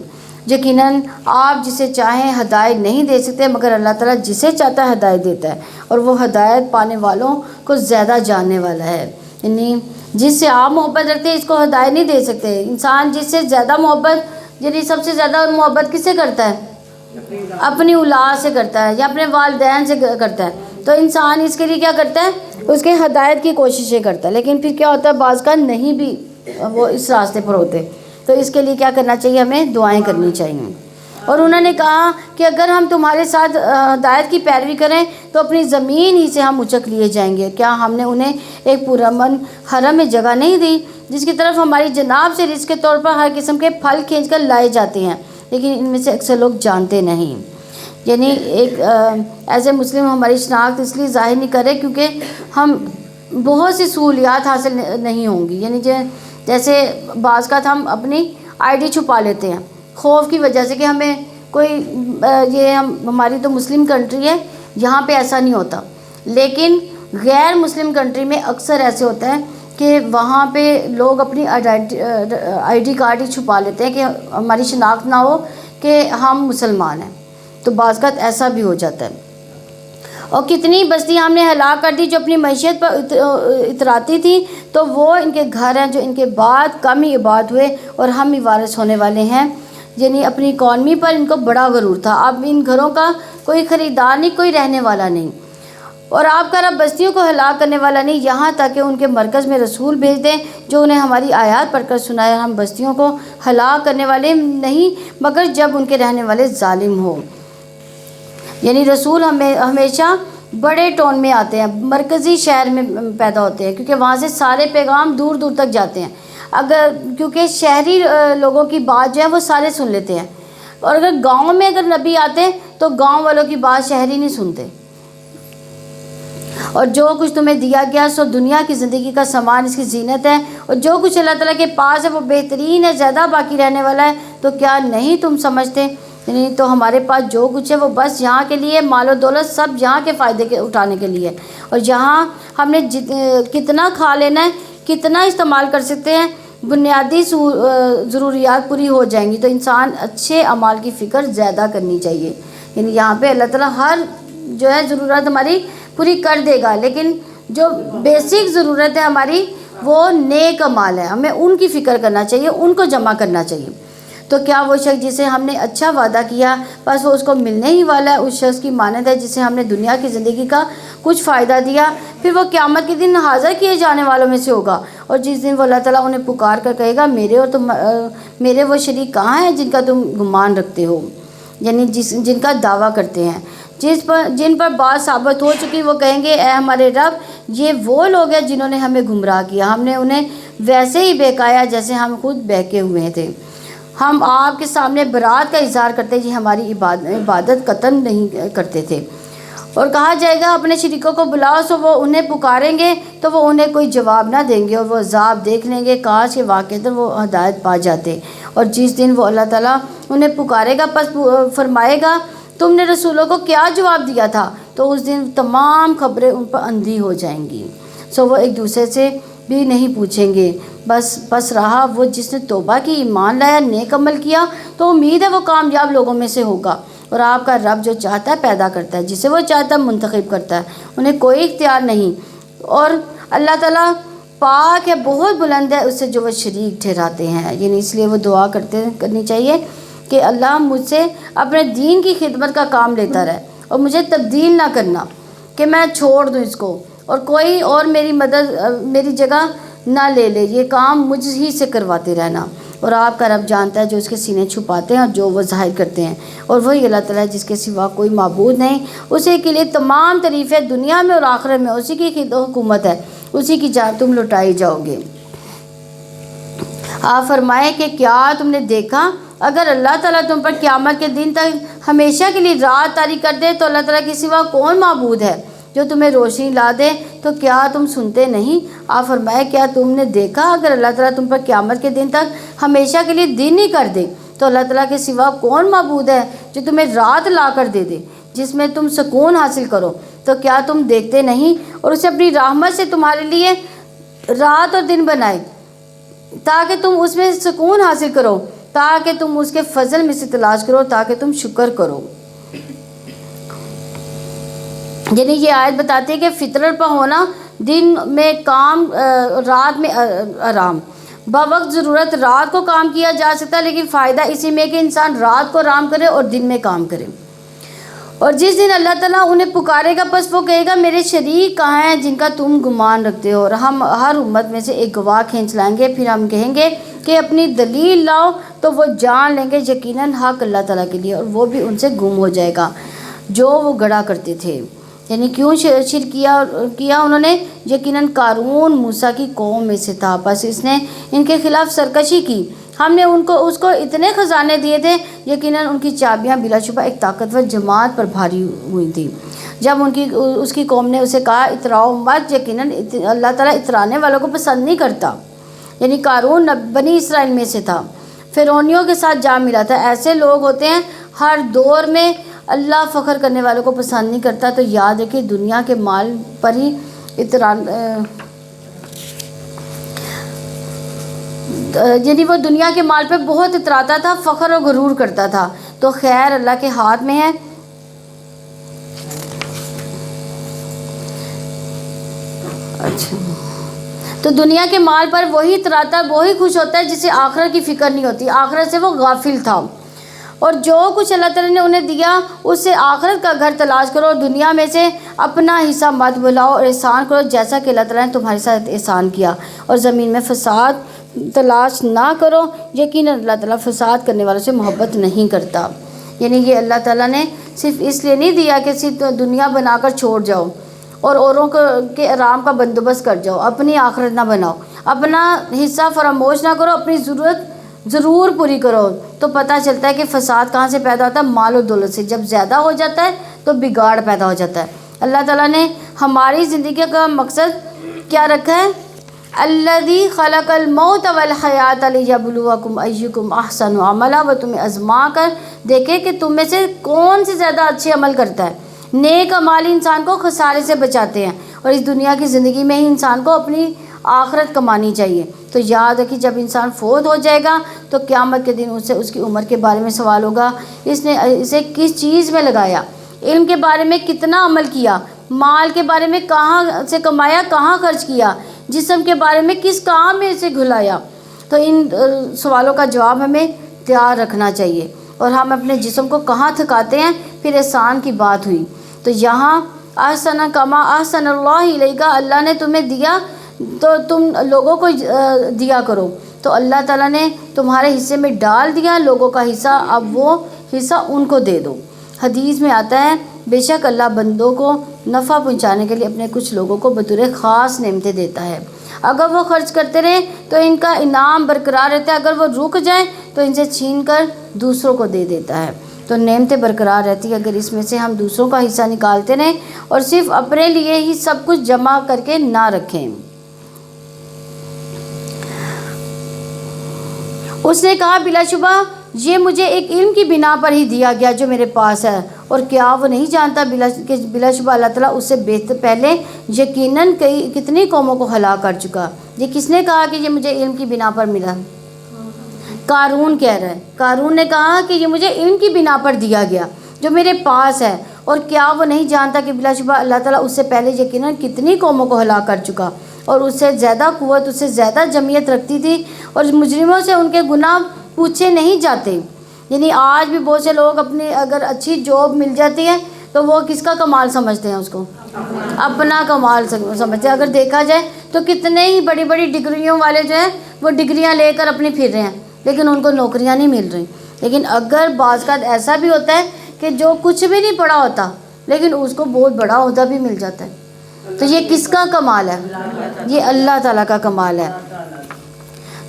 یقیناً آپ جسے چاہیں ہدایت نہیں دے سکتے، مگر اللہ تعالیٰ جسے چاہتا ہے ہدایت دیتا ہے، اور وہ ہدایت پانے والوں کو زیادہ جاننے والا ہے. یعنی جس سے آپ محبت رکھتے ہیں اس کو ہدایت نہیں دے سکتے. انسان جس سے زیادہ محبت، یعنی سب سے زیادہ محبت کس سے کرتا ہے؟ اپنی اولاد سے کرتا ہے، یا اپنے والدین سے کرتا ہے. تو انسان اس کے لیے کیا کرتا ہے؟ اس کے ہدایت کی کوششیں کرتا ہے، لیکن پھر کیا ہوتا ہے بعض کا نہیں بھی وہ اس راستے پر ہوتے. تو اس کے لیے کیا کرنا چاہیے؟ ہمیں دعائیں کرنی چاہیے. اور انہوں نے کہا کہ اگر ہم تمہارے ساتھ ہدایت کی پیروی کریں تو اپنی زمین ہی سے ہم اچک لیے جائیں گے. کیا ہم نے انہیں ایک پرامن حرم میں جگہ نہیں دی جس کی طرف ہماری جناب سے رزق کے طور پر ہر قسم کے پھل کھینچ کر لائے جاتے ہیں؟ لیکن ان میں سے اکثر لوگ جانتے نہیں. یعنی ایک ایز اے مسلم ہماری شناخت اس لیے ظاہر نہیں کرے کیونکہ ہم بہت سی سہولیات حاصل نہیں ہوں گی. یعنی جیسے بعض کا ہم اپنی آئی ڈی چھپا لیتے ہیں خوف کی وجہ سے کہ ہمیں کوئی ہماری تو مسلم کنٹری ہے، یہاں پہ ایسا نہیں ہوتا. لیکن غیر مسلم کنٹری میں اکثر ایسے ہوتا ہے کہ وہاں پہ لوگ اپنی آئی ڈی کارڈ ہی چھپا لیتے ہیں کہ ہماری شناخت نہ ہو کہ ہم مسلمان ہیں. تو بعض کا ایسا بھی ہو جاتا ہے. اور کتنی بستیاں ہم نے ہلاک کر دی جو اپنی معیشت پر اتراتی تھیں، تو وہ ان کے گھر ہیں جو ان کے بعد کم ہی آباد ہوئے اور ہم ہی وارث ہونے والے ہیں. یعنی اپنی اکانومی پر ان کو بڑا غرور تھا. اب ان گھروں کا کوئی خریدار نہیں، کوئی رہنے والا نہیں، اور آپ کا رب بستیوں کو ہلاک کرنے والا نہیں، یہاں تک کہ ان کے مرکز میں رسول بھیج دیں جو انہیں ہماری آیات پڑھ کر سنائے. ہم بستیوں کو ہلاک کرنے والے نہیں مگر جب ان کے رہنے والے ظالم ہوں. یعنی رسول ہمیشہ بڑے ٹون میں آتے ہیں، مرکزی شہر میں پیدا ہوتے ہیں، کیونکہ وہاں سے سارے پیغام دور دور تک جاتے ہیں. کیونکہ شہری لوگوں کی بات جو ہے وہ سارے سن لیتے ہیں، اور اگر گاؤں میں اگر نبی آتے ہیں تو گاؤں والوں کی بات شہری نہیں سنتے. اور جو کچھ تمہیں دیا گیا سو دنیا کی زندگی کا سامان، اس کی زینت ہے، اور جو کچھ اللہ تعالیٰ کے پاس ہے وہ بہترین ہے، زیادہ باقی رہنے والا ہے. تو کیا نہیں تم سمجھتے؟ یعنی تو ہمارے پاس جو کچھ ہے وہ بس یہاں کے لیے، مال و دولت سب یہاں کے فائدے کے اٹھانے کے لیے، اور یہاں ہم نے کتنا کھا لینا ہے، کتنا استعمال کر سکتے ہیں، بنیادی ضروریات پوری ہو جائیں گی. تو انسان اچھے اعمال کی فکر زیادہ کرنی چاہیے. یعنی یہاں پہ اللہ تعالیٰ ہر جو ہے ضرورت ہماری پوری کر دے گا، لیکن جو بیسک ضرورت ہے ہماری وہ نیک اعمال ہے، ہمیں ان کی فکر کرنا چاہیے، ان کو جمع کرنا چاہیے. تو کیا وہ شخص جسے ہم نے اچھا وعدہ کیا بس وہ اس کو ملنے ہی والا ہے؟ اس شخص کی مانند ہے جسے ہم نے دنیا کی زندگی کا کچھ فائدہ دیا، پھر وہ قیامت کے دن حاضر کیے جانے والوں میں سے ہوگا. اور جس دن وہ اللہ تعالیٰ انہیں پکار کر کہے گا میرے وہ شریک کہاں ہیں جن کا تم گمان رکھتے ہو، یعنی جن کا دعویٰ کرتے ہیں، جن پر بات ثابت ہو چکی. وہ کہیں گے اے ہمارے رب، یہ وہ لوگ ہیں جنہوں نے ہمیں گمراہ کیا، ہم نے انہیں ویسے ہی بہکایا جیسے ہم خود بہکے ہوئے تھے. ہم آپ کے سامنے برات کا اظہار کرتے جی ہماری عبادت قطعاً نہیں کرتے تھے. اور کہا جائے گا اپنے شریکوں کو بلاؤ، سو وہ انہیں پکاریں گے تو وہ انہیں کوئی جواب نہ دیں گے، اور وہ عذاب دیکھ لیں گے. کاش کے واقعتاً وہ ہدایت پا جاتے. اور جس دن وہ اللہ تعالیٰ انہیں پکارے گا پس فرمائے گا تم نے رسولوں کو کیا جواب دیا تھا، تو اس دن تمام خبریں ان پر اندھی ہو جائیں گی. سو وہ ایک دوسرے سے بھی نہیں پوچھیں گے. بس رہا وہ جس نے توبہ کی، ایمان لایا، نیک عمل کیا، تو امید ہے وہ کامیاب لوگوں میں سے ہوگا. اور آپ کا رب جو چاہتا ہے پیدا کرتا ہے، جسے وہ چاہتا ہے منتخب کرتا ہے، انہیں کوئی اختیار نہیں. اور اللہ تعالیٰ پاک ہے، بہت بلند ہے اس سے جو وہ شریک ٹھہراتے ہیں. یعنی اس لیے وہ دعا کرنی چاہیے کہ اللہ مجھ سے اپنے دین کی خدمت کا کام لیتا رہے، اور مجھے تبدیل نہ کرنا کہ میں چھوڑ دوں اس کو اور کوئی اور میری مدد میری جگہ نہ لے لے، یہ کام مجھ ہی سے کرواتے رہنا۔ اور آپ کا رب جانتا ہے جو اس کے سینے چھپاتے ہیں اور جو وہ ظاہر کرتے ہیں، اور وہی اللہ تعالیٰ جس کے سوا کوئی معبود نہیں، اسی کے لیے تمام تعریفیں دنیا میں اور آخرت میں، اسی کی حکومت ہے، اسی کی جان تم لٹائی جاؤ گے۔ آپ فرمائے کہ کیا تم نے دیکھا اگر اللہ تعالیٰ تم پر قیامت کے دن تک ہمیشہ کے لیے رات طاری کر دے تو اللہ تعالیٰ کے سوا کون معبود ہے جو تمہیں روشنی لا دے، تو کیا تم سنتے نہیں؟ آپ فرمائے کیا تم نے دیکھا اگر اللہ تعالیٰ تم پر قیامت کے دن تک ہمیشہ کے لیے دن ہی کر دے تو اللہ تعالیٰ کے سوا کون معبود ہے جو تمہیں رات لا کر دے دے جس میں تم سکون حاصل کرو، تو کیا تم دیکھتے نہیں؟ اور اسے اپنی رحمت سے تمہارے لیے رات اور دن بنائے تاکہ تم اس میں سکون حاصل کرو، تاکہ تم اس کے فضل میں سے تلاش کرو، تاکہ تم شکر کرو۔ یعنی یہ آیت بتاتی ہے کہ فطرت پر ہونا، دن میں کام رات میں آرام، بوقت ضرورت رات کو کام کیا جا سکتا ہے، لیکن فائدہ اسی میں کہ انسان رات کو آرام کرے اور دن میں کام کرے۔ اور جس دن اللہ تعالیٰ انہیں پکارے گا پس وہ کہے گا میرے شریک کہاں ہیں جن کا تم گمان رکھتے ہو، اور ہم ہر امت میں سے ایک گواہ کھینچ لائیں گے، پھر ہم کہیں گے کہ اپنی دلیل لاؤ، تو وہ جان لیں گے یقیناً حق اللہ تعالیٰ کے لیے، اور وہ بھی ان سے گم ہو جائے گا جو وہ گڑا کرتے تھے۔ یعنی کیوں شرک کیا انہوں نے؟ یقیناً قارون موسیٰ کی قوم میں سے تھا، بس اس نے ان کے خلاف سرکشی کی، ہم نے اس کو اتنے خزانے دیے تھے، یقیناً ان کی چابیاں بلا شبہ ایک طاقتور جماعت پر بھاری ہوئی تھی۔ جب اس کی قوم نے اسے کہا اتراؤ مت، یقیناً اللہ تعالیٰ اترانے والوں کو پسند نہیں کرتا۔ یعنی قارون بنی اسرائیل میں سے تھا، فرعونیوں کے ساتھ جا ملا تھا۔ ایسے لوگ ہوتے ہیں ہر دور میں، اللہ فخر کرنے والوں کو پسند نہیں کرتا۔ تو یاد رکھیں دنیا کے مال پر ہی یعنی وہ دنیا کے مال پہ بہت اتراتا تھا، فخر اور غرور کرتا تھا۔ تو خیر اللہ کے ہاتھ میں ہے۔ اچھا، تو دنیا کے مال پر وہی اتراتا ہے، وہی خوش ہوتا ہے جسے آخرت کی فکر نہیں ہوتی، آخرت سے وہ غافل تھا۔ اور جو کچھ اللہ تعالیٰ نے انہیں دیا اس سے آخرت کا گھر تلاش کرو، اور دنیا میں سے اپنا حصہ مت بھلاؤ، اور احسان کرو جیسا کہ اللہ تعالیٰ نے تمہارے ساتھ احسان کیا، اور زمین میں فساد تلاش نہ کرو، یقیناً اللہ تعالیٰ فساد کرنے والوں سے محبت نہیں کرتا۔ یعنی یہ اللہ تعالیٰ نے صرف اس لیے نہیں دیا کہ صرف دنیا بنا کر چھوڑ جاؤ اور اوروں کے آرام کا بندوبست کر جاؤ، اپنی آخرت نہ بناؤ، اپنا حصہ فراموش نہ کرو، اپنی ضرورت ضرور پوری کرو۔ تو پتہ چلتا ہے کہ فساد کہاں سے پیدا ہوتا ہے؟ مال و دولت سے۔ جب زیادہ ہو جاتا ہے تو بگاڑ پیدا ہو جاتا ہے۔ اللہ تعالیٰ نے ہماری زندگی کا مقصد کیا رکھا ہے؟ الذی خلق الموت والحیات لیبلوکم ایکم احسن عملا، وہ تمہیں آزما کر دیکھے کہ تم میں سے کون سے زیادہ اچھے عمل کرتا ہے۔ نیک اعمال انسان کو خسارے سے بچاتے ہیں، اور اس دنیا کی زندگی میں ہی انسان کو اپنی آخرت کمانی چاہیے۔ تو یاد ہے کہ جب انسان فوت ہو جائے گا تو قیامت کے دن اس کی عمر کے بارے میں سوال ہوگا، اس نے اسے کس چیز میں لگایا، علم کے بارے میں کتنا عمل کیا، مال کے بارے میں کہاں سے کمایا، کہاں خرچ کیا، جسم کے بارے میں کس کام میں اسے گھلایا۔ تو ان سوالوں کا جواب ہمیں تیار رکھنا چاہیے، اور ہم اپنے جسم کو کہاں تھکاتے ہیں۔ پھر احسان کی بات ہوئی تو یہاں احسن کما احسن اللہ الیک، اللہ نے تمہیں دیا تو تم لوگوں کو دیا کرو۔ تو اللہ تعالیٰ نے تمہارے حصے میں ڈال دیا لوگوں کا حصہ، اب وہ حصہ ان کو دے دو۔ حدیث میں آتا ہے بے شک اللہ بندوں کو نفع پہنچانے کے لیے اپنے کچھ لوگوں کو بطور خاص نعمتیں دیتا ہے۔ اگر وہ خرچ کرتے رہیں تو ان کا انعام برقرار رہتا ہے، اگر وہ رک جائیں تو ان سے چھین کر دوسروں کو دے دیتا ہے۔ تو نعمتیں برقرار رہتی ہے اگر اس میں سے ہم دوسروں کا حصہ نکالتے رہیں اور صرف اپنے لیے ہی سب کچھ جمع کر کے نہ رکھیں۔ اس نے کہا بلا شبہ یہ مجھے ایک علم کی بنا پر ہی دیا گیا جو میرے پاس ہے، اور کیا وہ نہیں جانتا کہ بلا شبہ اللہ تعالیٰ اس سے بہتر پہلے یقیناً کتنی قوموں کو ہلاک کر چکا۔ یہ کس نے کہا کہ یہ مجھے علم کی بنا پر ملا؟ قارون کہہ رہا ہے، قارون نے کہا کہ یہ مجھے علم کی بنا پر دیا گیا جو میرے پاس ہے، اور کیا وہ نہیں جانتا کہ بلا شبہ اللہ تعالیٰ اس سے پہلے یقیناً کتنی قوموں کو ہلاک کر چکا، اور اس سے زیادہ قوت، اس سے زیادہ جمعیت رکھتی تھی، اور مجرموں سے ان کے گناہ پوچھے نہیں جاتے۔ یعنی آج بھی بہت سے لوگ اپنی اگر اچھی جاب مل جاتی ہے تو وہ کس کا کمال سمجھتے ہیں؟ اس کو اپنا کمال سمجھتے ہیں۔ اگر دیکھا جائے تو کتنے ہی بڑی بڑی ڈگریوں والے جو ہیں وہ ڈگریاں لے کر اپنی پھر رہے ہیں، لیکن ان کو نوکریاں نہیں مل رہی۔ لیکن اگر بعض کا ایسا بھی ہوتا ہے کہ جو کچھ بھی نہیں پڑھا ہوتا لیکن اس کو بہت بڑا عہدہ بھی مل جاتا ہے، تو یہ کس کا کمال ہے؟ یہ اللہ تعالیٰ کا کمال ہے۔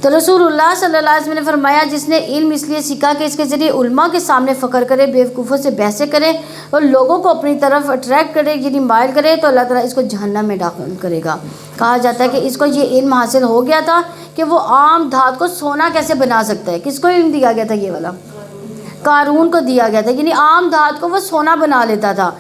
تو رسول اللہ صلی اللہ علیہ وسلم نے فرمایا جس نے علم اس لیے سیکھا کہ اس کے ذریعے علماء کے سامنے فخر کرے، بیوقوفوں سے بحثیں کرے اور لوگوں کو اپنی طرف اٹریکٹ کرے، یعنی مائل کرے، تو اللہ تعالیٰ اس کو جہنم میں داخل کرے گا۔ کہا جاتا ہے کہ اس کو یہ علم حاصل ہو گیا تھا کہ وہ عام دھات کو سونا کیسے بنا سکتا ہے۔ کس کو علم دیا گیا تھا؟ یہ والا قارون کو دیا گیا تھا، یعنی عام دھات کو وہ سونا بنا لیتا تھا۔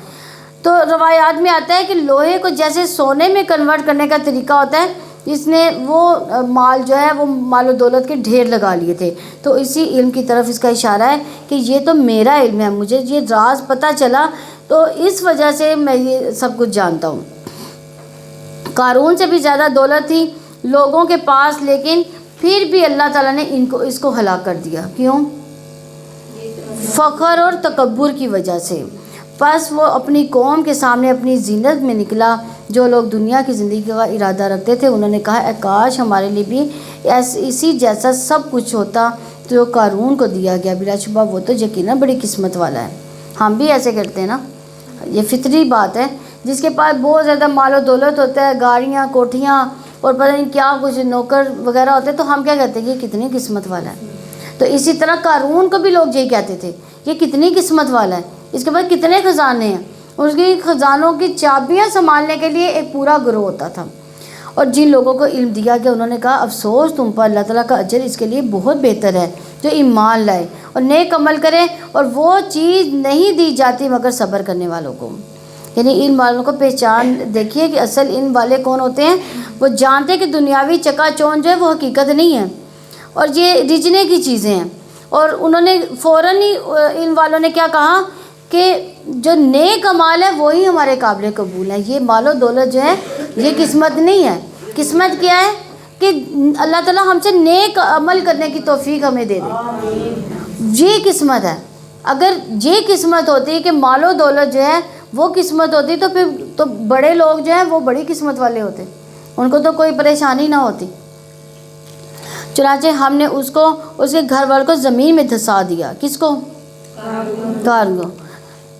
تو روایات میں آتا ہے کہ لوہے کو جیسے سونے میں کنورٹ کرنے کا طریقہ ہوتا ہے، اس نے وہ مال جو ہے وہ مال و دولت کے ڈھیر لگا لیے تھے۔ تو اسی علم کی طرف اس کا اشارہ ہے کہ یہ تو میرا علم ہے، مجھے یہ راز پتہ چلا تو اس وجہ سے میں یہ سب کچھ جانتا ہوں۔ قارون سے بھی زیادہ دولت تھی لوگوں کے پاس، لیکن پھر بھی اللہ تعالیٰ نے اس کو ہلاک کر دیا۔ کیوں؟ فخر اور تکبر کی وجہ سے۔ پس وہ اپنی قوم کے سامنے اپنی زینت میں نکلا۔ جو لوگ دنیا کی زندگی کا ارادہ رکھتے تھے انہوں نے کہا اے کاش ہمارے لیے بھی اسی جیسا سب کچھ ہوتا جو قارون کو دیا گیا، بلا شبہ وہ تو یقیناً بڑی قسمت والا ہے۔ ہم بھی ایسے کرتے ہیں نا، یہ فطری بات ہے۔ جس کے پاس بہت زیادہ مال و دولت ہوتا ہے، گاڑیاں، کوٹھیاں اور پتہ نہیں کیا کچھ نوکر وغیرہ ہوتے ہیں، تو ہم کیا کہتے ہیں کہ یہ کتنی قسمت والا ہے۔ تو اسی طرح قارون کو بھی لوگ یہی کہتے تھے یہ کتنی قسمت والا ہے، اس کے بعد کتنے خزانے ہیں۔ اس کی خزانوں کی چابیاں سنبھالنے کے لیے ایک پورا گروہ ہوتا تھا۔ اور جن لوگوں کو علم دیا گیا انہوں نے کہا افسوس تم پر، اللہ تعالیٰ کا اجر اس کے لیے بہت بہتر ہے جو ایمان لائے اور نیک عمل کرے، اور وہ چیز نہیں دی جاتی مگر صبر کرنے والوں کو۔ یعنی علم والوں کو پہچان دیکھیے کہ اصل علم والے کون ہوتے ہیں۔ وہ جانتے کہ دنیاوی چکا چوند جو ہے وہ حقیقت نہیں ہے اور یہ رجنے کی چیزیں ہیں۔ اور انہوں نے فوراً ہی علم والوں نے کیا کہا کہ جو نیک عمال ہے وہی ہمارے قابل قبول ہے، یہ مال و دولت جو ہے یہ قسمت نہیں ہے۔ قسمت کیا ہے کہ اللہ تعالیٰ ہم سے نیک عمل کرنے کی توفیق ہمیں دے دے، یہ قسمت ہے۔ اگر یہ قسمت ہوتی کہ مال و دولت جو ہے وہ قسمت ہوتی تو پھر تو بڑے لوگ جو ہیں وہ بڑی قسمت والے ہوتے، ان کو تو کوئی پریشانی نہ ہوتی۔ چنانچہ ہم نے اس کو اس کے گھر والوں کو زمین میں دھسا دیا۔ کس کو؟ قارون کو۔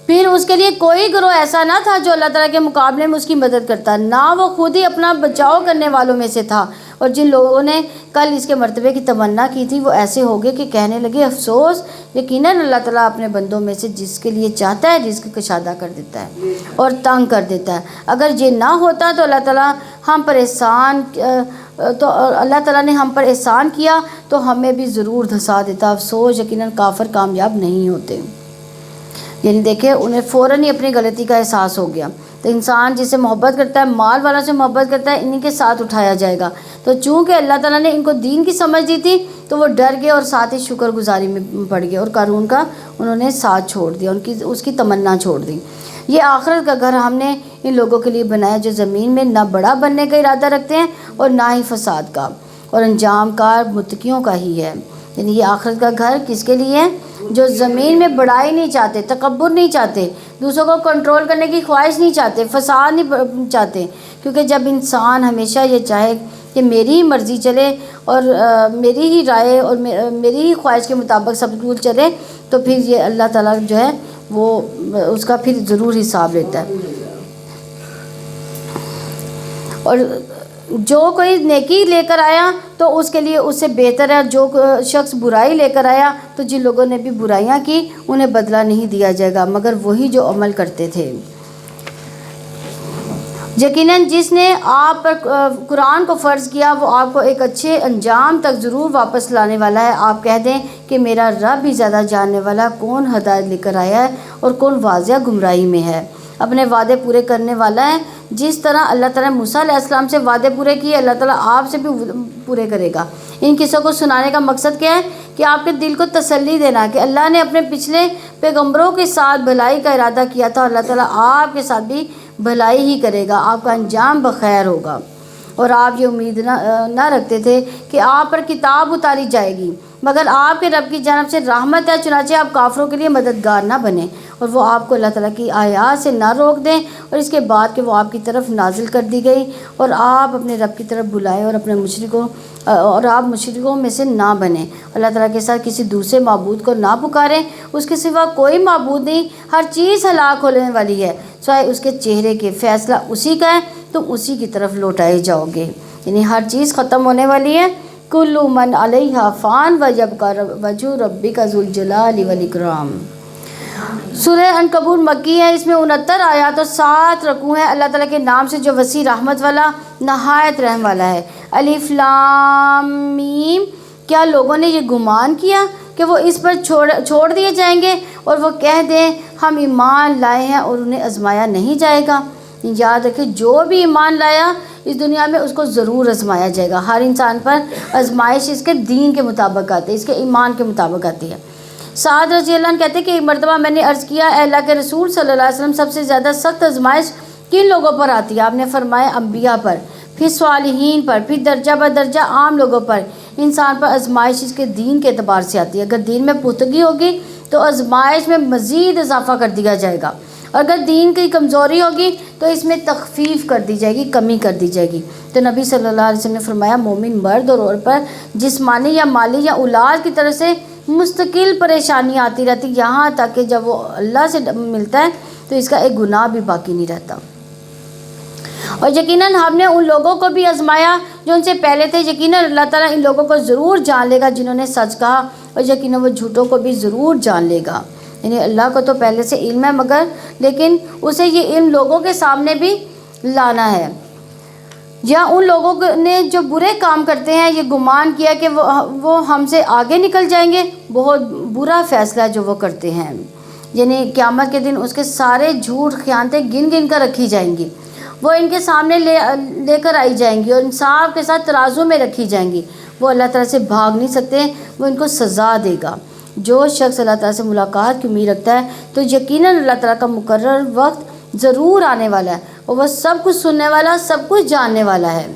پھر اس کے لیے کوئی گروہ ایسا نہ تھا جو اللہ تعالیٰ کے مقابلے میں اس کی مدد کرتا، نہ وہ خود ہی اپنا بچاؤ کرنے والوں میں سے تھا۔ اور جن لوگوں نے کل اس کے مرتبے کی تمنا کی تھی وہ ایسے ہو گئے کہ کہنے لگے افسوس، یقیناً اللہ تعالیٰ اپنے بندوں میں سے جس کے لیے چاہتا ہے رزق کشادہ کر دیتا ہے اور تنگ کر دیتا ہے۔ اگر یہ نہ ہوتا تو اللہ تعالیٰ نے ہم پر احسان کیا تو ہمیں بھی ضرور دھسا دیتا۔ افسوس، یقیناً کافر کامیاب نہیں ہوتے۔ یعنی دیکھیں انہیں فوراً ہی اپنی غلطی کا احساس ہو گیا۔ تو انسان جس سے محبت کرتا ہے، مال والا سے محبت کرتا ہے، انہی کے ساتھ اٹھایا جائے گا۔ تو چونکہ اللہ تعالیٰ نے ان کو دین کی سمجھ دی تھی تو وہ ڈر گئے اور ساتھ ہی شکر گزاری میں پڑ گئے، اور قارون کا انہوں نے ساتھ چھوڑ دیا، اس کی تمنا چھوڑ دی۔ یہ آخرت کا گھر ہم نے ان لوگوں کے لیے بنایا جو زمین میں نہ بڑا بننے کا ارادہ رکھتے ہیں اور نہ ہی فساد کا، اور انجام کار متقیوں کا ہی ہے۔ یعنی یہ آخرت کا گھر کس کے لیے ہے؟ جو زمین میں بڑائی نہیں چاہتے، تکبر نہیں چاہتے، دوسروں کو کنٹرول کرنے کی خواہش نہیں چاہتے، فساد نہیں چاہتے۔ کیونکہ جب انسان ہمیشہ یہ چاہے کہ میری ہی مرضی چلے اور میری ہی رائے اور میری ہی خواہش کے مطابق سب کچھ چلے، تو پھر یہ اللہ تعالیٰ جو ہے وہ اس کا پھر ضرور حساب لیتا ہے۔ اور جو کوئی نیکی لے کر آیا تو اس کے لیے اس سے بہتر ہے، جو شخص برائی لے کر آیا تو جن لوگوں نے بھی برائیاں کی انہیں بدلہ نہیں دیا جائے گا مگر وہی جو عمل کرتے تھے۔ یقیناً جس نے آپ پر قرآن کو فرض کیا وہ آپ کو ایک اچھے انجام تک ضرور واپس لانے والا ہے۔ آپ کہہ دیں کہ میرا رب ہی زیادہ جاننے والا کون ہدایت لے کر آیا ہے اور کون واضح گمراہی میں ہے۔ اپنے وعدے پورے کرنے والا ہے، جس طرح اللہ تعالیٰ نے موسیٰ علیہ السلام سے وعدے پورے کیے اللہ تعالیٰ آپ سے بھی پورے کرے گا۔ ان قصوں کو سنانے کا مقصد کیا ہے کہ آپ کے دل کو تسلی دینا کہ اللہ نے اپنے پچھلے پیغمبروں کے ساتھ بھلائی کا ارادہ کیا تھا، اللہ تعالیٰ آپ کے ساتھ بھی بھلائی ہی کرے گا، آپ کا انجام بخیر ہوگا۔ اور آپ یہ امید نہ رکھتے تھے کہ آپ پر کتاب اتاری جائے گی مگر آپ کے رب کی جانب سے رحمت ہے، چنانچہ آپ کافروں کے لیے مددگار نہ بنیں اور وہ آپ کو اللہ تعالیٰ کی آیات سے نہ روک دیں، اور اس کے بعد کہ وہ آپ کی طرف نازل کر دی گئی، اور آپ اپنے رب کی طرف بلائیں اور آپ مشرکوں میں سے نہ بنیں، اللہ تعالیٰ کے ساتھ کسی دوسرے معبود کو نہ پکاریں، اس کے سوا کوئی معبود نہیں، ہر چیز ہلاک ہونے والی ہے سوائے اس کے چہرے کے، فیصلہ اسی کا ہے، تم اسی کی طرف لوٹائے جاؤ گے، یعنی ہر چیز ختم ہونے والی ہے۔ کل من علیہا فان ویبقی وجہ ربک ذو الجلال والاکرام۔ سورہ عنکبوت مکی ہے، اس میں 69 آیات اور 7 رکوع ہیں۔ اللہ تعالیٰ کے نام سے جو وسیع رحمت والا، نہایت رحم والا ہے۔ الف لام میم، کیا لوگوں نے یہ گمان کیا کہ وہ اس پر چھوڑ دیے جائیں گے اور وہ کہہ دیں ہم ایمان لائے ہیں اور انہیں آزمایا نہیں جائے گا؟ یاد رکھیں، جو بھی ایمان لایا اس دنیا میں اس کو ضرور آزمایا جائے گا۔ ہر انسان پر آزمائش اس کے دین کے مطابق آتی ہے، اس کے ایمان کے مطابق آتی ہے۔ سعد رضی اللہ عنہ کہتے ہیں کہ ایک مرتبہ میں نے عرض کیا، اے اللہ کے رسول صلی اللہ علیہ وسلم، سب سے زیادہ سخت آزمائش کن لوگوں پر آتی ہے؟ آپ نے فرمایا انبیاء پر، پھر صالحین پر، پھر درجہ بدرجہ عام لوگوں پر۔ انسان پر آزمائش اس کے دین کے اعتبار سے آتی ہے۔ اگر دین میں پختگی ہوگی تو آزمائش میں مزید اضافہ کر دیا جائے گا، اگر دین کی کمزوری ہوگی تو اس میں تخفیف کر دی جائے گی، کمی کر دی جائے گی۔ تو نبی صلی اللہ علیہ وسلم نے فرمایا، مومن مرد اور عورت پر جسمانی یا مالی یا اولاد کی طرف سے مستقل پریشانی آتی رہتی، یہاں تک کہ جب وہ اللہ سے ملتا ہے تو اس کا ایک گناہ بھی باقی نہیں رہتا۔ اور یقیناً ہم نے ان لوگوں کو بھی آزمایا جو ان سے پہلے تھے، یقیناً اللہ تعالیٰ ان لوگوں کو ضرور جان لے گا جنہوں نے سچ کہا، اور یقیناً وہ جھوٹوں کو بھی ضرور جان لے گا۔ یعنی اللہ کو تو پہلے سے علم ہے، لیکن اسے یہ علم لوگوں کے سامنے بھی لانا ہے۔ یا ان لوگوں نے جو برے کام کرتے ہیں یہ گمان کیا کہ وہ ہم سے آگے نکل جائیں گے، بہت برا فیصلہ جو وہ کرتے ہیں۔ یعنی قیامت کے دن اس کے سارے جھوٹ خیانتیں گن گن کر رکھی جائیں گی، وہ ان کے سامنے لے کر آئی جائیں گی اور انصاف کے ساتھ ترازو میں رکھی جائیں گی۔ وہ اللہ تعالیٰ سے بھاگ نہیں سکتے، وہ ان کو سزا دے گا۔ جو شخص اللہ تعالیٰ سے ملاقات کی امید رکھتا ہے تو یقیناً اللہ تعالیٰ کا مقرر وقت ضرور آنے والا ہے، اور وہ سب کچھ سننے والا، سب کچھ جاننے والا ہے۔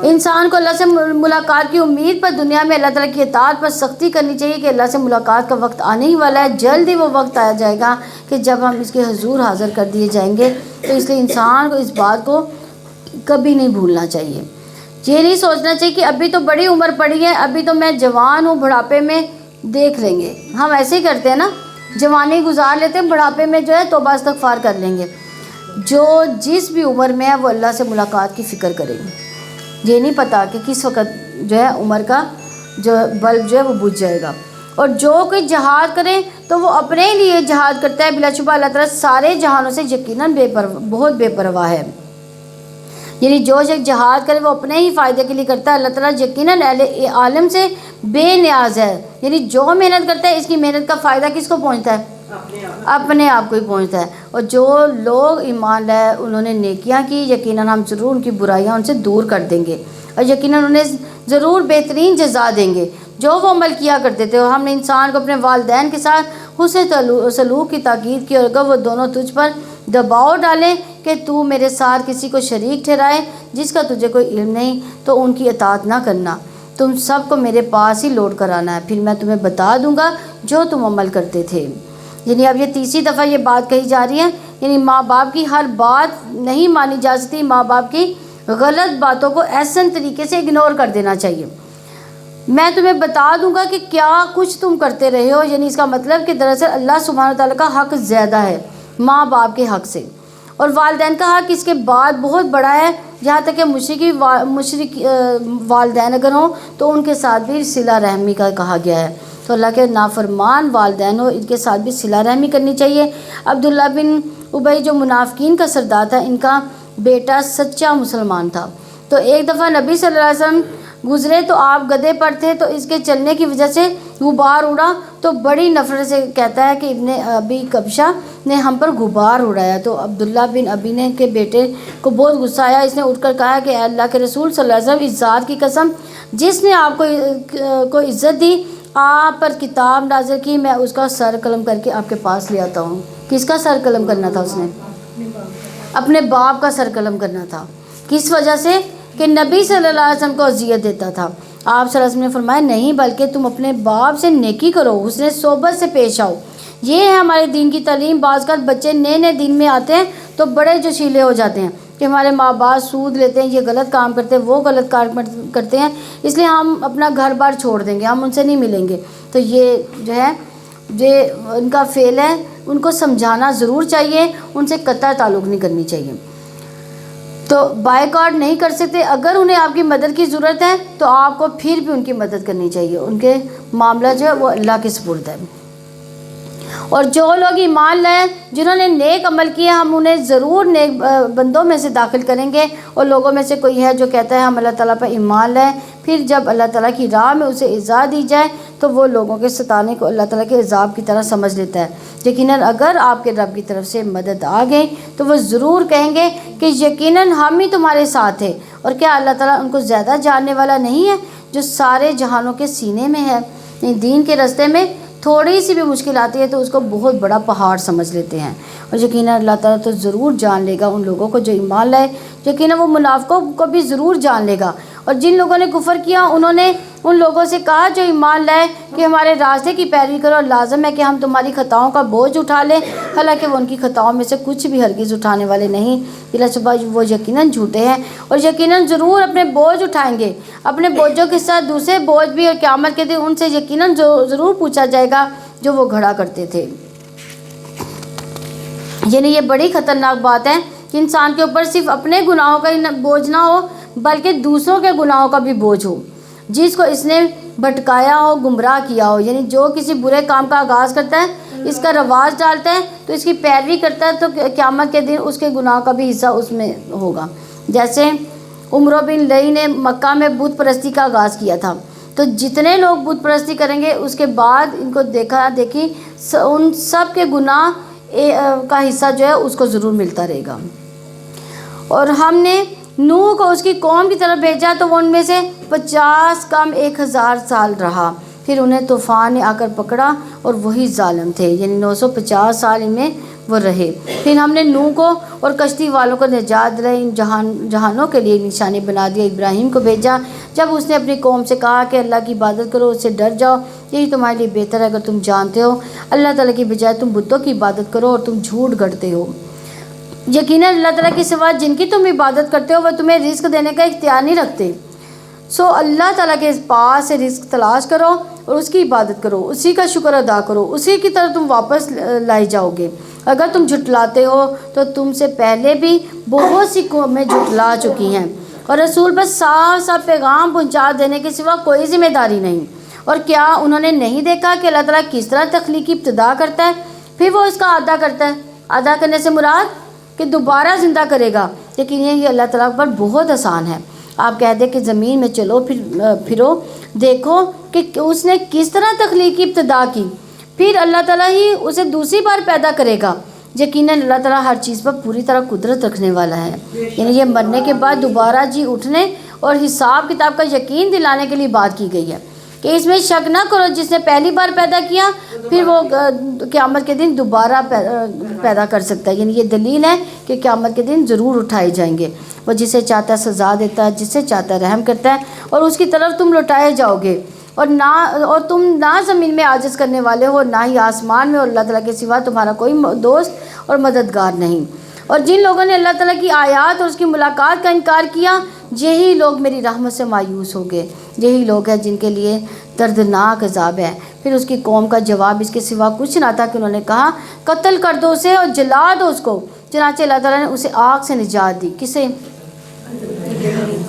انسان کو اللہ سے ملاقات کی امید پر دنیا میں اللہ تعالیٰ کی اطاعت پر سختی کرنی چاہیے کہ اللہ سے ملاقات کا وقت آنے ہی والا ہے، جلد ہی وہ وقت آ جائے گا کہ جب ہم اس کے حضور حاضر کر دیے جائیں گے۔ تو اس لیے انسان کو اس بات کو کبھی نہیں بھولنا چاہیے، یہ نہیں سوچنا چاہیے کہ ابھی تو بڑی عمر پڑی ہے، ابھی تو میں جوان ہوں، بڑھاپے میں دیکھ لیں گے۔ ہم ایسے ہی کرتے ہیں نا، جوانی گزار لیتے ہیں، بڑھاپے میں جو ہے توبہ استغفار کر لیں گے۔ جو جس بھی عمر میں ہے وہ اللہ سے ملاقات کی فکر کرے گی، یہ نہیں پتہ کہ کس وقت جو ہے عمر کا جو بلب جو ہے وہ بجھ جائے گا۔ اور جو کوئی جہاد کرے تو وہ اپنے لیے جہاد کرتا ہے، بلا شبہ اللہ تعالیٰ سارے جہانوں سے یقیناً بہت بے پرواہ ہے۔ یعنی جو شخص جہاد کرے وہ اپنے ہی فائدے کے لیے کرتا ہے، اللہ تعالیٰ یقیناً اہل عالم سے بے نیاز ہے۔ یعنی جو محنت کرتا ہے اس کی محنت کا فائدہ کس کو پہنچتا ہے؟ اپنے آپ کو ہی پہنچتا ہے۔ اور جو لوگ ایمان لائے انہوں نے نیکیاں کی، یقیناً ہم ضرور ان کی برائیاں ان سے دور کر دیں گے، اور یقیناً انہیں ضرور بہترین جزا دیں گے جو وہ عمل کیا کرتے تھے۔ اور ہم نے انسان کو اپنے والدین کے ساتھ حسن سلوک کی تاکید کی، اور اگر وہ دونوں تجھ پر دباؤ ڈالیں کہ تو میرے ساتھ کسی کو شریک ٹھہرائے جس کا تجھے کوئی علم نہیں، تو ان کی اطاعت نہ کرنا، تم سب کو میرے پاس ہی لوٹ کر آنا ہے، پھر میں تمہیں بتا دوں گا جو تم عمل کرتے تھے۔ یعنی اب یہ تیسری دفعہ یہ بات کہی جا رہی ہے، یعنی ماں باپ کی ہر بات نہیں مانی جا سکتی، ماں باپ کی غلط باتوں کو احسن طریقے سے اگنور کر دینا چاہیے۔ میں تمہیں بتا دوں گا کہ کیا کچھ تم کرتے رہے ہو، یعنی اس کا مطلب کہ دراصل اللہ سبحانہ تعالیٰ کا حق زیادہ ہے ماں باپ کے حق سے، اور والدین کا حق اس کے بعد بہت بڑا ہے، جہاں تک کہ مشرک والدین اگر ہوں تو ان کے ساتھ بھی صلہ رحمی کا کہا گیا ہے۔ تو اللہ کے نافرمان والدین ہو ان کے ساتھ بھی صلہ رحمی کرنی چاہیے۔ عبداللہ بن ابی جو منافقین کا سردار تھا، ان کا بیٹا سچا مسلمان تھا۔ تو ایک دفعہ نبی صلی اللہ علیہ وسلم گزرے تو آپ گدھے پر تھے، تو اس کے چلنے کی وجہ سے غبار اڑا، تو بڑی نفرت سے کہتا ہے کہ ابن ابی کبشہ نے ہم پر غبار اڑایا۔ تو عبداللہ بن ابی نے کے بیٹے کو بہت غصہ آیا، اس نے اٹھ کر کہا کہ اے اللہ کے رسول صلی اللہ علیہ وسلم، اس ذات کی قسم جس نے آپ کو عزت دی، آپ پر کتاب نازل کی، میں اس کا سر قلم کر کے آپ کے پاس لے آتا ہوں۔ کس کا سر قلم کرنا تھا؟ اس نے اپنے باپ کا سر قلم کرنا تھا۔ کس وجہ سے؟ کہ نبی صلی اللہ علیہ وسلم کو اذیت دیتا تھا۔ آپ صلی اللہ علیہ وسلم نے فرمایا نہیں بلکہ تم اپنے باپ سے نیکی کرو، حسن صحبت سے پیش آؤ۔ یہ ہے ہمارے دین کی تعلیم۔ بعض کا بچے نئے نئے دین میں آتے ہیں تو بڑے جوشیلے ہو جاتے ہیں کہ ہمارے ماں باپ سود لیتے ہیں، یہ غلط کام کرتے ہیں، وہ غلط کام کرتے ہیں، اس لیے ہم اپنا گھر بار چھوڑ دیں گے، ہم ان سے نہیں ملیں گے۔ تو یہ جو ہے یہ ان کا فعل ہے، ان کو سمجھانا ضرور چاہیے، ان سے قطع تعلق نہیں کرنی چاہیے۔ تو بائیکاٹ نہیں کر سکتے، اگر انہیں آپ کی مدد کی ضرورت ہے تو آپ کو پھر بھی ان کی مدد کرنی چاہیے، ان کے معاملہ جو ہے وہ اللہ کے سپرد ہے۔ اور جو لوگ ایمان لائے جنہوں نے نیک عمل کیا، ہم انہیں ضرور نیک بندوں میں سے داخل کریں گے۔ اور لوگوں میں سے کوئی ہے جو کہتا ہے ہم اللہ تعالیٰ پر ایمان لائے، پھر جب اللہ تعالیٰ کی راہ میں اسے ایذا دی جائے تو وہ لوگوں کے ستانے کو اللہ تعالیٰ کے عذاب کی طرح سمجھ لیتا ہے۔ یقیناً اگر آپ کے رب کی طرف سے مدد آ گئی تو وہ ضرور کہیں گے کہ یقیناً ہم ہی تمہارے ساتھ ہیں۔ اور کیا اللہ تعالیٰ ان کو زیادہ جاننے والا نہیں ہے جو سارے جہانوں کے سینے میں ہے؟ دین کے راستے میں تھوڑی سی بھی مشکل آتی ہے تو اس کو بہت بڑا پہاڑ سمجھ لیتے ہیں، اور یقیناً اللہ تعالیٰ تو ضرور جان لے گا ان لوگوں کو جو ایمان لائے، یقیناً وہ منافقوں کو بھی ضرور جان لے گا۔ اور جن لوگوں نے کفر کیا انہوں نے ان لوگوں سے کہا جو ایمان لائے کہ ہمارے راستے کی پیروی کرو، اور لازم ہے کہ ہم تمہاری خطاؤں کا بوجھ اٹھا لیں، حالانکہ وہ ان کی خطاؤں میں سے کچھ بھی ہرگز اٹھانے والے نہیں، بلا شبہ وہ یقیناً جھوٹے ہیں، اور یقیناً ضرور اپنے بوجھ اٹھائیں گے، اپنے بوجھوں کے ساتھ دوسرے بوجھ بھی، اور قیامت کے دن ان سے یقیناً ضرور پوچھا جائے گا جو وہ گھڑا کرتے تھے۔ یعنی یہ بڑی خطرناک بات ہے کہ انسان کے اوپر صرف اپنے گناہوں کا ہی بوجھ نہ ہو بلکہ دوسروں کے گناہوں کا بھی بوجھ ہو، جس کو اس نے بھٹکایا ہو، گمراہ کیا ہو۔ یعنی جو کسی برے کام کا آغاز کرتا ہے، اس کا رواج ڈالتا ہے، تو اس کی پیروی کرتا ہے، تو قیامت کے دن اس کے گناہ کا بھی حصہ اس میں ہوگا۔ جیسے عمرو بن لئی نے مکہ میں بت پرستی کا آغاز کیا تھا، تو جتنے لوگ بت پرستی کریں گے اس کے بعد ان کو دیکھا دیکھی ان سب کے گناہ کا حصہ جو ہے اس کو ضرور ملتا رہے گا۔ اور ہم نے نوح کو اس کی قوم کی طرف بھیجا تو وہ ان میں سے 50 کم 1000 سال رہا، پھر انہیں طوفان نے آ کر پکڑا اور وہی ظالم تھے، یعنی 950 سال ان میں وہ رہے۔ پھر ہم نے نوح کو اور کشتی والوں کو نجات دلائی، ان جہانوں کے لیے نشانی بنا دیا۔ ابراہیم کو بھیجا جب اس نے اپنی قوم سے کہا کہ اللہ کی عبادت کرو، اس سے ڈر جاؤ، یہی تمہارے لیے بہتر ہے اگر تم جانتے ہو اللہ تعالیٰ کی بجائے تم بتوں کی عبادت کرو اور تم جھوٹ گڑھتے ہو۔ یقیناً اللہ تعالیٰ کے سوا جن کی تم عبادت کرتے ہو وہ تمہیں رزق دینے کا اختیار نہیں رکھتے، سو اللہ تعالیٰ کے پاس سے رزق تلاش کرو اور اس کی عبادت کرو، اسی کا شکر ادا کرو، اسی کی طرف تم واپس لائے جاؤ گے۔ اگر تم جھٹلاتے ہو تو تم سے پہلے بھی بہت سی قومیں جھٹلا چکی ہیں، اور رسول بس صاف صاف پیغام پہنچا دینے کے سوا کوئی ذمہ داری نہیں۔ اور کیا انہوں نے نہیں دیکھا کہ اللہ تعالیٰ کس طرح تخلیق کی ابتدا کرتا ہے، پھر وہ اس کا اعادہ کرتا ہے؟ اعادہ کرنے سے مراد کہ دوبارہ زندہ کرے گا۔ لیکن یہ اللہ تعالیٰ پر بہت آسان ہے۔ آپ کہہ دیں کہ زمین میں چلو پھرو دیکھو کہ اس نے کس طرح تخلیق کی ابتدا کی، پھر اللہ تعالیٰ ہی اسے دوسری بار پیدا کرے گا۔ یقیناً اللہ تعالیٰ ہر چیز پر پوری طرح قدرت رکھنے والا ہے۔ یعنی یہ مرنے کے بعد دوبارہ جی اٹھنے اور حساب کتاب کا یقین دلانے کے لیے بات کی گئی ہے کہ اس میں شک نہ کرو، جس نے پہلی بار پیدا کیا پھر وہ قیامت کے دن دوبارہ پیدا کر سکتا ہے۔ یعنی یہ دلیل ہے کہ قیامت کے دن ضرور اٹھائے جائیں گے۔ وہ جسے چاہتا ہے سزا دیتا ہے، جسے چاہتا ہے رحم کرتا ہے، اور اس کی طرف تم لوٹائے جاؤ گے۔ اور تم نہ زمین میں عاجز کرنے والے ہو، نہ ہی آسمان میں، اور اللہ تعالیٰ کے سوا تمہارا کوئی دوست اور مددگار نہیں۔ اور جن لوگوں نے اللہ تعالیٰ کی آیات اور اس کی ملاقات کا انکار کیا، یہی لوگ میری رحمت سے مایوس ہو گئے، یہی لوگ ہیں جن کے لیے دردناک عذاب ہے۔ پھر اس کی قوم کا جواب اس کے سوا کچھ نہ تھا کہ انہوں نے کہا قتل کر دو اسے اور جلا دو اس کو۔ چنانچہ اللہ تعالیٰ نے اسے آگ سے نجات دی۔ کسے؟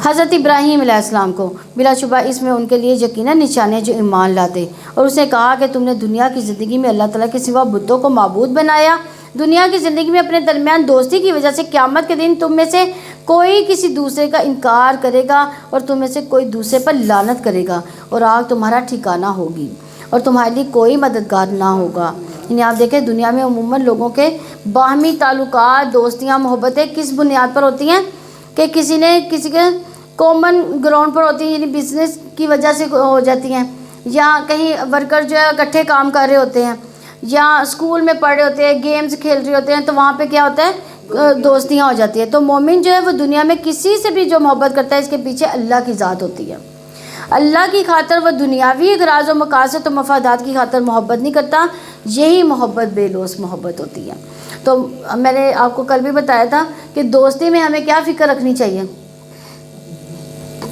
حضرت ابراہیم علیہ السلام کو۔ بلا شبہ اس میں ان کے لیے یقیناً نشانیاں جو ایمان لاتے۔ اور اس نے کہا کہ تم نے دنیا کی زندگی میں اللہ تعالیٰ کے سوا بتوں کو معبود بنایا، دنیا کی زندگی میں اپنے درمیان دوستی کی وجہ سے قیامت کے دن تم میں سے کوئی کسی دوسرے کا انکار کرے گا اور تم میں سے کوئی دوسرے پر لعنت کرے گا، اور آگ تمہارا ٹھکانہ ہوگی اور تمہارے لیے کوئی مددگار نہ ہوگا۔ یعنی آپ دیکھیں دنیا میں عموماً لوگوں کے باہمی تعلقات، دوستیاں، محبتیں کس بنیاد پر ہوتی ہیں کہ کسی نے کسی کے کامن گراؤنڈ پر ہوتی ہیں، یعنی بزنس کی وجہ سے ہو جاتی ہیں، یا کہیں ورکر جو ہے اکٹھے کام کر رہے ہوتے ہیں، یا اسکول میں پڑھ رہے ہوتے ہیں، گیمز کھیل رہے ہوتے ہیں، تو وہاں پہ کیا ہوتا ہے دوستیاں ہو جاتی ہیں۔ تو مومن جو ہے وہ دنیا میں کسی سے بھی جو محبت کرتا ہے اس کے پیچھے اللہ کی ذات ہوتی ہے۔ اللہ کی خاطر وہ دنیاوی اغراض و مقاصد و مفادات کی خاطر محبت نہیں کرتا، یہی محبت بے لوث محبت ہوتی ہے۔ تو میں نے آپ کو کل بھی بتایا تھا کہ دوستی میں ہمیں کیا فکر رکھنی چاہیے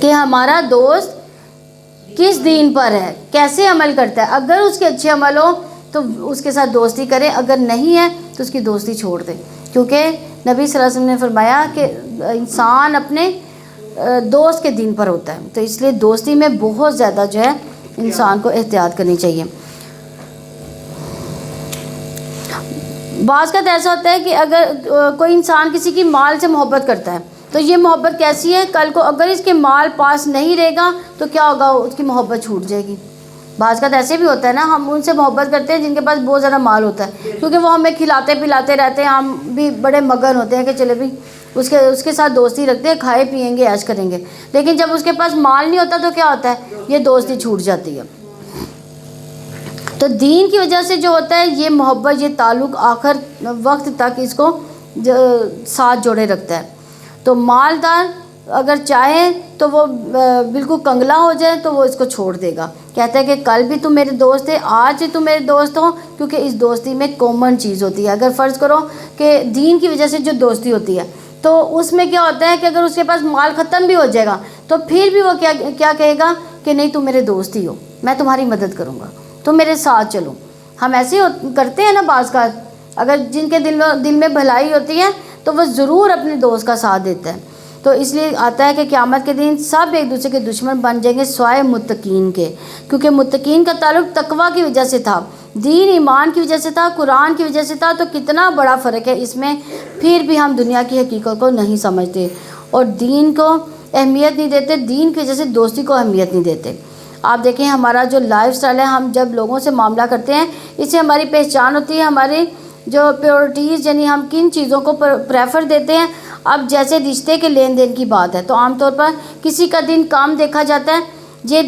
کہ ہمارا دوست کس دین پر ہے، کیسے عمل کرتا ہے۔ اگر اس کے اچھے عمل ہو تو اس کے ساتھ دوستی کریں، اگر نہیں ہے تو اس کی دوستی چھوڑ دیں، کیونکہ نبی صلی اللہ علیہ وسلم نے فرمایا کہ انسان اپنے دوست کے دین پر ہوتا ہے، تو اس لیے دوستی میں بہت زیادہ جو ہے انسان کو احتیاط کرنی چاہیے۔ بعض کا تو ایسا ہوتا ہے کہ اگر کوئی انسان کسی کی مال سے محبت کرتا ہے تو یہ محبت کیسی ہے، کل کو اگر اس کے مال پاس نہیں رہے گا تو کیا ہوگا، اس کی محبت چھوٹ جائے گی۔ بعض کا تو ایسے بھی ہوتا ہے نا، ہم ان سے محبت کرتے ہیں جن کے پاس بہت زیادہ مال ہوتا ہے، کیونکہ وہ ہمیں کھلاتے پلاتے رہتے ہیں، ہم بھی بڑے مگن ہوتے ہیں کہ چلے بھی اس کے ساتھ دوستی رکھتے ہیں، کھائے پیئیں گے، عیش کریں گے۔ لیکن جب اس کے پاس مال نہیں ہوتا تو کیا ہوتا ہے، یہ دوستی چھوٹ جاتی ہے۔ تو دین کی وجہ سے جو ہوتا ہے یہ محبت، یہ تعلق آخر وقت تک اس کو ساتھ جوڑے رکھتا ہے۔ تو مالدار اگر چاہے تو وہ بالکل کنگلا ہو جائے تو وہ اس کو چھوڑ دے گا، کہتا ہے کہ کل بھی تم میرے دوست تھے، آج بھی تم میرے دوست ہو، کیونکہ اس دوستی میں کامن چیز ہوتی ہے۔ اگر فرض کرو کہ دین کی وجہ سے جو دوستی ہوتی ہے تو اس میں کیا ہوتا ہے کہ اگر اس کے پاس مال ختم بھی ہو جائے گا تو پھر بھی وہ کیا کہے گا کہ نہیں تم میرے دوست ہی ہو، میں تمہاری مدد کروں گا، تم میرے ساتھ چلو۔ ہم ایسے کرتے ہیں نا بعض کا، اگر جن کے دل میں بھلائی ہوتی ہے تو وہ ضرور اپنے دوست کا ساتھ دیتا ہے۔ تو اس لیے آتا ہے کہ قیامت کے دن سب ایک دوسرے کے دشمن بن جائیں گے سوائے متقین کے، کیونکہ متقین کا تعلق تقویٰ کی وجہ سے تھا، دین ایمان کی وجہ سے تھا، قرآن کی وجہ سے تھا۔ تو کتنا بڑا فرق ہے اس میں، پھر بھی ہم دنیا کی حقیقت کو نہیں سمجھتے اور دین کو اہمیت نہیں دیتے، دین کی وجہ سے دوستی کو اہمیت نہیں دیتے۔ آپ دیکھیں ہمارا جو لائف سٹائل ہے، ہم جب لوگوں سے معاملہ کرتے ہیں اس سے ہماری پہچان ہوتی ہے، ہماری جو پیورٹیز، یعنی ہم کن چیزوں کو پریفر دیتے ہیں۔ اب جیسے رشتے کے لین دین کی بات ہے تو عام طور پر کسی کا دن کام دیکھا جاتا ہے، یہ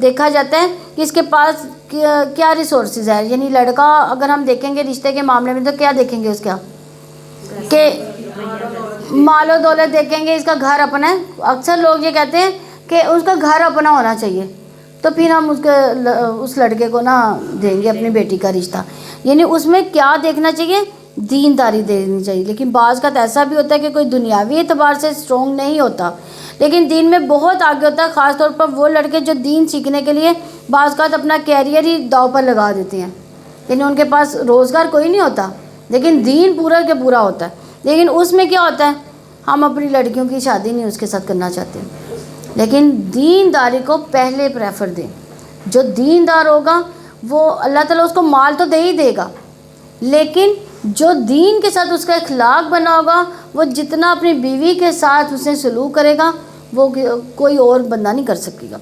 دیکھا جاتا ہے کہ اس کے پاس کیا ریسورسز ہے، یعنی لڑکا اگر ہم دیکھیں گے رشتے کے معاملے میں تو کیا دیکھیں گے، اس کا کہ مال و دولت دیکھیں گے، اس کا گھر اپنا ہے۔ اکثر لوگ یہ کہتے ہیں کہ اس کا گھر اپنا ہونا چاہیے تو پھر ہم اس لڑکے کو نہ دیں گے اپنی بیٹی کا رشتہ، یعنی اس میں کیا دیکھنا چاہیے، دینداری دینی چاہیے۔ لیکن بعض کا تو ایسا بھی ہوتا ہے کہ کوئی دنیاوی اعتبار سے اسٹرانگ نہیں ہوتا لیکن دین میں بہت آگے ہوتا ہے، خاص طور پر وہ لڑکے جو دین سیکھنے کے لیے بعض کا اپنا کیریئر ہی داؤ پر لگا دیتے ہیں، یعنی ان کے پاس روزگار کوئی نہیں ہوتا لیکن دین پورا کے پورا ہوتا ہے۔ لیکن اس میں کیا ہوتا ہے، ہم اپنی لڑکیوں کی شادی نہیں اس کے ساتھ کرنا چاہتے، لیکن دینداری کو پہلے پریفر دیں۔ جو دیندار ہوگا وہ اللہ تعالیٰ اس کو مال تو دے ہی دے گا، لیکن جو دین کے ساتھ اس کا اخلاق بنا ہوگا، وہ جتنا اپنی بیوی کے ساتھ اس نے سلوک کرے گا وہ کوئی اور بندہ نہیں کر سکے گا۔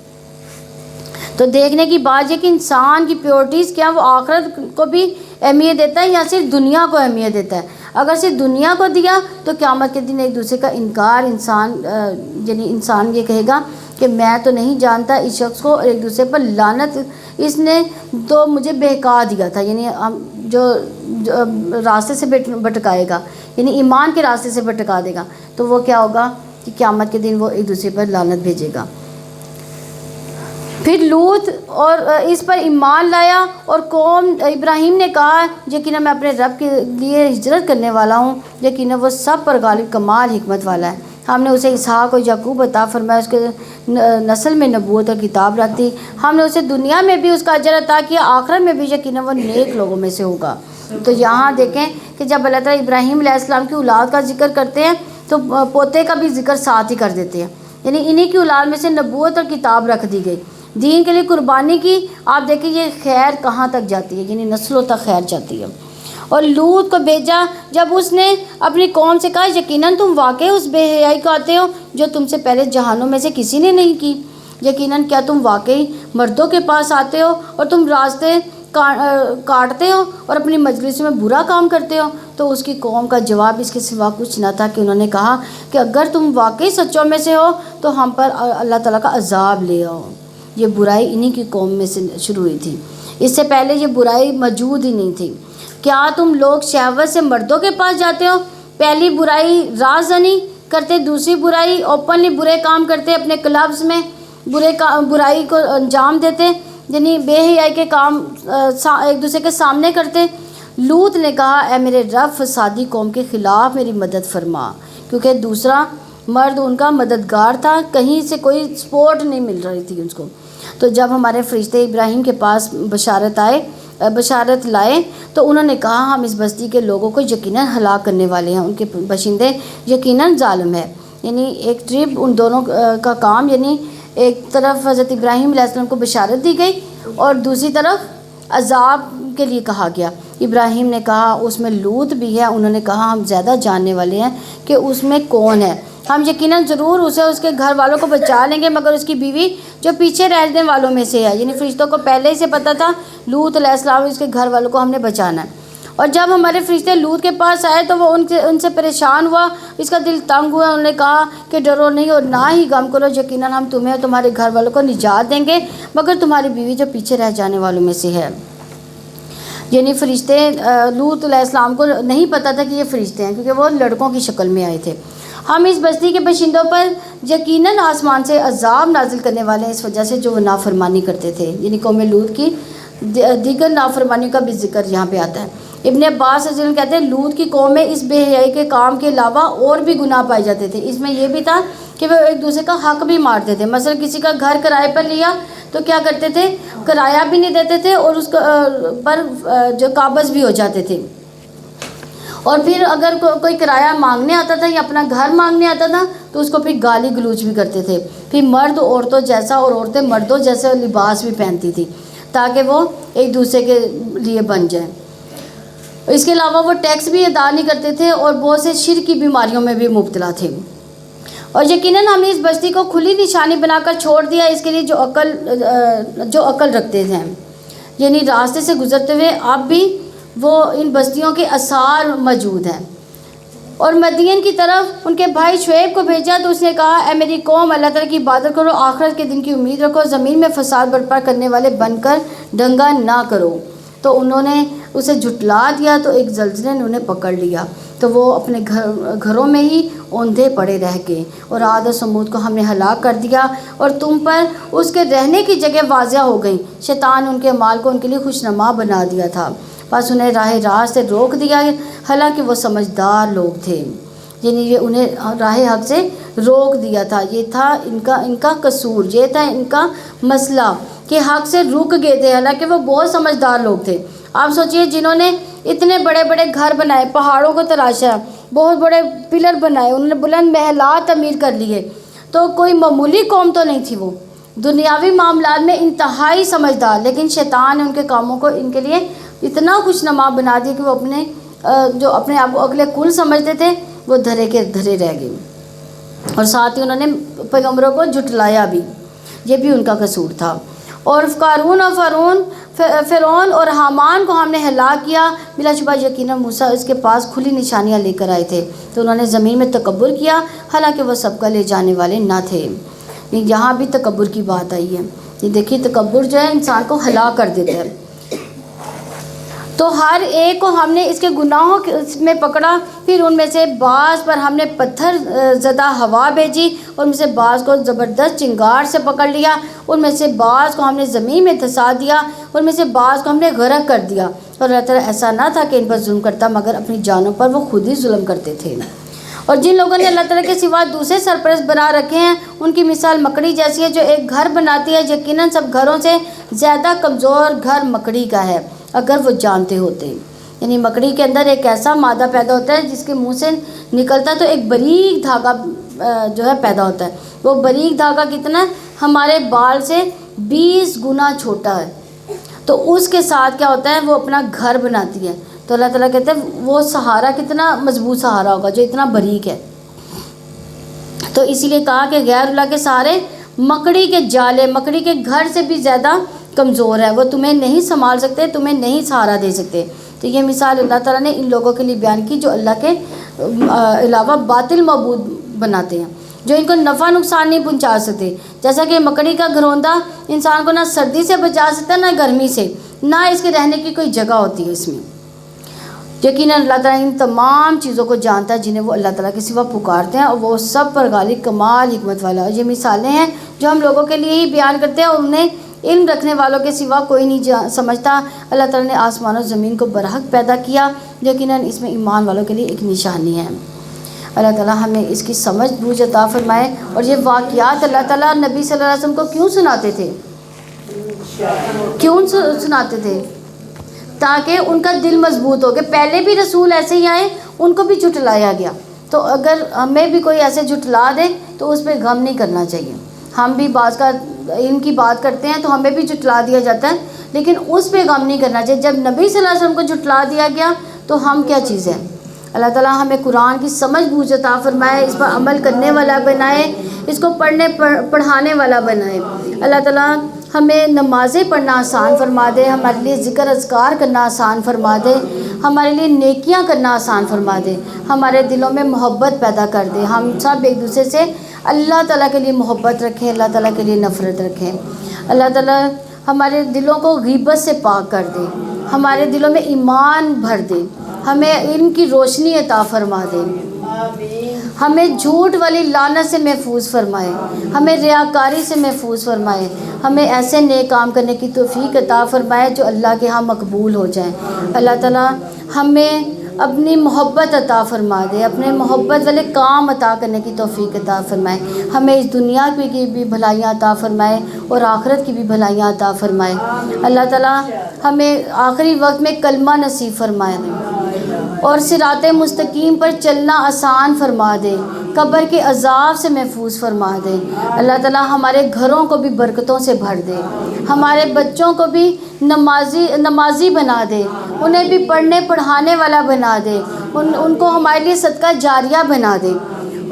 تو دیکھنے کی بات یہ کہ انسان کی پیورٹیز کیا، وہ آخرت کو بھی اہمیت دیتا ہے یا صرف دنیا کو اہمیت دیتا ہے۔ اگر صرف دنیا کو دیا تو قیامت کے دن ایک دوسرے کا انکار، یعنی انسان یہ کہے گا کہ میں تو نہیں جانتا اس شخص کو، اور ایک دوسرے پر لعنت، اس نے تو مجھے بہکا دیا تھا، یعنی جو راستے سے بھٹکائے گا، یعنی ایمان کے راستے سے بھٹکا دے گا، تو وہ کیا ہوگا کہ قیامت کے دن وہ ایک دوسرے پر لعنت بھیجے گا۔ پھر لوط اور اس پر ایمان لایا اور قوم ابراہیم نے کہا یقیناً میں اپنے رب کے لیے ہجرت کرنے والا ہوں، یقیناً وہ سب پر غالب کمال حکمت والا ہے۔ ہم نے اسے اسحاق اور یعقوب عطا فرمایا، اس کے نسل میں نبوت اور کتاب رکھ دی، ہم نے اسے دنیا میں بھی اس کا اجر عطا کیا، آخرت میں بھی یقیناً وہ نیک لوگوں میں سے ہوگا۔ تو یہاں دیکھیں کہ جب اللہ تعالیٰ ابراہیم علیہ السلام کی اولاد کا ذکر کرتے ہیں تو پوتے کا بھی ذکر ساتھ ہی کر دیتے ہیں، یعنی انہی کی اولاد میں سے نبوت اور کتاب رکھ دی گئی، دین کے لیے قربانی کی۔ آپ دیکھیں یہ خیر کہاں تک جاتی ہے، یعنی نسلوں تک خیر جاتی ہے۔ اور لوط کو بھیجا جب اس نے اپنی قوم سے کہا یقیناً تم واقعی اس بے حیائی کو آتے ہو جو تم سے پہلے جہانوں میں سے کسی نے نہیں کی، یقیناً کیا تم واقعی مردوں کے پاس آتے ہو اور تم راستے کاٹتے ہو اور اپنی مجلس میں برا کام کرتے ہو۔ تو اس کی قوم کا جواب اس کے سوا کچھ نہ تھا کہ انہوں نے کہا کہ اگر تم واقعی سچوں میں سے ہو تو ہم پر اللہ تعالیٰ کا عذاب لے آؤ۔ یہ برائی انہی کی قوم میں سے شروع ہوئی تھی، اس سے پہلے یہ برائی موجود ہی نہیں تھی۔ کیا تم لوگ شہوت سے مردوں کے پاس جاتے ہو؟ پہلی برائی راز زنی کرتے، دوسری برائی اوپنلی برے کام کرتے اپنے کلبز میں، برائی کو انجام دیتے، یعنی بے حیائی کے کام ایک دوسرے کے سامنے کرتے۔ لوط نے کہا اے میرے رب فسادی قوم کے خلاف میری مدد فرما، کیونکہ دوسرا مرد ان کا مددگار تھا، کہیں سے کوئی سپورٹ نہیں مل رہی تھی اس کو۔ تو جب ہمارے فرشتے ابراہیم کے پاس بشارت لائے تو انہوں نے کہا ہم اس بستی کے لوگوں کو یقیناً ہلاک کرنے والے ہیں، ان کے باشندے یقیناً ظالم ہے۔ یعنی ایک ٹرپ ان دونوں کا کام، یعنی ایک طرف حضرت ابراہیم علیہ السلام کو بشارت دی گئی اور دوسری طرف عذاب کے لیے کہا گیا۔ ابراہیم نے کہا اس میں لوط بھی ہے، انہوں نے کہا ہم زیادہ جاننے والے ہیں کہ اس میں کون ہے، ہم یقیناً ضرور اسے اس کے گھر والوں کو بچا لیں گے، مگر اس کی بیوی جو پیچھے رہنے والوں میں سے ہے۔ یعنی فرشتوں کو پہلے ہی سے پتہ تھا لوط علیہ السلام اس کے گھر والوں کو ہم نے بچانا ہے۔ اور جب ہمارے فرشتے لوط کے پاس آئے تو وہ ان سے پریشان ہوا، اس کا دل تنگ ہوا، انہوں نے کہا کہ ڈرو نہیں اور نہ ہی غم کرو، یقیناً ہم تمہیں اور تمہارے گھر والوں کو نجات دیں گے، مگر تمہاری بیوی جو پیچھے رہ جانے والوں میں سے ہے۔ یعنی فرشتے لوط علیہ السلام کو نہیں پتہ تھا کہ یہ فرشتے ہیں، کیونکہ وہ لڑکوں کی شکل میں آئے تھے۔ ہم اس بستی کے باشندوں پر یقیناً آسمان سے عذاب نازل کرنے والے ہیں اس وجہ سے جو وہ نافرمانی کرتے تھے۔ یعنی قوم لوط کی دیگر نافرمانیوں کا بھی ذکر یہاں پہ آتا ہے۔ ابن عباس رضی اللہ عنہ کہتے ہیں لوط کی قوم میں اس بے حیائی کے کام کے علاوہ اور بھی گناہ پائے جاتے تھے۔ اس میں یہ بھی تھا کہ وہ ایک دوسرے کا حق بھی مارتے تھے۔ مثلا کسی کا گھر کرائے پر لیا تو کیا کرتے تھے، کرایہ بھی نہیں دیتے تھے اور اس پر جو قابض بھی ہو جاتے تھے۔ اور پھر اگر کوئی کرایہ مانگنے آتا تھا یا اپنا گھر مانگنے آتا تھا تو اس کو پھر گالی گلوچ بھی کرتے تھے۔ پھر مرد عورتوں جیسا اور عورتیں مردوں جیسا لباس بھی پہنتی تھی تاکہ وہ ایک دوسرے کے لیے بن جائیں۔ اس کے علاوہ وہ ٹیکس بھی ادا نہیں کرتے تھے اور بہت سے شرک کی بیماریوں میں بھی مبتلا تھے۔ اور یقیناً ہم نے اس بستی کو کھلی نشانی بنا کر چھوڑ دیا اس کے لیے جو عقل رکھتے تھے، یعنی راستے سے گزرتے ہوئے اب بھی وہ ان بستیوں کے آثار موجود ہیں۔ اور مدین کی طرف ان کے بھائی شعیب کو بھیجا تو اس نے کہا اے میری قوم اللہ تعالیٰ کی عبادت کرو، آخرت کے دن کی امید رکھو، زمین میں فساد برپا کرنے والے بن کر دنگا نہ کرو۔ تو انہوں نے اسے جھٹلا دیا تو ایک زلزلے نے انہیں پکڑ لیا تو وہ اپنے گھروں میں ہی اوندھے پڑے رہ گئے۔ اور عاد و سمود کو ہم نے ہلاک کر دیا اور تم پر اس کے رہنے کی جگہ واضح ہو گئیں۔ شیطان ان کے مال کو ان کے لیے خوشنما بنا دیا تھا، بس انہیں راہ راست سے روک دیا، حالانکہ وہ سمجھدار لوگ تھے۔ یعنی یہ انہیں راہ حق سے روک دیا تھا، یہ تھا ان کا قصور، یہ تھا ان کا مسئلہ کہ حق سے رک گئے تھے، حالانکہ وہ بہت سمجھدار لوگ تھے۔ آپ سوچئے جنہوں نے اتنے بڑے بڑے گھر بنائے، پہاڑوں کو تراشا، بہت بڑے پلر بنائے، انہوں نے بلند محلات تعمیر کر لیے، تو کوئی معمولی قوم تو نہیں تھی وہ، دنیاوی معاملات میں انتہائی سمجھدار، لیکن شیطان نے ان کے کاموں کو ان کے لیے اتنا خوشنما بنا دیا کہ وہ جو اپنے آپ کو اگلے کل سمجھتے تھے وہ دھرے کے دھرے رہ گئے، اور ساتھ ہی انہوں نے پیغمبروں کو جھٹلایا بھی، یہ بھی ان کا قصور تھا۔ اور قارون اور فرعون اور حامان کو ہم نے ہلاک کیا، بلا شبہ یقیناً موسیٰ اس کے پاس کھلی نشانیاں لے کر آئے تھے تو انہوں نے زمین میں تکبر کیا، حالانکہ وہ سب کا لے جانے والے نہ تھے۔ یہاں بھی تکبر کی بات آئی ہے، یہ دیکھیے تکبر جو ہے انسان کو ہلاک کر دیتا ہے۔ تو ہر ایک کو ہم نے اس کے گناہوں میں پکڑا، پھر ان میں سے بعض پر ہم نے پتھر زدہ ہوا بھیجی، اور ان میں سے بعض کو زبردست چنگار سے پکڑ لیا، ان میں سے بعض کو ہم نے زمین میں دھسا دیا، ان میں سے بعض کو ہم نے غرق کر دیا۔ اور اللہ تعالیٰ ایسا نہ تھا کہ ان پر ظلم کرتا، مگر اپنی جانوں پر وہ خود ہی ظلم کرتے تھے۔ اور جن لوگوں نے اللہ تعالیٰ کے سوا دوسرے سرپرست بنا رکھے ہیں ان کی مثال مکڑی جیسی ہے جو ایک گھر بناتی ہے، یقیناً سب گھروں سے زیادہ کمزور گھر مکڑی کا ہے اگر وہ جانتے ہوتے۔ یعنی مکڑی کے اندر ایک ایسا مادہ پیدا ہوتا ہے جس کے منہ سے نکلتا ہے تو ایک باریک دھاگا جو ہے پیدا ہوتا ہے، وہ باریک دھاگا کتنا ہے، ہمارے بال سے 20 گنا چھوٹا ہے، تو اس کے ساتھ کیا ہوتا ہے وہ اپنا گھر بناتی ہے۔ تو اللہ تعالیٰ کہتے ہیں وہ سہارا کتنا مضبوط سہارا ہوگا جو اتنا باریک ہے۔ تو اسی لیے کہا کہ غیر اللہ کے سہارے مکڑی کے جالے، مکڑی کے گھر سے بھی زیادہ کمزور ہے، وہ تمہیں نہیں سنبھال سکتے، تمہیں نہیں سہارا دے سکتے۔ تو یہ مثال اللہ تعالیٰ نے ان لوگوں کے لیے بیان کی جو اللہ کے علاوہ باطل معبود بناتے ہیں، جو ان کو نفع نقصان نہیں پہنچا سکتے۔ جیسا کہ مکڑی کا گھروندہ انسان کو نہ سردی سے بچا سکتا نہ گرمی سے، نہ اس کے رہنے کی کوئی جگہ ہوتی ہے اس میں۔ یقیناً اللہ تعالیٰ ان تمام چیزوں کو جانتا ہے جنہیں وہ اللہ تعالیٰ کے سوا پکارتے ہیں، اور وہ سب پر غالب کمال حکمت والا ہے۔ یہ مثالیں ہیں جو ہم لوگوں کے لیے ہی بیان کرتے ہیں، اور انہیں علم رکھنے والوں کے سوا کوئی نہیں سمجھتا۔ اللہ تعالیٰ نے آسمان و زمین کو برحق پیدا کیا، یقیناً اس میں ایمان والوں کے لیے ایک نشانی ہے۔ اللہ تعالیٰ ہمیں اس کی سمجھ بوجھ عطا فرمائے۔ اور یہ واقعات اللہ تعالیٰ نبی صلی اللہ علیہ وسلم کو کیوں سناتے تھے؟ کیوں سناتے تھے؟ تاکہ ان کا دل مضبوط ہو، کہ پہلے بھی رسول ایسے ہی آئے، ان کو بھی جھٹلایا گیا، تو اگر ہمیں بھی کوئی ایسے جھٹلا دے تو اس پہ غم نہیں کرنا چاہیے۔ ہم بھی بعض کا ان کی بات کرتے ہیں تو ہمیں بھی جھٹلا دیا جاتا ہے، لیکن اس پہ غم نہیں کرنا چاہیے۔ جب نبی صلی اللہ علیہ وسلم کو جھٹلا دیا گیا تو ہم کیا چیز ہیں؟ اللہ تعالیٰ ہمیں قرآن کی سمجھ بوجھ عطا فرمائے، اس پر عمل کرنے والا بنائے، اس کو پڑھانے والا بنائے۔ اللہ تعالیٰ ہمیں نمازیں پڑھنا آسان فرما دے، ہمارے لیے ذکر اذکار کرنا آسان فرما دے، ہمارے لیے نیکیاں کرنا آسان فرما دے، ہمارے دلوں میں محبت پیدا کر دے، ہم سب ایک دوسرے سے اللہ تعالیٰ کے لیے محبت رکھیں، اللہ تعالیٰ کے لیے نفرت رکھیں۔ اللہ تعالیٰ ہمارے دلوں کو غیبت سے پاک کر دے، ہمارے دلوں میں ایمان بھر دے، ہمیں علم کی روشنی عطا فرما دے، ہمیں جھوٹ والی لعنت سے محفوظ فرمائے، ہمیں ریاکاری سے محفوظ فرمائے، ہمیں ایسے نیک کام کرنے کی توفیق عطا فرمائے جو اللہ کے ہاں مقبول ہو جائیں۔ اللہ تعالیٰ ہمیں اپنی محبت عطا فرما دے، اپنے محبت والے کام عطا کرنے کی توفیق عطا فرمائے، ہمیں اس دنیا کی بھی بھلائیاں عطا فرمائے اور آخرت کی بھی بھلائیاں عطا فرمائے۔ اللہ تعالیٰ ہمیں آخری وقت میں کلمہ نصیب فرمائے اور صراط مستقیم پر چلنا آسان فرما دے، قبر کے عذاب سے محفوظ فرما دے۔ اللہ تعالیٰ ہمارے گھروں کو بھی برکتوں سے بھر دے، ہمارے بچوں کو بھی نمازی بنا دے، انہیں بھی پڑھنے پڑھانے والا بنا دے، ان کو ہمارے لیے صدقہ جاریہ بنا دے،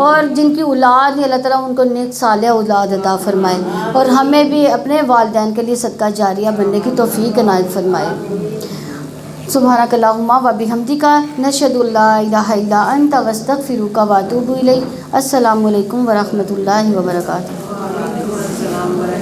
اور جن کی اولاد نہیں اللہ تعالیٰ ان کو نیک صالح اولاد عطا فرمائے، اور ہمیں بھی اپنے والدین کے لیے صدقہ جاریہ بننے کی توفیق عنایت فرمائے۔ سبحانک اللہم و بحمدک، نشہد ان لا الہ الا انت، نستغفرک و نتوب الیک۔ السلام علیکم ورحمۃ اللہ وبرکاتہ۔